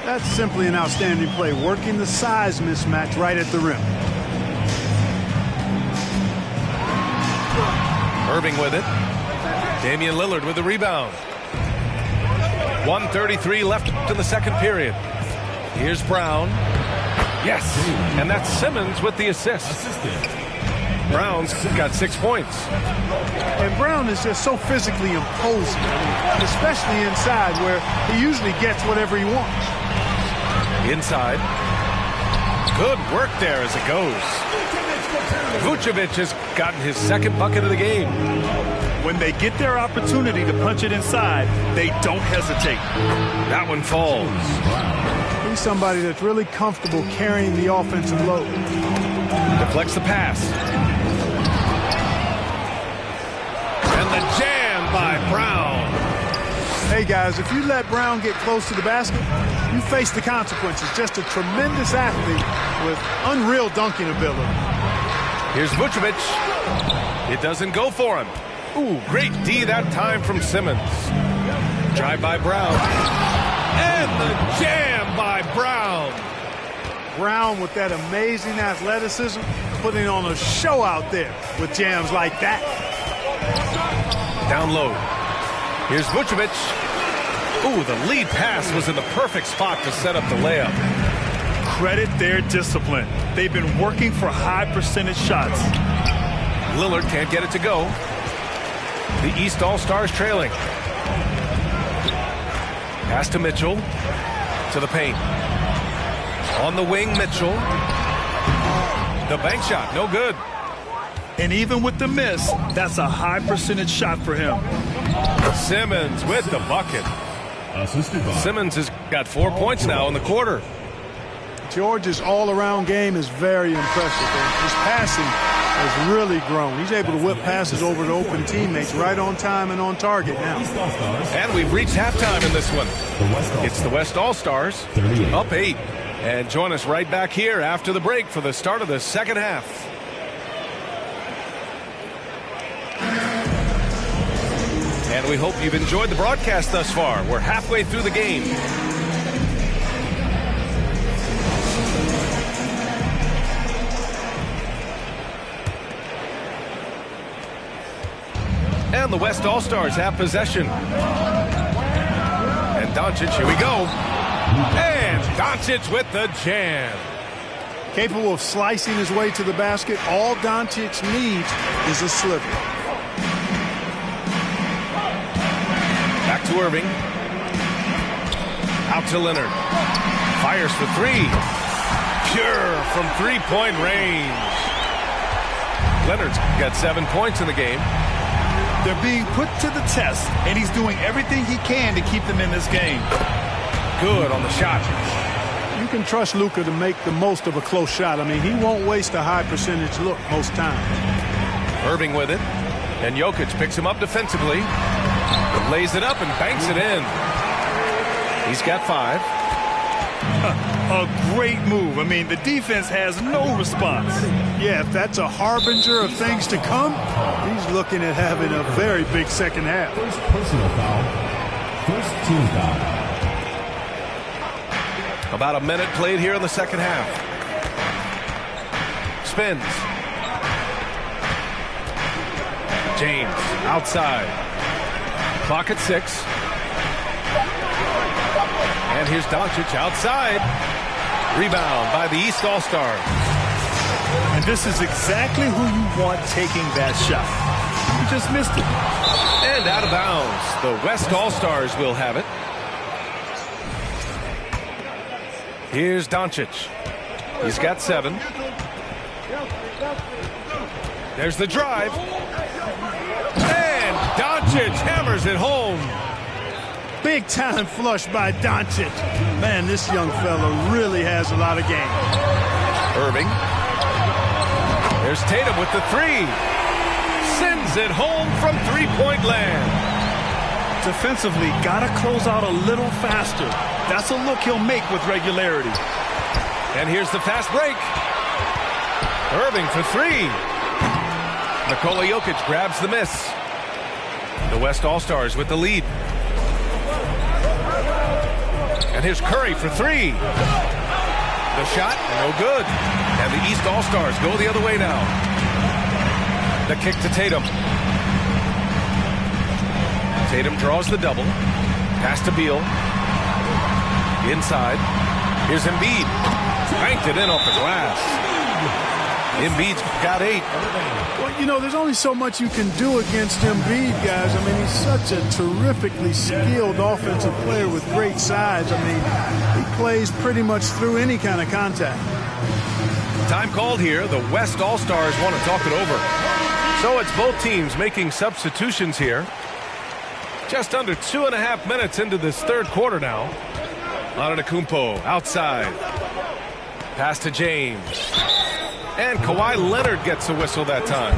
That's simply an outstanding play, working the size mismatch right at the rim. Irving with it. Damian Lillard with the rebound. 1:33 left in the second period. Here's Brown. Yes, and that's Simmons with the assist. Brown's got 6 points. And Brown is just so physically imposing, especially inside where he usually gets whatever he wants. Inside. Good work there as it goes. Vucevic has gotten his second bucket of the game. When they get their opportunity to punch it inside, they don't hesitate. That one falls. He's somebody that's really comfortable carrying the offensive load. Deflects the pass. And the jam by Brown. Hey, guys, if you let Brown get close to the basket, you face the consequences. Just a tremendous athlete with unreal dunking ability. Here's Vucevic. It doesn't go for him. Ooh, great D that time from Simmons. Drive by Brown. And the jam by Brown. Brown with that amazing athleticism, putting on a show out there with jams like that. Down low. Here's Vucevic. Ooh, the lead pass was in the perfect spot to set up the layup. Credit their discipline. They've been working for high percentage shots. Lillard can't get it to go. The East All-Stars trailing. Pass to Mitchell. To the paint. On the wing, Mitchell. The bank shot, no good. And even with the miss, that's a high percentage shot for him. Simmons with the bucket. Simmons has got 4 points now in the quarter. George's all-around game is very impressive. And his passing has really grown. He's able to whip passes over to open teammates right on time and on target now. And we've reached halftime in this one. It's the West All-Stars up 8. And join us right back here after the break for the start of the second half. And we hope you've enjoyed the broadcast thus far. We're halfway through the game. And the West All-Stars have possession. And Doncic, here we go. And Doncic with the jam. Capable of slicing his way to the basket. All Doncic needs is a sliver. Back to Irving. Out to Leonard. Fires for three. Pure from three-point range. Leonard's got 7 points in the game. They're being put to the test, and he's doing everything he can to keep them in this game. Good on the shot. You can trust Luka to make the most of a close shot. I mean, he won't waste a high percentage look most times. Irving with it. And Jokic picks him up defensively. Lays it up and banks it in. He's got 5. A great move. I mean, the defense has no response. Yeah, if that's a harbinger of things to come, he's looking at having a very big second half. First personal foul. First team foul. About a minute played here in the second half. Spins. James outside. Clock at 6. And here's Doncic outside. Rebound by the East All-Stars. And this is exactly who you want taking that shot. You just missed it. And out of bounds. The West All-Stars will have it. Here's Doncic. He's got 7. There's the drive. And Doncic hammers it home. Big time flush by Doncic. Man, this young fella really has a lot of game. Irving. There's Tatum with the 3. Sends it home from three-point land. Defensively, gotta close out a little faster. That's a look he'll make with regularity. And here's the fast break. Irving for 3. Nikola Jokic grabs the miss. The West All-Stars with the lead. And here's Curry for 3. The shot, no good. And the East All-Stars go the other way now. The kick to Tatum. Tatum draws the double. Pass to Beal. Inside. Here's Embiid. Banked it in off the glass. Embiid's got 8. Well, you know, there's only so much you can do against Embiid, guys. I mean, he's such a terrifically skilled offensive player with great size. I mean, he plays pretty much through any kind of contact. Time called here. The West All-Stars want to talk it over. So it's both teams making substitutions here. Just under 2.5 minutes into this third quarter now. Antetokounmpo outside. Pass to James. And Kawhi Leonard gets a whistle that time.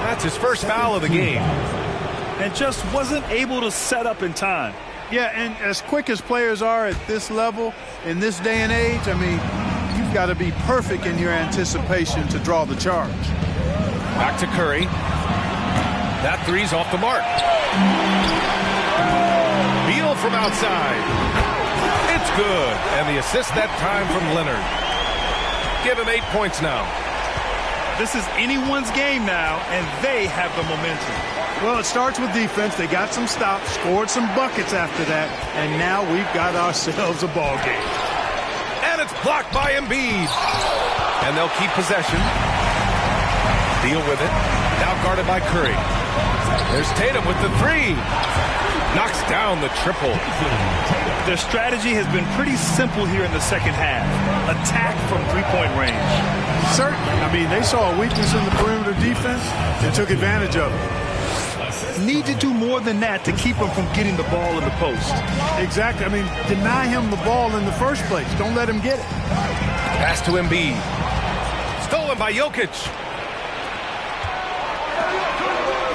That's his first foul of the game. And just wasn't able to set up in time. Yeah, and as quick as players are at this level, in this day and age, I mean, you've got to be perfect in your anticipation to draw the charge. Back to Curry. That 3's off the mark. Beal from outside. It's good. And the assist that time from Leonard. Give him 8 points now. This is anyone's game now, and they have the momentum. Well, it starts with defense. They got some stops, scored some buckets after that, and now we've got ourselves a ball game. And it's blocked by Embiid. And they'll keep possession. Deal with it. Now guarded by Curry. There's Tatum with the 3. Knocks down the triple. Their strategy has been pretty simple here in the second half. Attack from three-point range. Certainly. I mean, they saw a weakness in the perimeter defense and took advantage of it. Need to do more than that to keep him from getting the ball in the post. Exactly. I mean, deny him the ball in the first place. Don't let him get it. Pass to Embiid. Stolen by Jokic.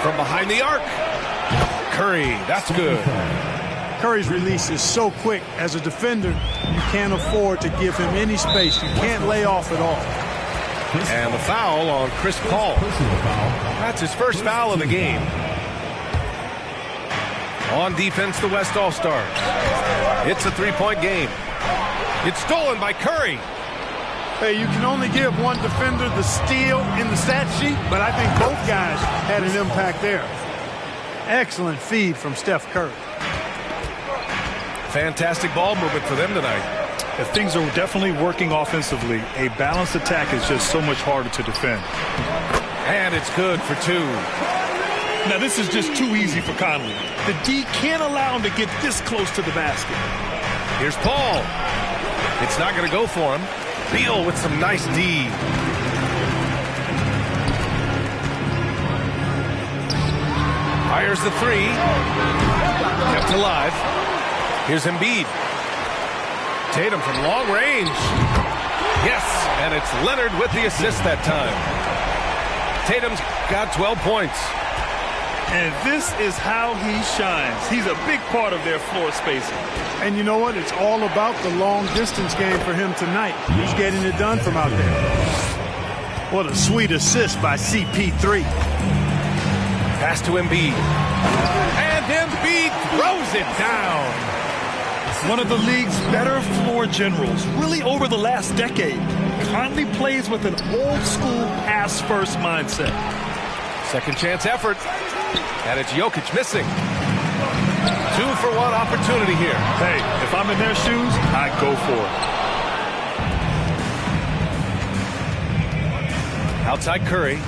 From behind the arc. Curry, that's good. Curry's release is so quick. As a defender, you can't afford to give him any space. You can't lay off at all. And the foul on Chris Paul. That's his first foul of the game. On defense, the West All-Stars. It's a three-point game. It's stolen by Curry. Hey, you can only give one defender the steal in the stat sheet, but I think both guys had an impact there. Excellent feed from Steph Curry. Fantastic ball movement for them tonight. If things are definitely working offensively, a balanced attack is just so much harder to defend. And it's good for two. Now, this is just too easy for Conley. The D can't allow him to get this close to the basket. Here's Paul. It's not going to go for him. Beal with some nice D. Fires the three. Kept alive. Here's Embiid. Tatum from long range. Yes, and it's Leonard with the assist that time. Tatum's got 12 points. And this is how he shines. He's a big part of their floor spacing. And you know what? It's all about the long distance game for him tonight. He's getting it done from out there. What a sweet assist by CP3. Pass to Embiid. And Embiid throws it down. One of the league's better floor generals, really over the last decade. Conley plays with an old-school pass-first mindset. Second chance effort. And it's Jokic missing. 2-for-1 opportunity here. Hey, if I'm in their shoes, I'd go for it. Outside Curry.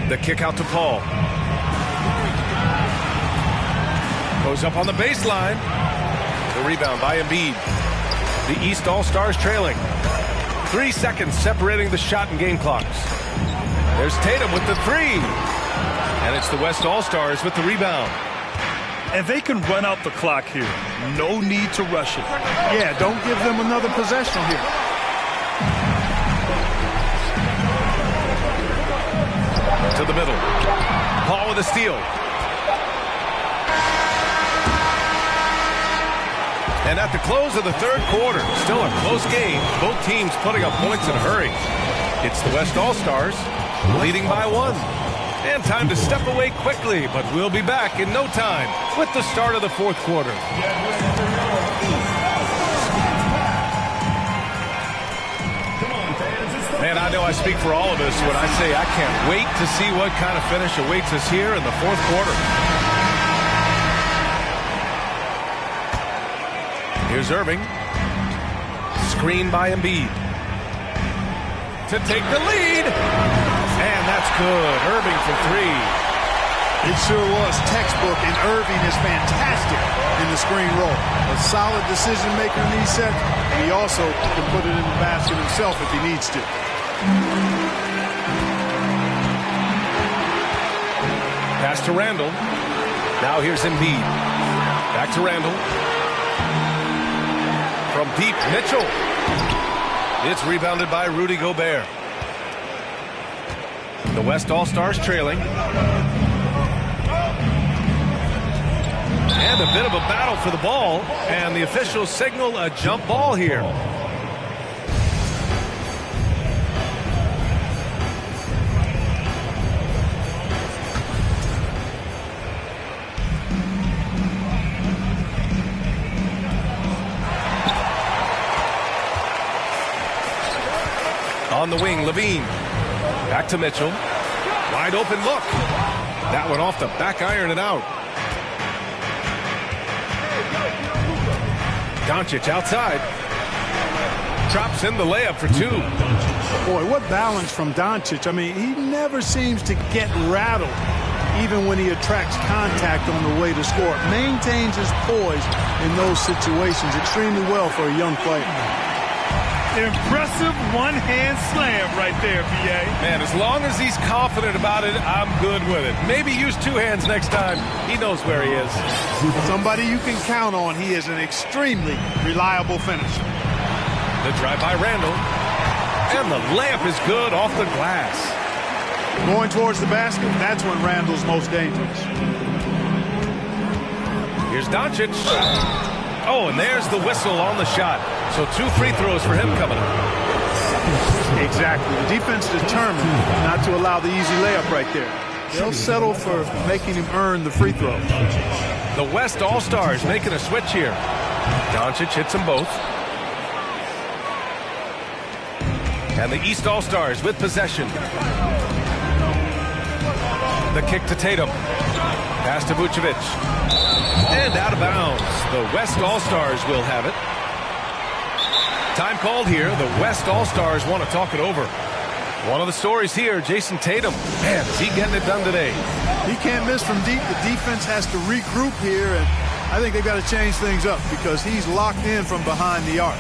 The kick out to Paul. Goes up on the baseline. The rebound by Embiid. The East All-Stars trailing. 3 seconds separating the shot and game clocks. There's Tatum with the three. And it's the West All-Stars with the rebound. And they can run out the clock here. No need to rush it. Yeah, don't give them another possession here. To the middle. Paul with a steal. And at the close of the third quarter, still a close game. Both teams putting up points in a hurry. It's the West All-Stars leading by 1. And time to step away quickly, but we'll be back in no time with the start of the fourth quarter. Man, I know I speak for all of us when I say I can't wait to see what kind of finish awaits us here in the fourth quarter. Here's Irving. Screen by Embiid. To take the lead. And that's good. Irving for three. It sure was textbook, and Irving is fantastic in the screen roll. A solid decision maker in these sets, and he also can put it in the basket himself if he needs to. Pass to Randall. Now here's Embiid. Back to Randall. From deep, Mitchell. It's rebounded by Rudy Gobert. The West All-Stars trailing. And a bit of a battle for the ball. And the officials signal a jump ball here. On the wing, Levine. Back to Mitchell. Wide open look. That one off the back iron and out. Doncic outside. Drops in the layup for two. Boy, what balance from Doncic. I mean, he never seems to get rattled, even when he attracts contact on the way to score. Maintains his poise in those situations extremely well for a young player. Impressive one-hand slam right there, B.A. Man, as long as he's confident about it, I'm good with it. Maybe use two hands next time. He knows where he is. Somebody you can count on. He is an extremely reliable finisher. The drive by Randall. And the layup is good off the glass. Going towards the basket, that's when Randall's most dangerous. Here's Doncic. Oh, and there's the whistle on the shot. So 2 free throws for him coming up. Exactly. The defense determined not to allow the easy layup right there. They'll settle for making him earn the free throw. The West All-Stars making a switch here. Doncic hits them both. And the East All-Stars with possession. The kick to Tatum. Pass to Vucevic. And out of bounds. The West All-Stars will have it. Time called here. The West All-Stars want to talk it over. One of the stories here, Jason Tatum. Man, is he getting it done today? He can't miss from deep. The defense has to regroup here, and I think they've got to change things up because he's locked in from behind the arc.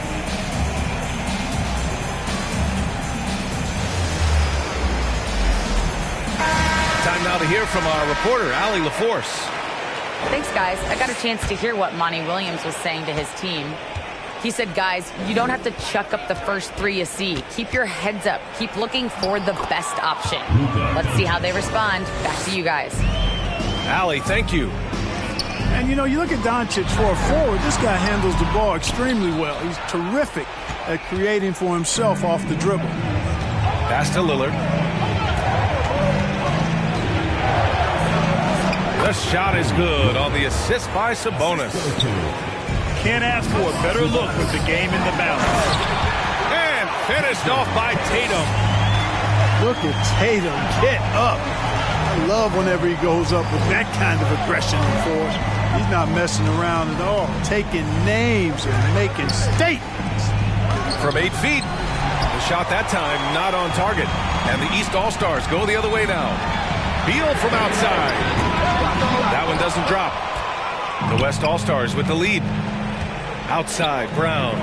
Time now to hear from our reporter, Allie LaForce. Thanks, guys. I got a chance to hear what Monty Williams was saying to his team. He said, guys, you don't have to chuck up the first three you see. Keep your heads up. Keep looking for the best option. Let's see how they respond. Back to you guys. Allie, thank you. And, you know, you look at Doncic for a forward. This guy handles the ball extremely well. He's terrific at creating for himself off the dribble. Pass to Lillard. The shot is good on the assist by Sabonis. Can't ask for a better look with the game in the balance. And finished off by Tatum. Look at Tatum. Get up. I love whenever he goes up with that kind of aggression and force. He's not messing around at all. Taking names and making statements. From 8 feet. The shot that time not on target. And the East All-Stars go the other way now. Beal from outside. That one doesn't drop. The West All-Stars with the lead. Outside, Brown.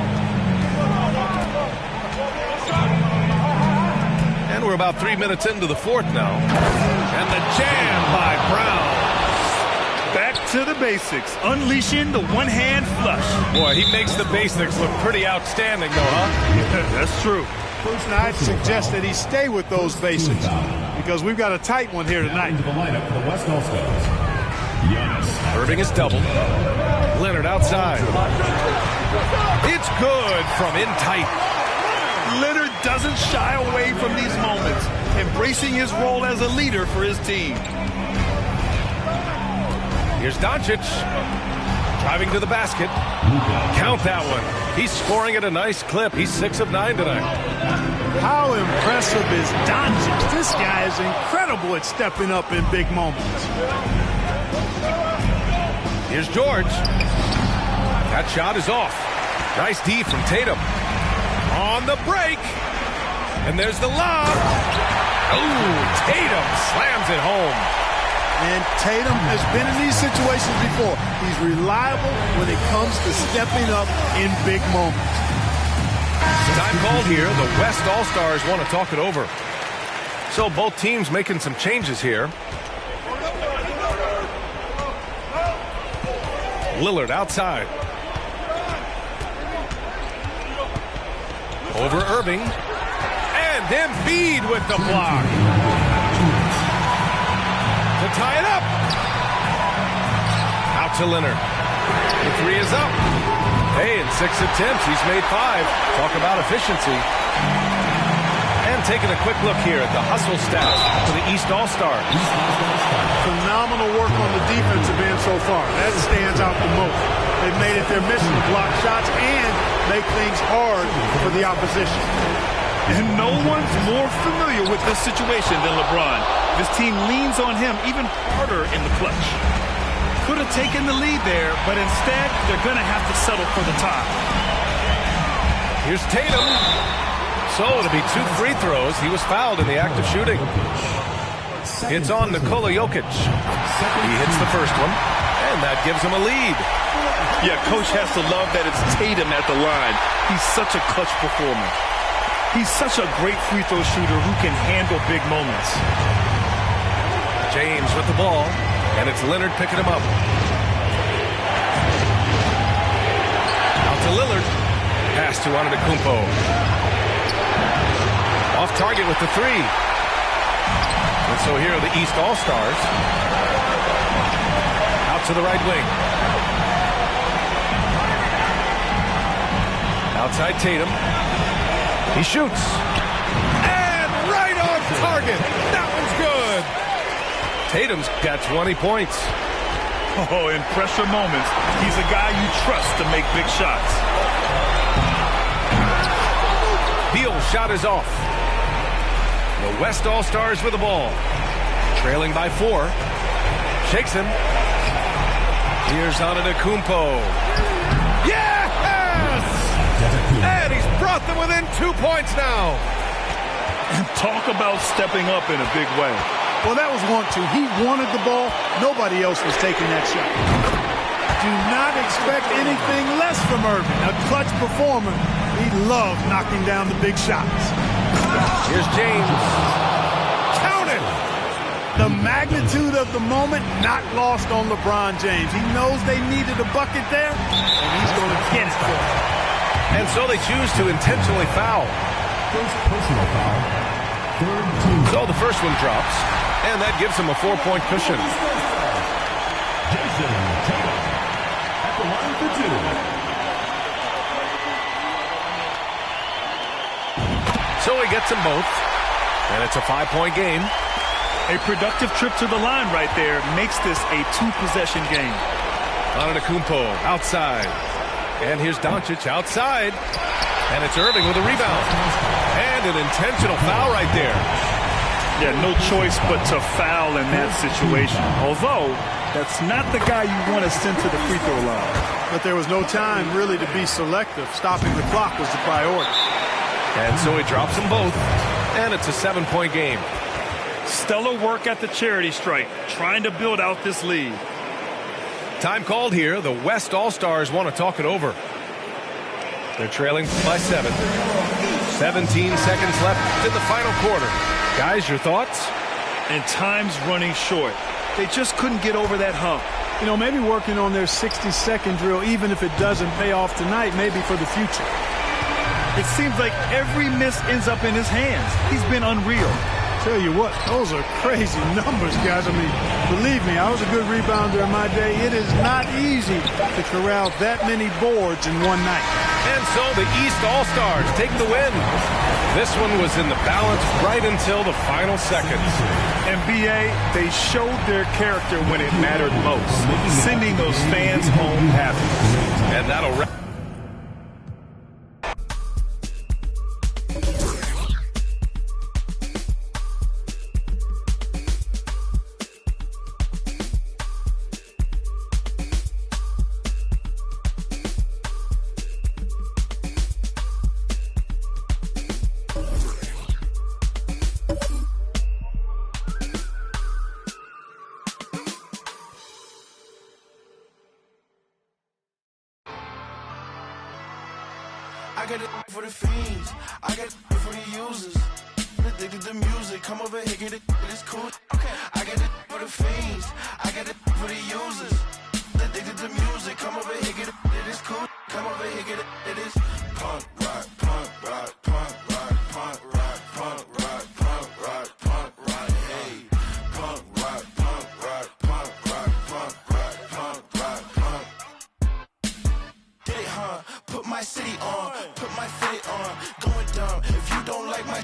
And we're about 3 minutes into the fourth now. And the jam by Brown. Back to the basics. Unleashing the one-hand flush. Boy, he makes the basics look pretty outstanding, though, huh? That's true. First, I'd suggest that he stay with those basics because we've got a tight one here tonight. Into the lineup for the West All-Stars. Irving is doubled. Leonard outside. It's good from in tight. Leonard doesn't shy away from these moments, embracing his role as a leader for his team. Here's Doncic. Driving to the basket. Count that one. He's scoring at a nice clip. He's 6 of 9 tonight. How impressive is Doncic? This guy is incredible at stepping up in big moments. Here's George. That shot is off. Nice D from Tatum. On the break. And there's the lob. Oh, Tatum slams it home. And Tatum has been in these situations before. He's reliable when it comes to stepping up in big moments. Time called here. The West All-Stars want to talk it over. So both teams making some changes here. Lillard outside. Over Irving. And Embiid with the block. To tie it up. Out to Leonard. The three is up. Hey, in 6 attempts, he's made 5. Talk about efficiency. And taking a quick look here at the hustle stats for the East All-Stars. Phenomenal work on the defensive end so far. That stands out the most. They've made it their mission to block shots and make things hard for the opposition. And no one's more familiar with this situation than LeBron. This team leans on him even harder in the clutch. Could have taken the lead there, but instead, they're going to have to settle for the tie. Here's Tatum. So it'll be 2 free throws. He was fouled in the act of shooting. It's on Nikola Jokic. He hits the first one, and that gives him a lead. Yeah, coach has to love that it's Tatum at the line. He's such a clutch performer. He's such a great free throw shooter who can handle big moments. James with the ball, and it's Leonard picking him up. Out to Lillard. Pass to Antetokounmpo. Off target with the 3. And so here are the East All-Stars. Out to the right wing. Outside Tatum. He shoots. And right on target. That one's good. Tatum's got 20 points. Oh, in pressure moments, he's a guy you trust to make big shots. Beal's shot is off. The West All-Stars with the ball. Trailing by 4. Shakes him. Here's Antetokounmpo. Yes! And he's brought them within 2 points now. And talk about stepping up in a big way. Well, that was 1-2. He wanted the ball. Nobody else was taking that shot. Do not expect anything less from Irving. A clutch performer. He loved knocking down the big shots. Here's James. Count it! The magnitude of the moment not lost on LeBron James. He knows they needed a bucket there, and he's going to get it for them. And so they choose to intentionally foul. First personal foul. Third team. So the first one drops, and that gives him a 4-point cushion. Jason Tatum at the line for 2. So he gets them both, and it's a 5-point game. A productive trip to the line right there makes this a 2-possession game. Antetokounmpo outside. And here's Doncic outside. And it's Irving with a rebound. And an intentional foul right there. Yeah, no choice but to foul in that situation. Although, that's not the guy you want to send to the free throw line. But there was no time really to be selective. Stopping the clock was the priority. And so he drops them both. And it's a 7-point game. Stellar work at the charity stripe, trying to build out this lead. Time called here. The West All-Stars want to talk it over. They're trailing by 7. 17 seconds left in the final quarter. Guys, your thoughts? And time's running short. They just couldn't get over that hump. You know, maybe working on their 60-second drill, even if it doesn't pay off tonight, maybe for the future. It seems like every miss ends up in his hands. He's been unreal. Tell you what, those are crazy numbers, guys. I mean, believe me, I was a good rebounder in my day. It is not easy to corral that many boards in one night. And so the East All-Stars take the win. This one was in the balance right until the final seconds. And BA, they showed their character when it mattered most, sending those fans home happy. And that'll wrap. I got it for the fiends. I got it for the users. Addicted to music. Come over here, get it. It's cool. Okay. I got it for the fiends. I got it for the users. Addicted to music. Come over here, get it. It is cool. Come over here, get it. It is punk rock, punk rock, punk rock, punk rock, punk rock, punk rock, punk rock. Hey, punk rock, punk rock, punk rock, punk rock, punk rock, punk. Get it, huh? Put my city on, put my fitted on, going dumb. If you don't like my,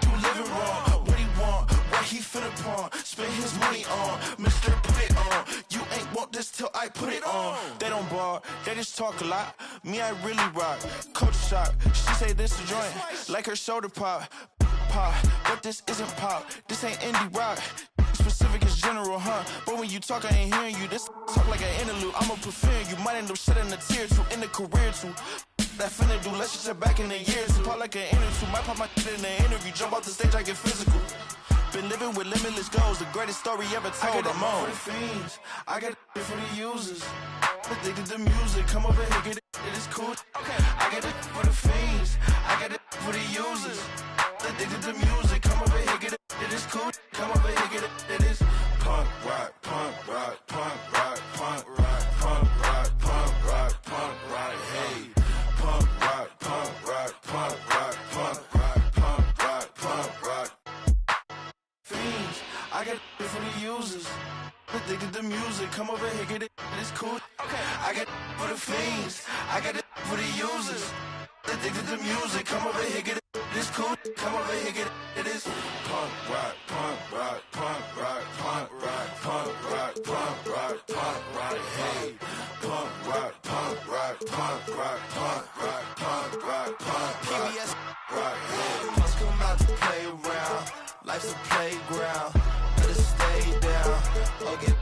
you living wrong. What he want, what he finna pawn, spend his money on, Mr. Put it on. You ain't want this till I put it on. They don't bar, they just talk a lot. Me, I really rock. Coach shot, she say this a joint, like her shoulder pop, pop. But this isn't pop, this ain't indie rock. Specific is general, huh? But when you talk, I ain't hearing you. This talk like an interlude. I'ma prefer you. Might end up shedding a tear too, in the career too. That finna do, let's just check back in the years. Pop like an interview. Might pop my shit in the interview. Jump off the stage, I get physical. Been living with limitless goals. The greatest story ever told. I'm on. For the fiends. I got it for the users. Addicted to music. Come over here, get it. It is cool. Okay. I got it for the fiends. I got it for the users. Addicted to music. Come over here, get it. It is cool. Come over here, get it. It is punk rock, punk rock, punk rock, punk rock, punk rock, punk rock, punk rock. Hey, punk rock, punk rock, punk rock, punk rock, punk rock, punk rock. Fiends, I got it for the users. Addicted to music. Come over here, get it. It is cool. Okay, I got it for the fiends. I got it for the users. Addicted to music. Come over here, get it. This cool, come over here, get it is punk rock, punk rock, punk rock, punk rock, punk rock, punk rock, punk rock, hey, punk rock, punk rock, punk rock, punk rock, punk rock, punk rock, rock, hey. Punks come out to play around, life's a playground, better stay down, or get.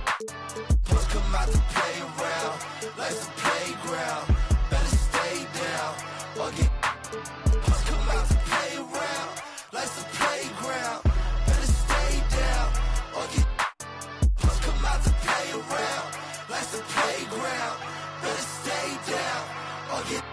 Punks come out to play around, life's a playground, better stay down, or get. Punks come out to play around, life's a playground, better stay down, or get. Punks come out to play around, life's a playground, better stay down, or get.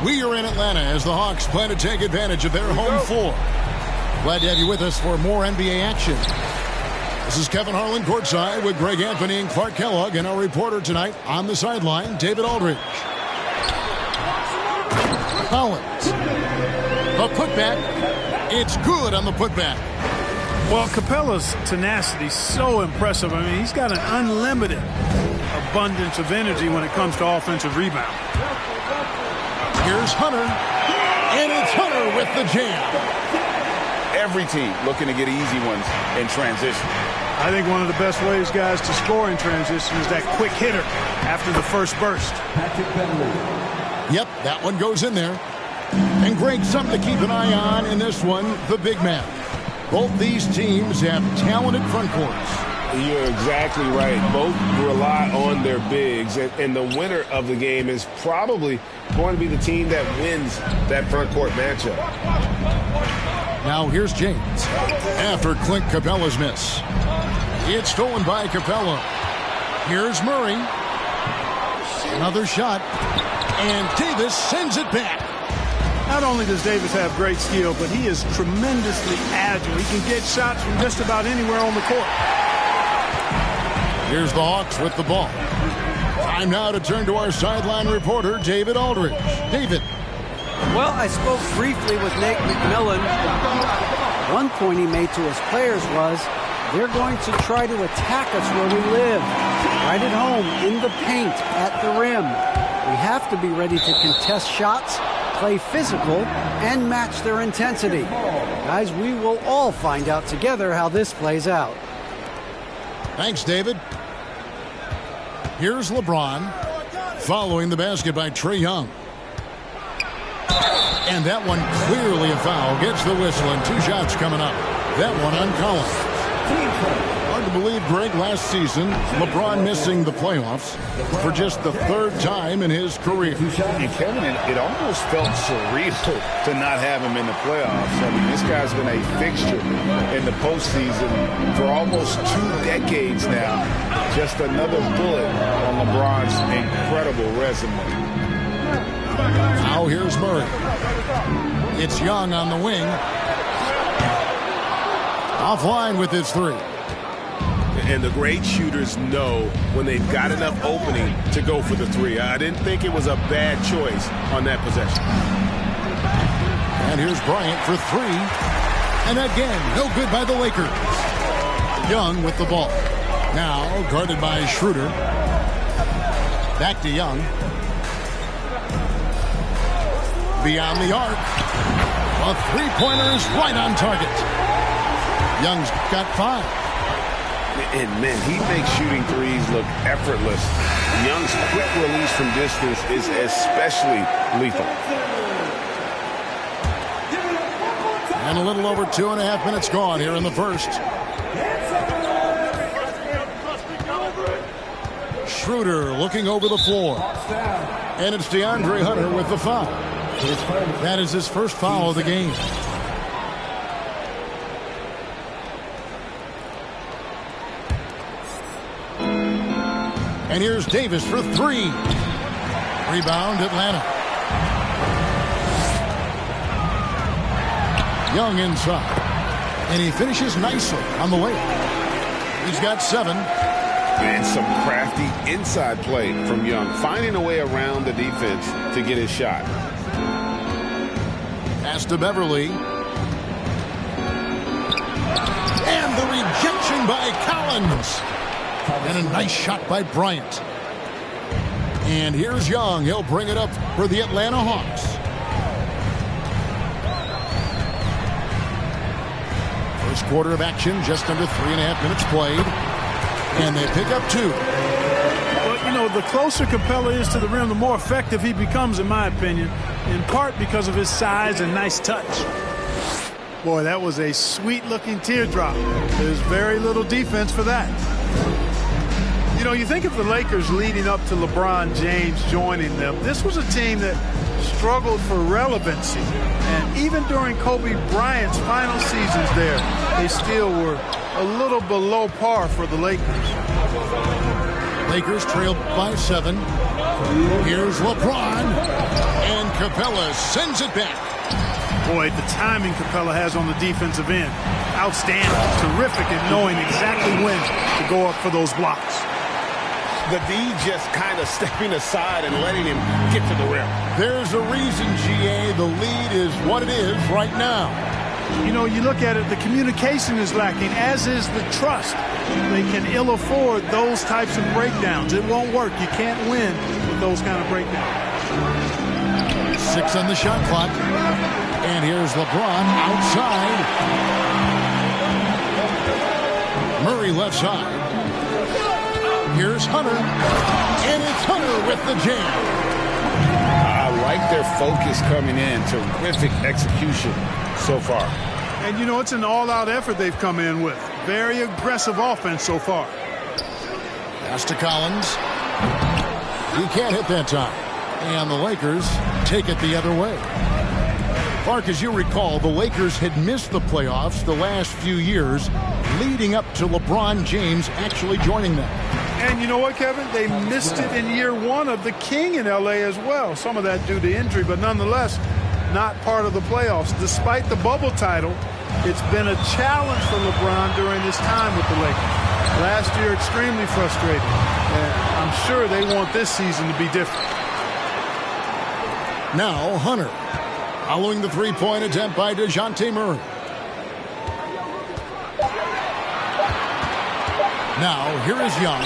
We are in Atlanta as the Hawks plan to take advantage of their home floor. Glad to have you with us for more NBA action. This is Kevin Harlan courtside with Greg Anthony and Clark Kellogg, and our reporter tonight on the sideline, David Aldridge. Collins. The putback. It's good on the putback. Well, Capella's tenacity is so impressive. I mean, he's got an unlimited abundance of energy when it comes to offensive rebound. Here's Hunter, and it's Hunter with the jam. Every team looking to get easy ones in transition. I think one of the best ways, guys, to score in transition is that quick hitter after the first burst. Yep, that one goes in there. And Greg, something to keep an eye on in this one, the big man. Both these teams have talented front courts. You're exactly right. Both rely on their bigs, and the winner of the game is probably going to be the team that wins that front court matchup. Now here's James after Clint Capella's miss. It's stolen by Capella. Here's Murray. Another shot, and Davis sends it back. Not only does Davis have great skill, but he is tremendously agile. He can get shots from just about anywhere on the court. Here's the Hawks with the ball. Time now to turn to our sideline reporter, David Aldridge. David. Well, I spoke briefly with Nate McMillan. One point he made to his players was, they're going to try to attack us where we live. Right at home, in the paint, at the rim. We have to be ready to contest shots, play physical, and match their intensity. Guys, we will all find out together how this plays out. Thanks, David. Here's LeBron, following the basket by Trae Young. And that one clearly a foul. Gets the whistle, and 2 shots coming up. That one on Collins. Hard to believe, Greg, last season, LeBron missing the playoffs for just the 3rd time in his career. And Kevin, it almost felt surreal to not have him in the playoffs. I mean, this guy's been a fixture in the postseason for almost 2 decades now. Just another bullet on LeBron's incredible resume. Now here's Murray. It's Young on the wing. Offline with his 3. And the great shooters know when they've got enough opening to go for the 3. I didn't think it was a bad choice on that possession. And here's Bryant for 3. And again, no good by the Lakers. Young with the ball. Now guarded by Schroeder. Back to Young. Beyond the arc. A 3-pointer is right on target. Young's got 5. And, man, he makes shooting threes look effortless. Young's quick release from distance is especially lethal. And a little over 2.5 minutes gone here in the first. Schroeder looking over the floor. And it's DeAndre Hunter with the foul. That is his first foul of the game. And here's Davis for three. Rebound, Atlanta. Young inside. And he finishes nicely on the way. He's got 7. And some crafty inside play from Young, finding a way around the defense to get his shot. Pass to Beverly. And the rejection by Collins. And a nice shot by Bryant. And here's Young. He'll bring it up for the Atlanta Hawks. First quarter of action, just under 3.5 minutes played. And they pick up 2. Well, you know, the closer Capella is to the rim, the more effective he becomes, in my opinion, in part because of his size and nice touch. Boy, that was a sweet-looking teardrop. There's very little defense for that. You know, you think of the Lakers leading up to LeBron James joining them. This was a team that struggled for relevancy. And even during Kobe Bryant's final seasons there, they still were a little below par for the Lakers. Lakers trailed by 7. Here's LeBron. And Capella sends it back. Boy, the timing Capella has on the defensive end. Outstanding. Terrific at knowing exactly when to go up for those blocks. The D just kind of stepping aside and letting him get to the rim. There's a reason, GA, the lead is what it is right now. You know, you look at it, the communication is lacking, as is the trust. They can ill afford those types of breakdowns. It won't work. You can't win with those kind of breakdowns. 6 on the shot clock. And here's LeBron outside. Murray left side. Here's Hunter. And it's Hunter with the jam. I like their focus coming in. Terrific execution so far. And, you know, it's an all-out effort they've come in with. Very aggressive offense so far. Pass to Collins. He can't hit that time. And the Lakers take it the other way. Clark, as you recall, the Lakers had missed the playoffs the last few years, leading up to LeBron James actually joining them. And you know what, Kevin? They missed it in year 1 of the King in L.A. as well. Some of that due to injury, but nonetheless, not part of the playoffs. Despite the bubble title, it's been a challenge for LeBron during his time with the Lakers. Last year, extremely frustrating. And I'm sure they want this season to be different. Now, Hunter. Following the three-point attempt by DeJounte Murray. Now, here is Young.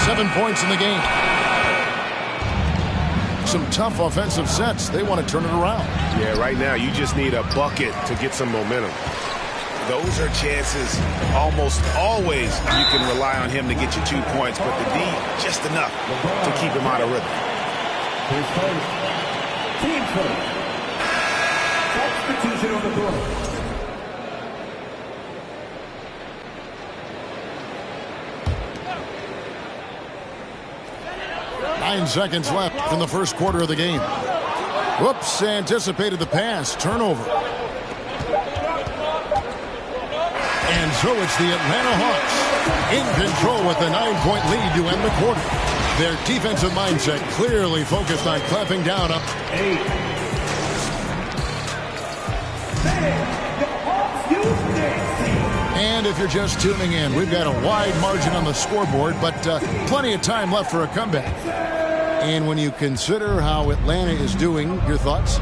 7 points in the game. Some tough offensive sets. They want to turn it around. Yeah, right now you just need a bucket to get some momentum. Those are chances almost always you can rely on him to get you 2 points, but the D just enough to keep him out of rhythm. Team first. Substitution on the floor. Nine seconds left in the first quarter of the game. Whoops, anticipated the pass. Turnover. And so it's the Atlanta Hawks in control with the 9-point lead to end the quarter. Their defensive mindset clearly focused on clamping down up. 8. And if you're just tuning in, we've got a wide margin on the scoreboard, but plenty of time left for a comeback. And when you consider how Atlanta is doing, your thoughts?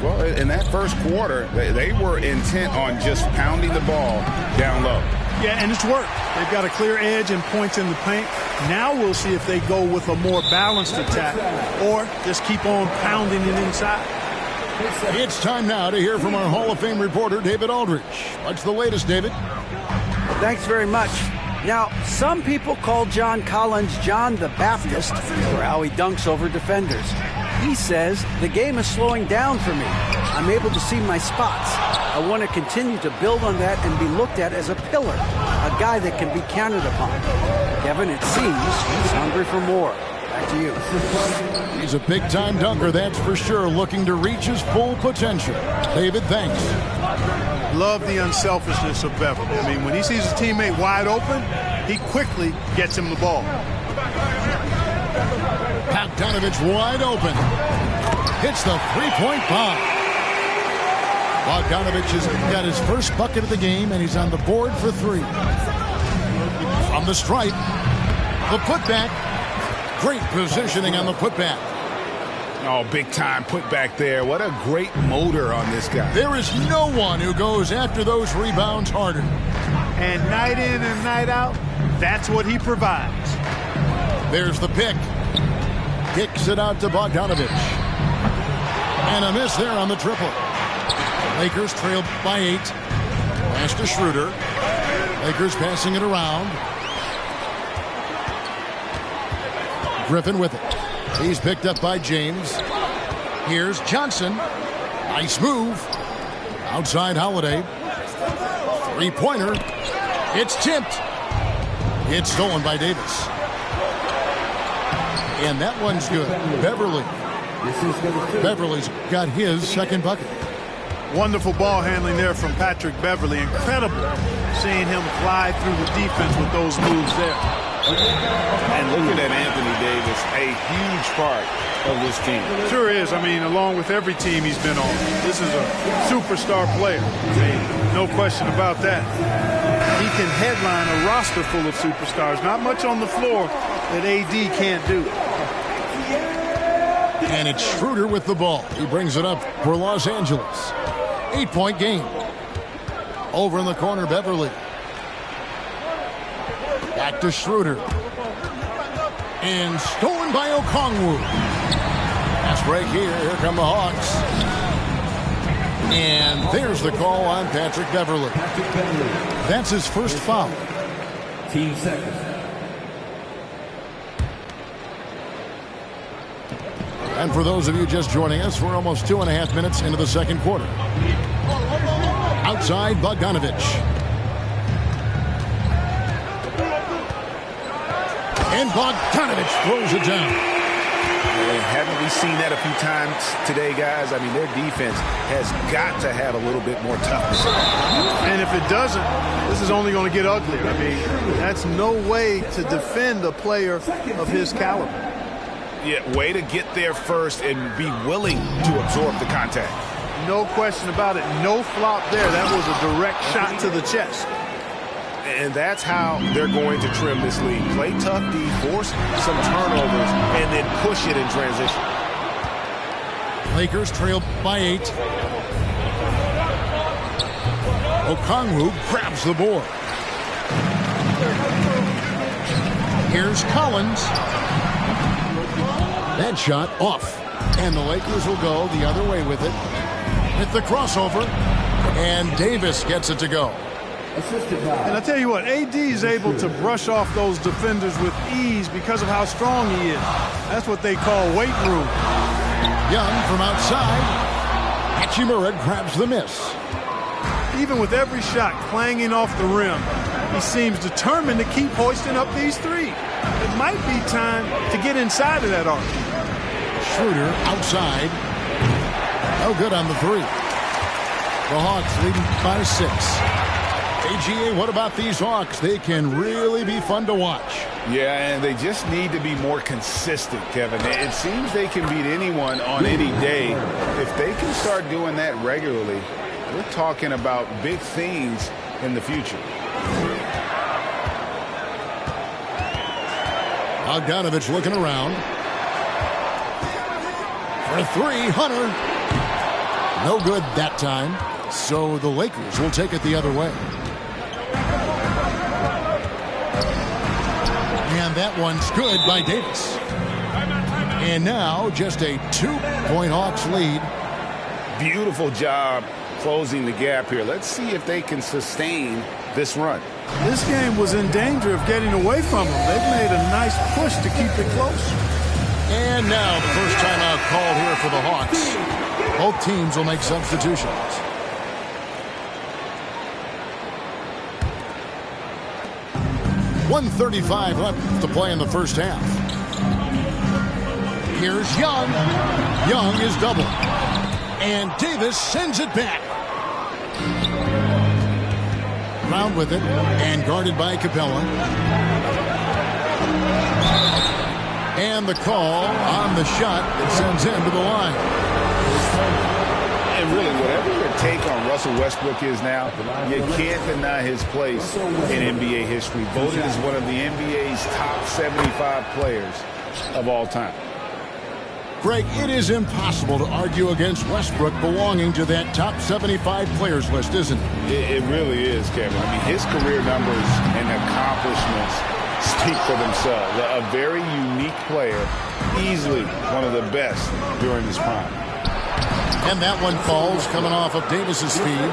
Well, in that first quarter, they were intent on just pounding the ball down low. Yeah, and it's worked. They've got a clear edge and points in the paint. Now we'll see if they go with a more balanced attack or just keep on pounding it inside. It's time now to hear from our Hall of Fame reporter, David Aldridge. What's the latest, David? Thanks very much. Now, some people call John Collins John the Baptist for how he dunks over defenders. He says, the game is slowing down for me. I'm able to see my spots. I want to continue to build on that and be looked at as a pillar, a guy that can be counted upon. Kevin, it seems he's hungry for more. Back to you. He's a big-time dunker, that's for sure, looking to reach his full potential. David, thanks. Love the unselfishness of Beverly. I mean, when he sees his teammate wide open, he quickly gets him the ball. Bogdanovich wide open. Hits the three-point bomb. Bogdanovich has got his first bucket of the game, and he's on the board for 3. From the stripe, the putback. Great positioning on the putback. Oh, big-time putback there. What a great motor on this guy. There is no one who goes after those rebounds harder. And night in and night out, that's what he provides. There's the pick. Kicks it out to Bogdanovich. And a miss there on the triple. Lakers trailed by 8. Pass to Schroeder. Lakers passing it around. Griffin with it. He's picked up by James. Here's Johnson. Nice move. Outside Holiday. Three-pointer. It's tipped. It's stolen by Davis. And that one's good. Beverly's got his second bucket. Wonderful ball handling there from Patrick Beverly. Incredible seeing him fly through the defense with those moves there. And looking at Anthony Davis, a huge part of this team. Sure is. I mean, along with every team he's been on, this is a superstar player. I mean, no question about that. He can headline a roster full of superstars. Not much on the floor that AD can't do. And it's Schroeder with the ball. He brings it up for Los Angeles. 8-point game. Over in the corner, Beverly. Back to Schroeder. And stolen by Okongwu. Pass break here. Here come the Hawks. And there's the call on Patrick Beverly. That's his first foul. Team seconds. And for those of you just joining us, we're almost 2.5 minutes into the second quarter. Outside, Bogdanovich. And Bogdanovich throws it down. And haven't we seen that a few times today, guys? I mean, their defense has got to have a little bit more toughness. And if it doesn't, this is only going to get uglier. I mean, that's no way to defend a player of his caliber. Yeah, way to get there first and be willing to absorb the contact. No question about it. No flop there. That was a direct shot to the chest. And that's how they're going to trim this league. Play tough D, force some turnovers, and then push it in transition. Lakers trail by 8. Okongwu grabs the board. Here's Collins. That shot off. And the Lakers will go the other way with it. Hit the crossover. And Davis gets it to go. And I tell you what, AD is able to brush off those defenders with ease because of how strong he is. That's what they call weight room. Young from outside. Hachimura grabs the miss. Even with every shot clanging off the rim, he seems determined to keep hoisting up these threes. It might be time to get inside of that arc. Schroeder outside. No good on the 3. The Hawks leading by 6. AGA, what about these Hawks? They can really be fun to watch. Yeah, and they just need to be more consistent, Kevin. It seems they can beat anyone on any day. If they can start doing that regularly, we're talking about big things in the future. Bogdanovich looking around. For 3, Hunter. No good that time. So the Lakers will take it the other way. And that one's good by Davis. And now just a 2-point Hawks lead. Beautiful job closing the gap here. Let's see if they can sustain this run. This game was in danger of getting away from them. They've made a nice push to keep it close. And now the first timeout called here for the Hawks. Both teams will make substitutions. 1:35 left to play in the first half. Here's Young. Young is double. And Davis sends it back. Round with it and guarded by Capella. And the call on the shot that sends him to the line. And really, whatever your take on Russell Westbrook is now, you can't deny his place in NBA history. Voted as one of the NBA's top 75 players of all time. Greg, it is impossible to argue against Westbrook belonging to that top 75 players list, isn't it? It really is, Kevin. I mean, his career numbers and accomplishments speak for themselves. A very unique player, easily one of the best during his prime. And that one falls coming off of Davis's feed.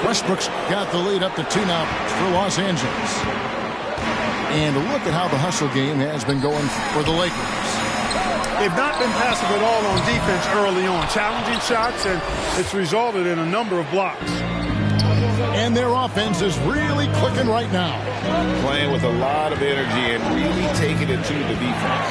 Westbrook's got the lead up to 2 now for Los Angeles. And look at how the hustle game has been going for the Lakers. They've not been passive at all on defense early on. Challenging shots, and it's resulted in a number of blocks. And their offense is really clicking right now. Playing with a lot of energy and really taking it to the defense.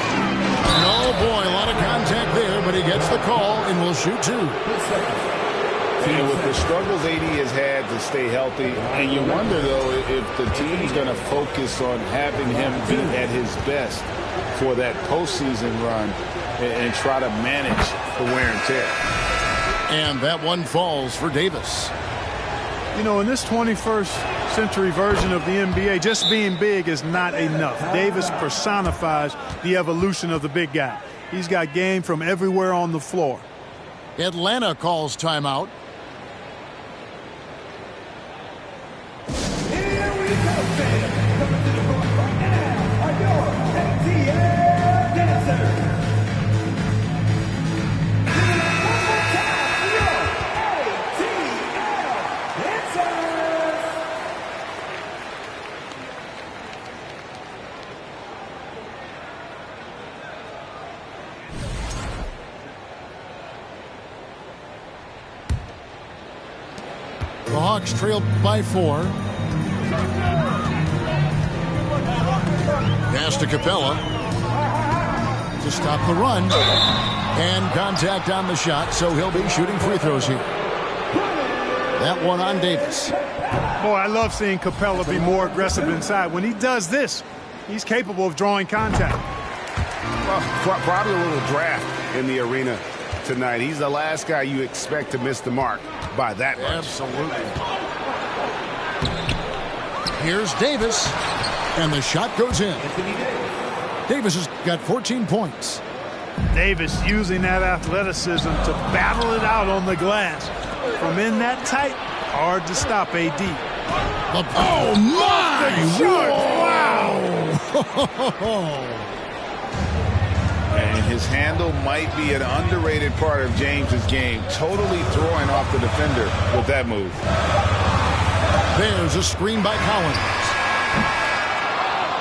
Oh, boy, a lot of contact there, but he gets the call and will shoot 2. And with the struggles AD has had to stay healthy, and you wonder, though, if the team's going to focus on having him be at his best for that postseason run and try to manage the wear and tear. And that one falls for Davis. You know, in this 21st century version of the NBA, just being big is not enough. Davis personifies the evolution of the big guy. He's got game from everywhere on the floor. Atlanta calls timeout. Here we go, fans. Coming to the front right now are your ATL dancers. The Hawks trail by 4. Pass to Capella to stop the run. And contact on the shot, so he'll be shooting free throws here. That one on Davis. Boy, I love seeing Capella be more aggressive inside. When he does this, he's capable of drawing contact. Well, probably a little draft in the arena tonight. He's the last guy you expect to miss the mark by that much. Absolutely. Here's Davis, and the shot goes in. Davis has got 14 points. Davis using that athleticism to battle it out on the glass. From in that tight, hard to stop AD. Oh, my! Wow! And his handle might be an underrated part of James's game. Totally throwing off the defender with that move. There's a screen by Collins.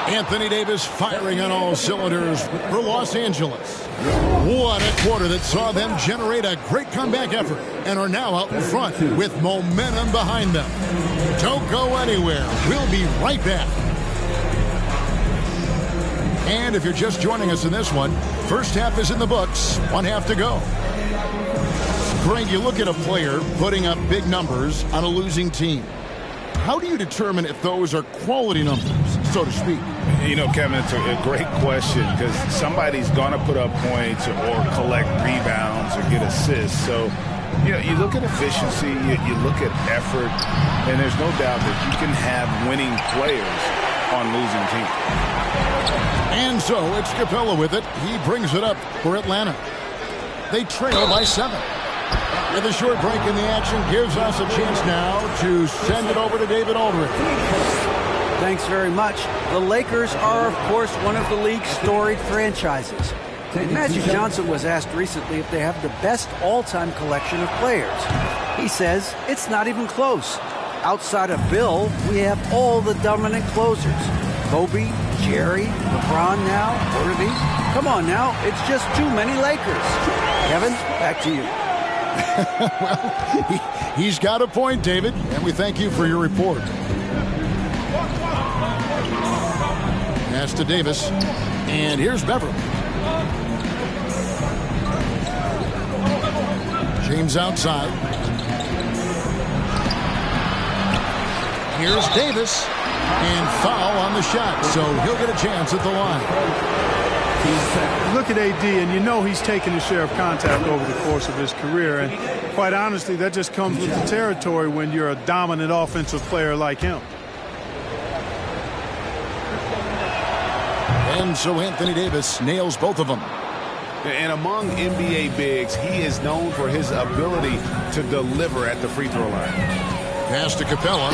Anthony Davis firing on all cylinders for Los Angeles. What a quarter that saw them generate a great comeback effort and are now out in front with momentum behind them. Don't go anywhere. We'll be right back. And if you're just joining us in this one, first half is in the books. 1 half to go. Greg, you look at a player putting up big numbers on a losing team. How do you determine if those are quality numbers, so to speak? You know, Kevin, it's a great question because somebody's going to put up points or collect rebounds or get assists. So, you know, you look at efficiency, you look at effort, and there's no doubt that you can have winning players on losing teams. And so it's Capella with it. He brings it up for Atlanta. They trail by 7. With a short break in the action gives us a chance now to send it over to David Aldridge. Thanks very much. The Lakers are, of course, one of the league's storied franchises. And Magic Johnson was asked recently if they have the best all-time collection of players. He says it's not even close. Outside of Bill, we have all the dominant closers. Kobe, Jerry, LeBron now, Worthy. Come on now, it's just too many Lakers. Kevin, back to you. Well, he's got a point, David, and we thank you for your report. Pass to Davis. And here's Beverly. James outside. Here's Davis. And foul on the shot, so he'll get a chance at the line. Look at AD, and you know he's taken his share of contact over the course of his career. And quite honestly, that just comes with the territory when you're a dominant offensive player like him. And so Anthony Davis nails both of them. And among NBA bigs, he is known for his ability to deliver at the free throw line. Pass to Capella,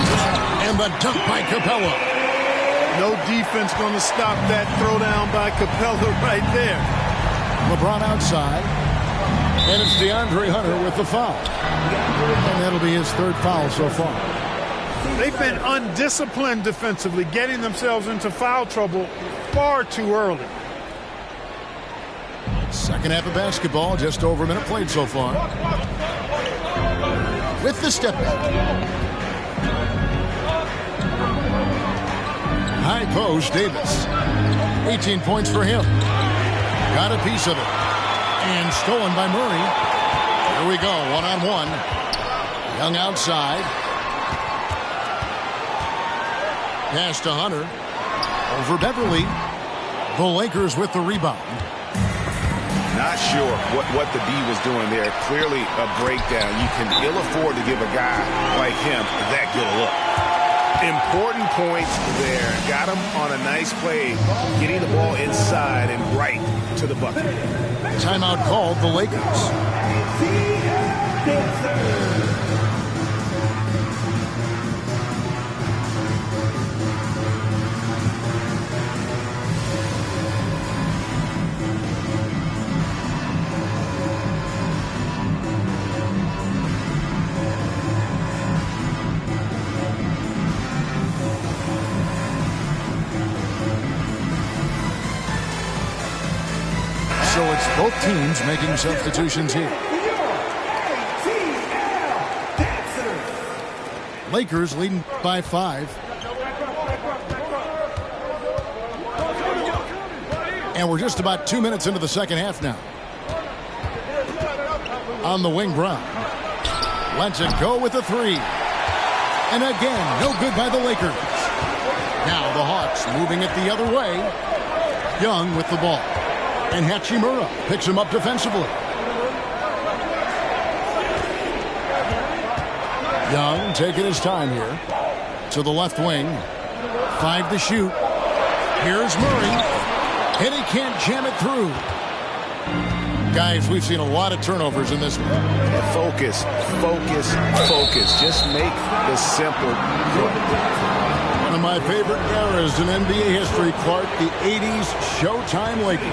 and the dunk by Capella. No defense going to stop that throwdown by Capella right there. LeBron outside, and it's DeAndre Hunter with the foul. And that'll be his third foul so far. They've been undisciplined defensively, getting themselves into foul trouble far too early. Second half of basketball, just over a minute played so far. With the step back. High post, Davis. 18 points for him. Got a piece of it. And stolen by Murray. Here we go, one-on-one. Young outside. Pass to Hunter. Over Beverly. The Lakers with the rebound. Not sure what the D was doing there. Clearly a breakdown. You can ill afford to give a guy like him that good a look. Important points there. Got him on a nice play, getting the ball inside and right to the bucket. Timeout called the Lakers. So it's both teams making substitutions here. Lakers leading by 5. And we're just about 2 minutes into the second half now. On the wing, Brown. Lets it go with a 3. And again, no good by the Lakers. Now the Hawks moving it the other way. Young with the ball. And Hachimura picks him up defensively. Young taking his time here. To the left wing. 5 to shoot. Here's Murray. And he can't jam it through. Guys, we've seen a lot of turnovers in this one. Focus, focus, focus. Just make the simple play. One of my favorite eras in NBA history, Clark, the 80s Showtime Lakers.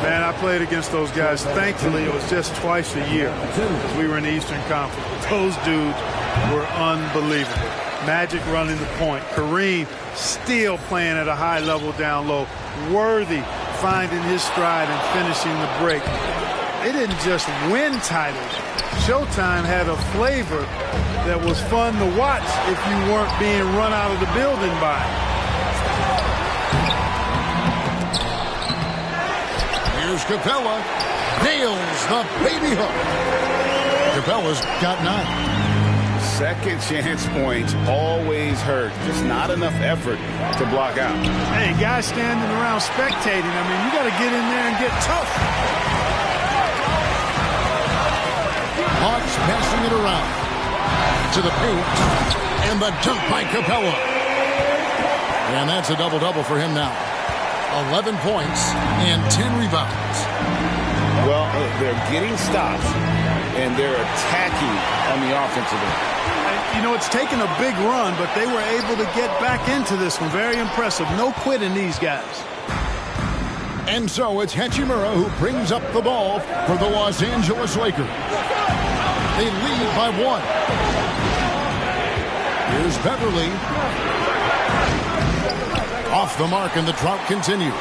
Man, I played against those guys. Thankfully, it was just twice a year because we were in the Eastern Conference. Those dudes were unbelievable. Magic running the point. Kareem still playing at a high level down low. Worthy finding his stride and finishing the break. They didn't just win titles. Showtime had a flavor that was fun to watch if you weren't being run out of the building by it. Here's Capella. Nails the baby hook. Capella's got 9. Second chance points always hurt. Just not enough effort to block out. Hey, guys standing around spectating. I mean, you got to get in there and get tough. Hawks passing it around to the paint, and the dunk by Capella. And that's a double-double for him now. 11 points and 10 rebounds. Well, they're getting stops, and they're attacking on the offensive end. You know, it's taken a big run, but they were able to get back into this one. Very impressive. No quitting these guys. And so it's Hachimura who brings up the ball for the Los Angeles Lakers. They lead by 1. Here's Beverly. Off the mark, and the drought continues.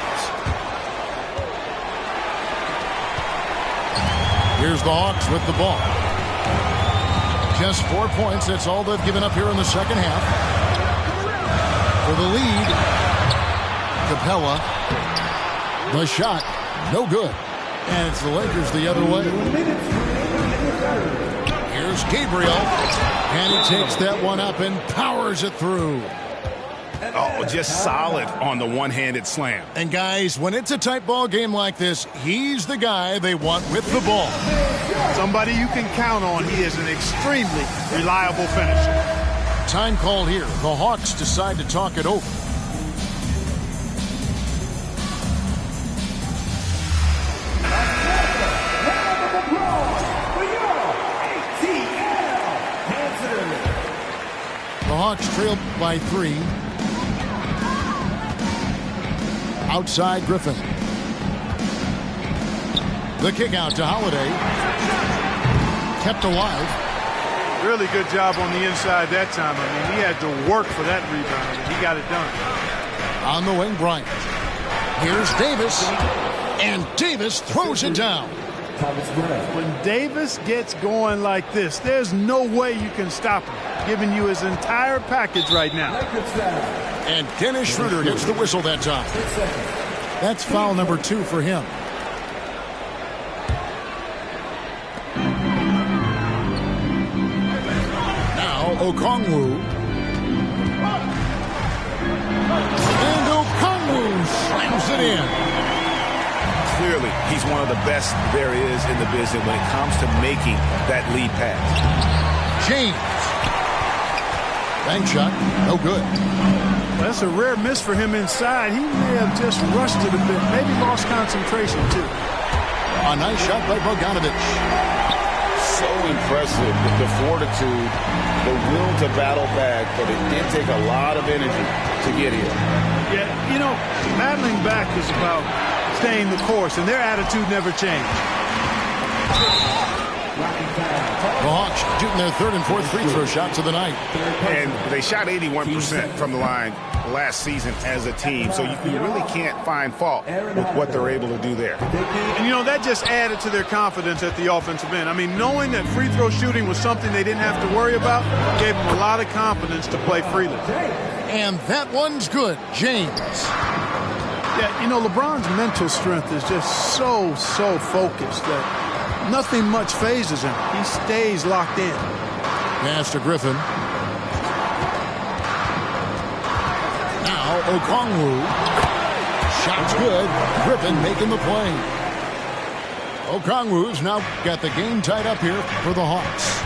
Here's the Hawks with the ball. Just 4 points. That's all they've given up here in the second half. For the lead. Capella. The shot, no good. And it's the Lakers the other way. Here's Gabriel. And he takes that one up and powers it through. Oh, just solid on the one-handed slam. And guys, when it's a tight ball game like this, he's the guy they want with the ball. Somebody you can count on. He is an extremely reliable finisher. Time called here. The Hawks decide to talk it over. The Hawks trail by 3. Outside Griffin. The kick out to Holiday. Kept alive. Really good job on the inside that time. I mean, he had to work for that rebound, and he got it done. On the wing, Bryant. Here's Davis. And Davis throws it down. When Davis gets going like this, there's no way you can stop him, giving you his entire package right now. And Dennis Schroeder gets the whistle that time. That's foul number 2 for him. Now Okongwu. And Okongwu slams it in. Clearly, he's one of the best there is in the business when it comes to making that lead pass. James. Bank shot, no good. That's a rare miss for him inside. He may have just rushed it a bit, maybe lost concentration too. A nice shot by Bogdanovich. So impressive, the fortitude, the will to battle back, but it did take a lot of energy to get here. Yeah, you know, battling back is about staying the course, and their attitude never changed. The Hawks shooting their 3rd and 4th free throw shots of the night. And they shot 81% from the line last season as a team, so you really can't find fault with what they're able to do there. And, you know, that just added to their confidence at the offensive end. I mean, knowing that free throw shooting was something they didn't have to worry about gave them a lot of confidence to play freely. And that one's good. James. Yeah, you know, LeBron's mental strength is just so focused that nothing much phases him. He stays locked in. Pass to Griffin. Now Okongwu. Shot's good. Griffin making the play. Okongwu's now got the game tied up here for the Hawks.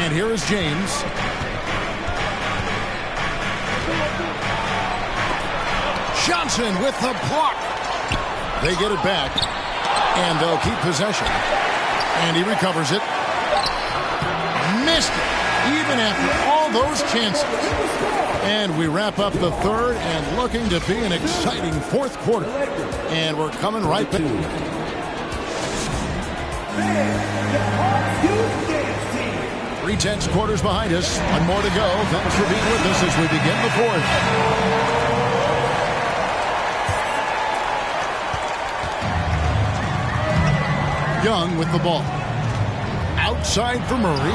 And here is James. Johnson with the block. They get it back, and they'll keep possession. And he recovers it. Missed it, even after all those chances. And we wrap up the 3rd and looking to be an exciting 4th quarter. And we're coming right back. 3/10 quarters behind us. One more to go. Thanks for being with us as we begin the 4th. Young with the ball. Outside for Murray.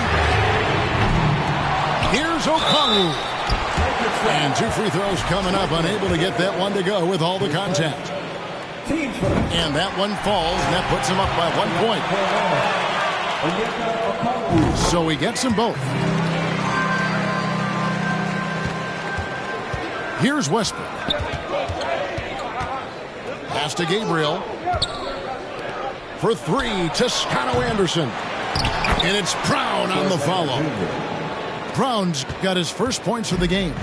Here's Okongwu. And 2 free throws coming up. Unable to get that one to go with all the contact. And that one falls. And that puts him up by 1 point. So he gets them both. Here's Westbrook. Pass to Gabriel. For 3, Toscano Anderson. And it's Brown on the follow. Brown's got his first points of the game.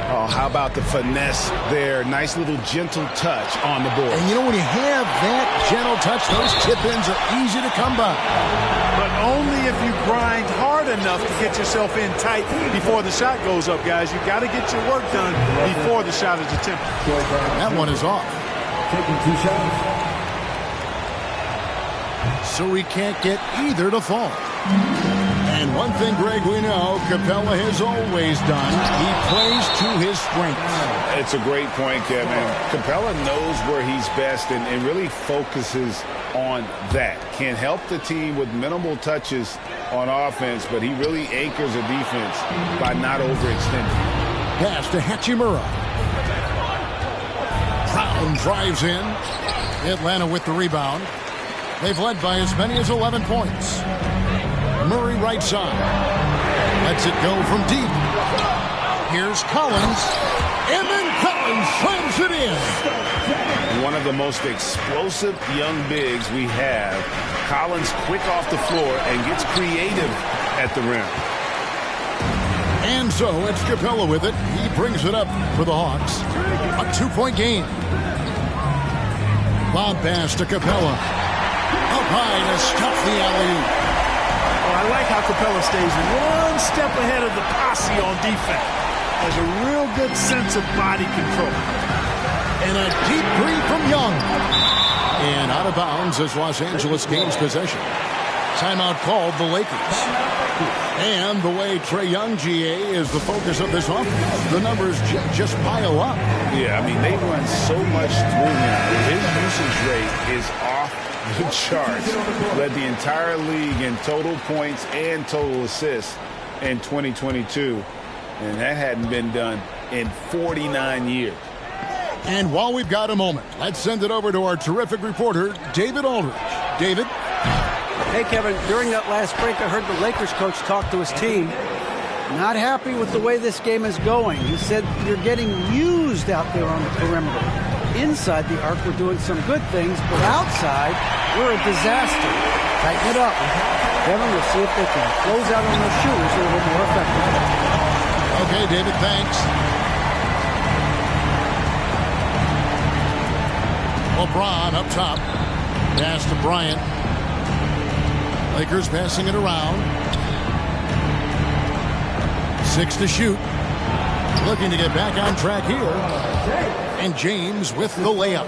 Oh, how about the finesse there? Nice little gentle touch on the board. And you know, when you have that gentle touch, those tip-ins are easy to come by. But only if you grind hard enough to get yourself in tight before the shot goes up, guys. You got to get your work done before the shot is attempted. That one is off. Taking 2 shots. So we can't get either to fall. And one thing, Greg, we know Capella has always done. He plays to his strengths. It's a great point, Kevin. Capella knows where he's best and really focuses on that. Can help the team with minimal touches on offense, but he really anchors a defense by not overextending. Pass to Hachimura. Brown drives in. Atlanta with the rebound. They've led by as many as 11 points. Murray right side. Lets it go from deep. Here's Collins. And then Collins slams it in. One of the most explosive young bigs we have. Collins quick off the floor and gets creative at the rim. And so it's Capella with it. He brings it up for the Hawks. A 2-point game. Lob pass to Capella. Up high to stuff the alley-oop. I like how Capella stays one step ahead of the posse on defense. Has a real good sense of body control. And a deep three from Young. And out of bounds as Los Angeles gains possession. Timeout called the Lakers. And the way Trae Young, GA, is the focus of this offense. The numbers just pile up. Yeah, I mean, they run so much through him. His usage rate is off the charts. Led the entire league in total points and total assists in 2022. And that hadn't been done in 49 years. And while we've got a moment, let's send it over to our terrific reporter, David Aldridge. David? Hey, Kevin, during that last break, I heard the Lakers coach talk to his team. Not happy with the way this game is going. He said, you're getting used out there on the perimeter. Inside the arc, we're doing some good things, but outside, we're a disaster. Tighten it up. Kevin, we'll see if they can close out on those shooters a little more effectively. Okay, David, thanks. LeBron up top. Pass to Bryant. Lakers passing it around. 6 to shoot. Looking to get back on track here. And James with the layup.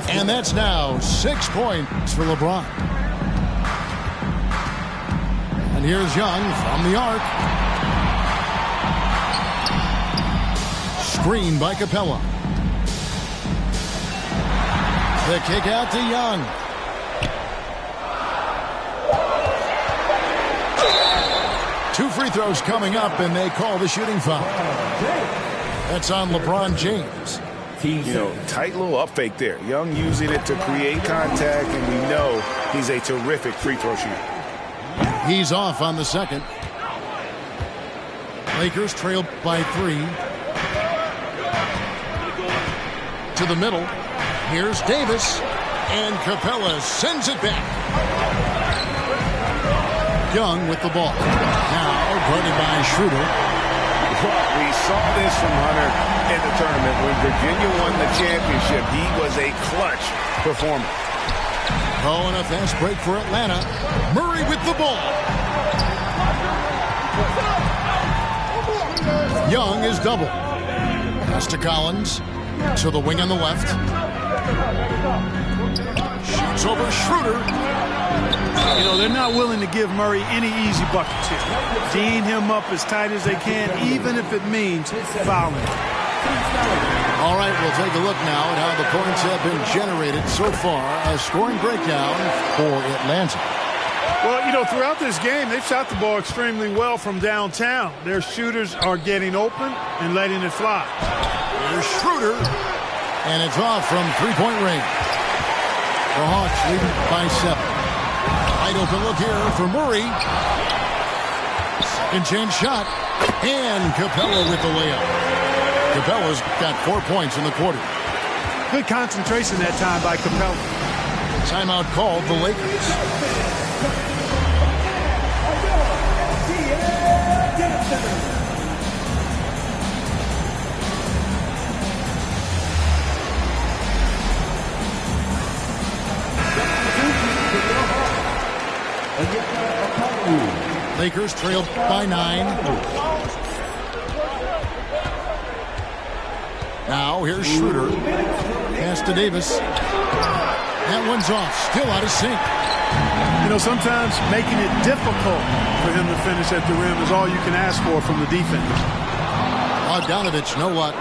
And that's now 6 points for LeBron. And here's Young from the arc. Screen by Capella. The kick out to Young. Two free throws coming up, and they call the shooting foul. That's on LeBron James. Tight little up fake there. Young using it to create contact, and we know he's a terrific free throw shooter. He's off on the second. Lakers trail by 3. To the middle. Here's Davis. And Capella sends it back. Young with the ball. Now guarded by Schroeder. We saw this from Hunter in the tournament. When Virginia won the championship, he was a clutch performer. Oh, and a fast break for Atlanta. Murray with the ball. Young is double. Pass to Collins. To the wing on the left. Shoots over Schroeder. They're not willing to give Murray any easy buckets here. Teeing him up as tight as they can, even if it means fouling. All right, we'll take a look now at how the points have been generated so far. A scoring breakdown for Atlanta. Well, throughout this game, they've shot the ball extremely well from downtown. Their shooters are getting open and letting it fly. Here's Schroeder, and it's off from three-point range. The Hawks lead by 7. Wide open look here for Murray. Second chance shot, and Capella with the layup. Capella's got 4 points in the quarter. Good concentration that time by Capella. Timeout called the Lakers. Lakers trailed by 9. Now here's Schroeder. Pass to Davis. That one's off. Still out of sync. Sometimes making it difficult for him to finish at the rim is all you can ask for from the defense. Bogdanovich, no luck.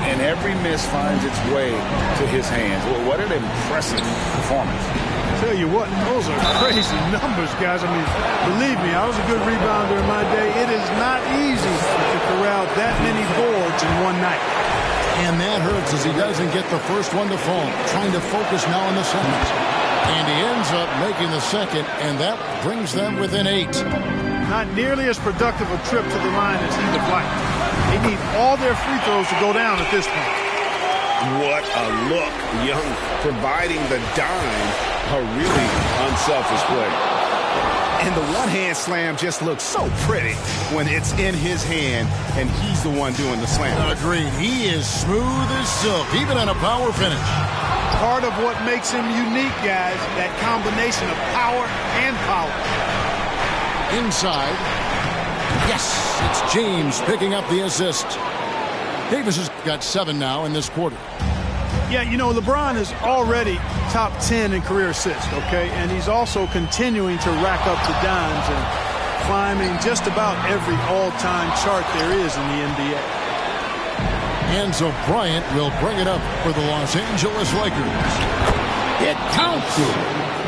And every miss finds its way to his hands. Well, what an impressive performance. Tell you what, those are crazy numbers, guys. I mean, believe me, I was a good rebounder in my day. It is not easy to corral that many boards in one night. And that hurts as he doesn't get the first one to fall. Trying to focus now on the second. And he ends up making the second, and that brings them within 8. Not nearly as productive a trip to the line as he'd have liked. They need all their free throws to go down at this point. What a look. Young providing the dime. A really unselfish play. And the one-hand slam just looks so pretty when it's in his hand and he's the one doing the slam. Agreed. He is smooth as silk, even on a power finish. Part of what makes him unique, guys, that combination of power and power. Inside. Yes, it's James picking up the assist. Davis has got 7 now in this quarter. Yeah, you know, LeBron is already top 10 in career assists, okay? And he's also continuing to rack up the dimes and climbing just about every all-time chart there is in the NBA. And so Bryant will bring it up for the Los Angeles Lakers. It counts.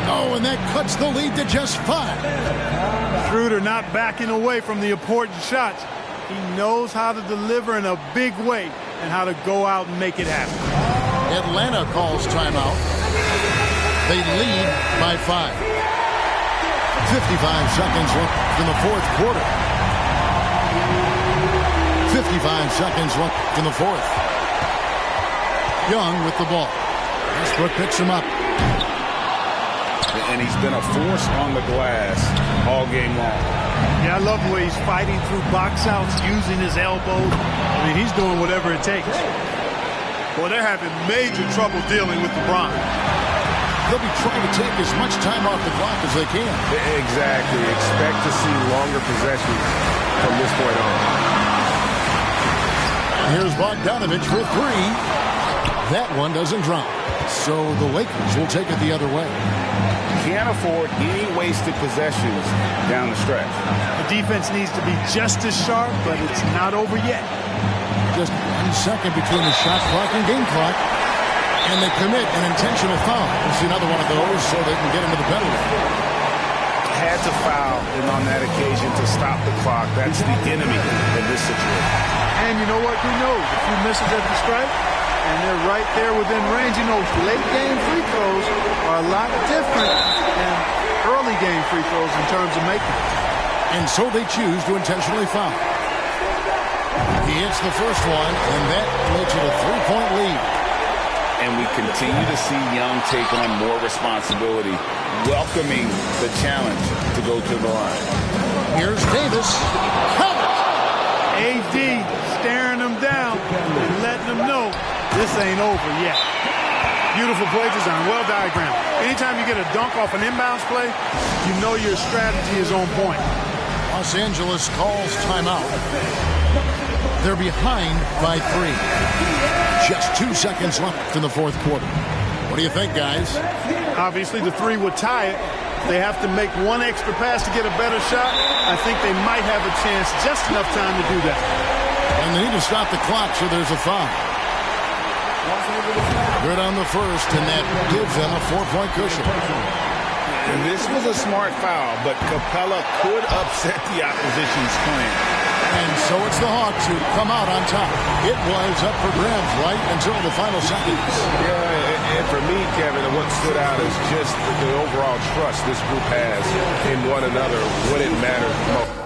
Oh, and that cuts the lead to just 5. Schroeder not backing away from the important shots. He knows how to deliver in a big way and how to go out and make it happen. Atlanta calls timeout. They lead by 5. 55 seconds left in the fourth quarter. 55 seconds left in the fourth. Young with the ball. Westbrook picks him up. And he's been a force on the glass all game long. Yeah, I love the way he's fighting through box outs, using his elbows. I mean, he's doing whatever it takes. Well, they're having major trouble dealing with LeBron. They'll be trying to take as much time off the clock as they can. Exactly. Expect to see longer possessions from this point on. Here's Bogdanovich for 3. That one doesn't drop. So the Lakers will take it the other way. Can't afford any wasted possessions down the stretch. The defense needs to be just as sharp, but it's not over yet. Just 1 second between the shot clock and game clock. And they commit an intentional foul. We'll see another one of those so they can get into the penalty. Had to foul, and on that occasion to stop the clock. That's the enemy in this situation. And you know what? Who knows? A few misses at the stripe, and they're right there within range. You know, late game free throws are a lot different than early game free throws in terms of making it. And so they choose to intentionally foul. He hits the first one, and that makes it a 3-point lead. And we continue to see Young take on more responsibility, welcoming the challenge to go to the line. Here's Davis. AD staring him down and letting him know this ain't over yet. Beautiful play design, well diagrammed. Anytime you get a dunk off an inbounds play, you know your strategy is on point. Los Angeles calls timeout. They're behind by 3. Just 2 seconds left in the fourth quarter. What do you think, guys? Obviously, the 3 would tie it. They have to make one extra pass to get a better shot. I think they might have a chance, just enough time to do that. And they need to stop the clock, so there's a foul. Good on the first, and that gives them a 4-point cushion. And this was a smart foul, but Capella could upset the opposition's plan. And so it's the Hawks who come out on top. It was up for grabs right until the final seconds. Yeah, and for me, Kevin, what stood out is just the overall trust this group has in one another when it matters most.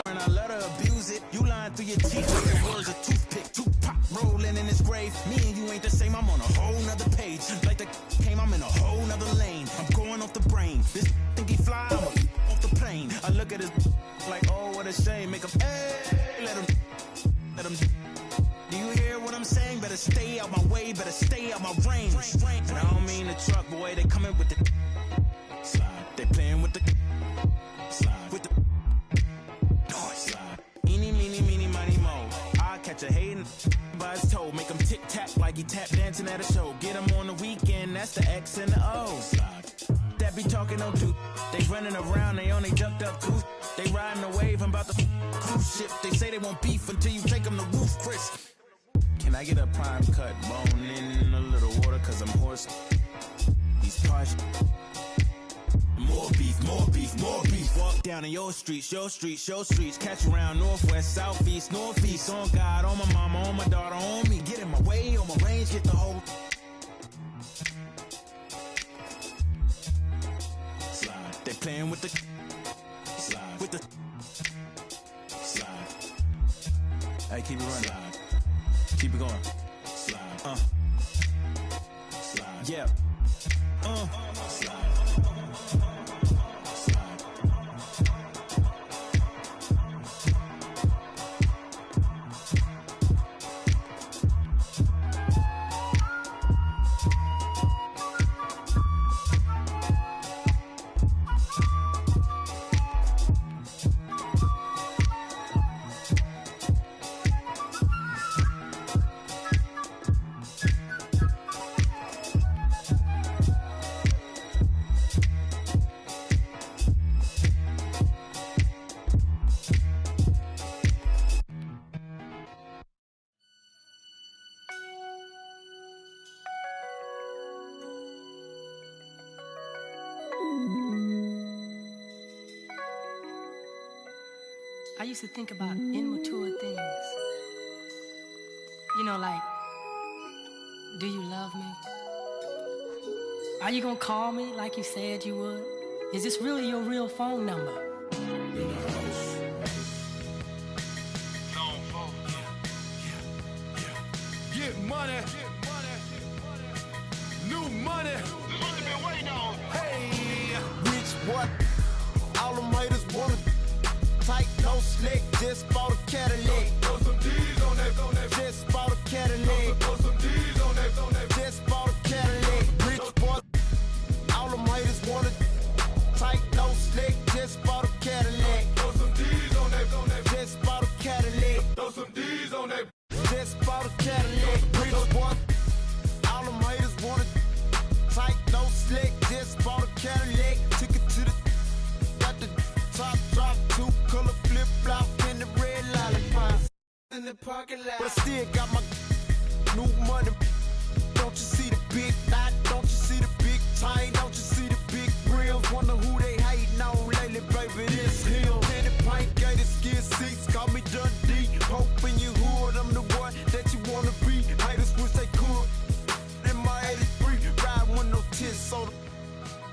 And I let her abuse it. You lying through your teeth like the words a toothpick. Tupac rolling in his grave. Me and you ain't the same. I'm on a whole nother page. Like the came, I'm in a whole nother lane. I'm going off the brain. This think he fly, I'm off the plane. I look at his like, oh, what a shame. Make him, hey, let him. Do you hear what I'm saying? Better stay out my way. Better stay out my range. And I don't mean the truck, boy. They coming with the slide. They playing with the slide. With the eeny, meeny, meeny, miny, mo. I catch a hatin' by his toe. Make him tic-tac like he tap dancing at a show. Get him on the weekend, that's the X and the O. That be talking no do. They running around, they only ducked up goose. They riding the wave, I'm about to cruise ship. They say they won't beef until you take them to roof, Chris. Can I get a prime cut bone in a little water, cause I'm hoarse? These parts. More beef, more beef, more beef. Walk down in your streets, your streets, your streets. Catch around northwest, southeast, northeast. On God, on my mama, on my daughter, on me. Get in my way, on my range, get the whole. Slide. They playing with the. Slide. With the. Slide. Hey, keep it running. Slide. Keep it going. Slide. Slide. Yeah. Slide. I used to think about immature things. You know, like, do you love me? Are you gonna call me like you said you would? Is this really your real phone number? Get money. New money. This is what they've been waiting on. Hey, rich boy. All them haters wanna tight, no slick. Just bought a Cadillac. Throw some D's on that. Just bought a Cadillac. Throw some D's on that. Just bought a Cadillac. Rich boy. All them haters wanna tight, no slick. Just bought a Cadillac. Throw some D's on that. Just bought a Cadillac. Throw some D's on that. Just bought a Cadillac. Rich boy. All them haters wanna tight, no slick. Just bought a Cadillac. Took it to the got the top drop, 2-color flip flop in the red lollipop in the parking lot. But I still got my new money. Don't you see the big knot? Don't you see the big chain? Don't you see the big rims? Wonder who they hating on lately, baby. This him. Penny paint, gated skin seats. Call me Dundee. Hope in your hood, I'm the one that you wanna be. Haters wish they could. In my 83, ride with no tits, so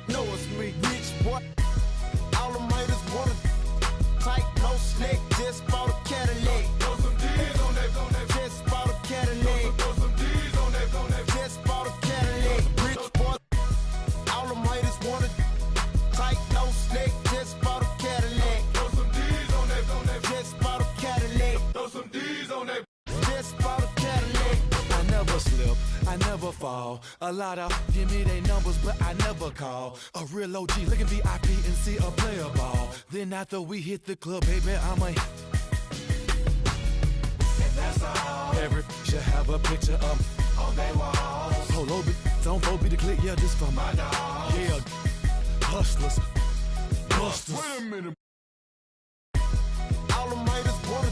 know it's me, rich boy. All them haters wanna tight, no slick. Just bought a Cadillac. Throw some D's on that. Just bought a Cadillac. Throw some D's on that. Just bought a Cadillac. Rich boy. All them haters wanna tight, no slick. Just bought a Cadillac. Throw some D's on that. Just bought a Cadillac. Throw some D's on that. Just bought a Cadillac. I never slip, I never fall. A lot of give me their numbers, but I never call. A real OG, look at VIP and see a player ball. Then after we hit the club, baby, I'm a. And that's all. Every should have a picture of on their walls. Polo, don't go be the click, yeah, this for my dog. Yeah, hustlers, busters. Wait a minute. All them haters wanna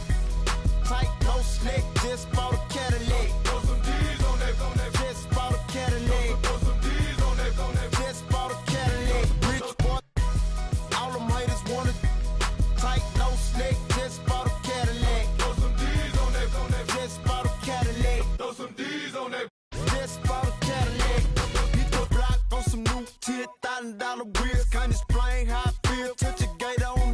tight, no slick. Just bought a Cadillac. Throw some D's on that. Just bought a Cadillac. Throw some D's on that. Just bought a Cadillac. Rich boy. All them haters wanna tight, no slick. Just bought a Cadillac. Throw some D's on that. Just bought a Cadillac. Throw some D's on that. Just bought a Cadillac. Hit the block on some new $10,000 wheels. Can't explain how I feel. Touch a gate on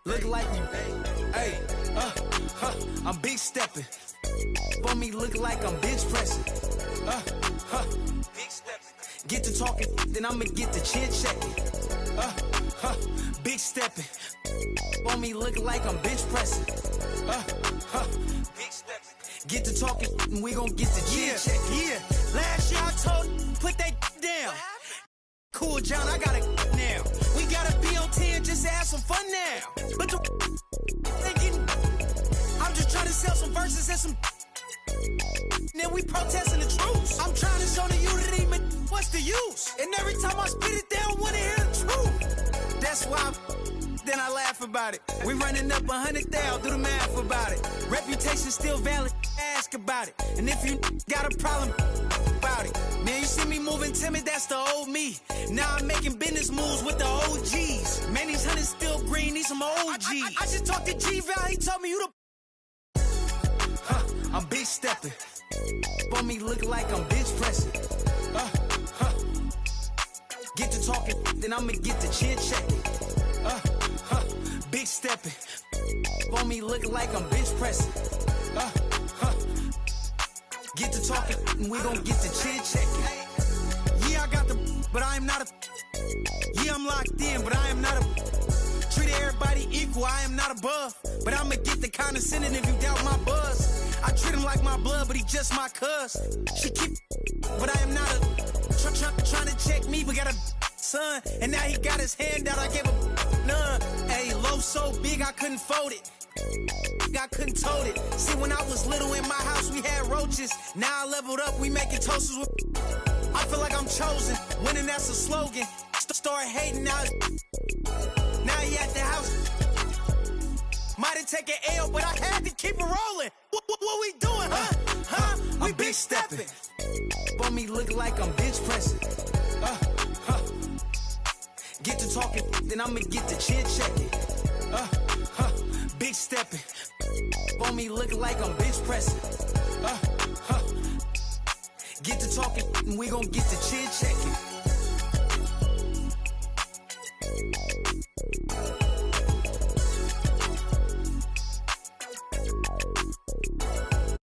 Look like we, hey, I'm big stepping. For me, look like I'm bench pressing. Get to talking, then I'ma get to chin checking. Big stepping. For me, look like I'm bench pressing. Get to talking, and we gon' get to chin checking. Yeah, last year I told put that down. Cool, John, I got it now. We gotta be on 10 just to have some fun now. But the ain't getting. I'm just trying to sell some verses and some. Then we protesting the truth. I'm trying to show the unity, but what's the use? And every time I spit it, they don't want to hear the truth. That's why then I laugh about it. We running up 100,000, do the math about it. Reputation still valid, ask about it. And if you got a problem about it, man, you see me moving timid, that's the old me. Now I'm making business moves with the OGs. Man, these hunters still green, need some OGs. I just talked to G-Val, he told me you the. I'm big stepping. For me, look like I'm bench pressing. Get to talking, then I'ma get to chin checking. Big stepping. For me, look like I'm bench pressing. Get to talking, and we gon' get to chin checking. Yeah, I got the, but I am not a. Yeah, I'm locked in, but I am not a. Treat everybody equal, I am not above. But I'ma get the condescending if you doubt my buzz. I treat him like my blood, but he just my cuz. She keep, but I am not a. Trying to check me, but got a son. And now he got his hand out, I gave a none. Hey, low so big, I couldn't fold it. I couldn't tote it. See, when I was little in my house, we had roaches. Now I leveled up, we making toasters with. I feel like I'm chosen. Winning, that's a slogan. Start hating now. Now he at the house. Might have taken L, but I had to keep it rolling. What we doing, huh? We big stepping. For me, look like I'm bench pressing. Get to talking, then I'ma get to chin checking. Big stepping. For me, look like I'm bench pressing. Get to talking, and we gon' get to chin checking.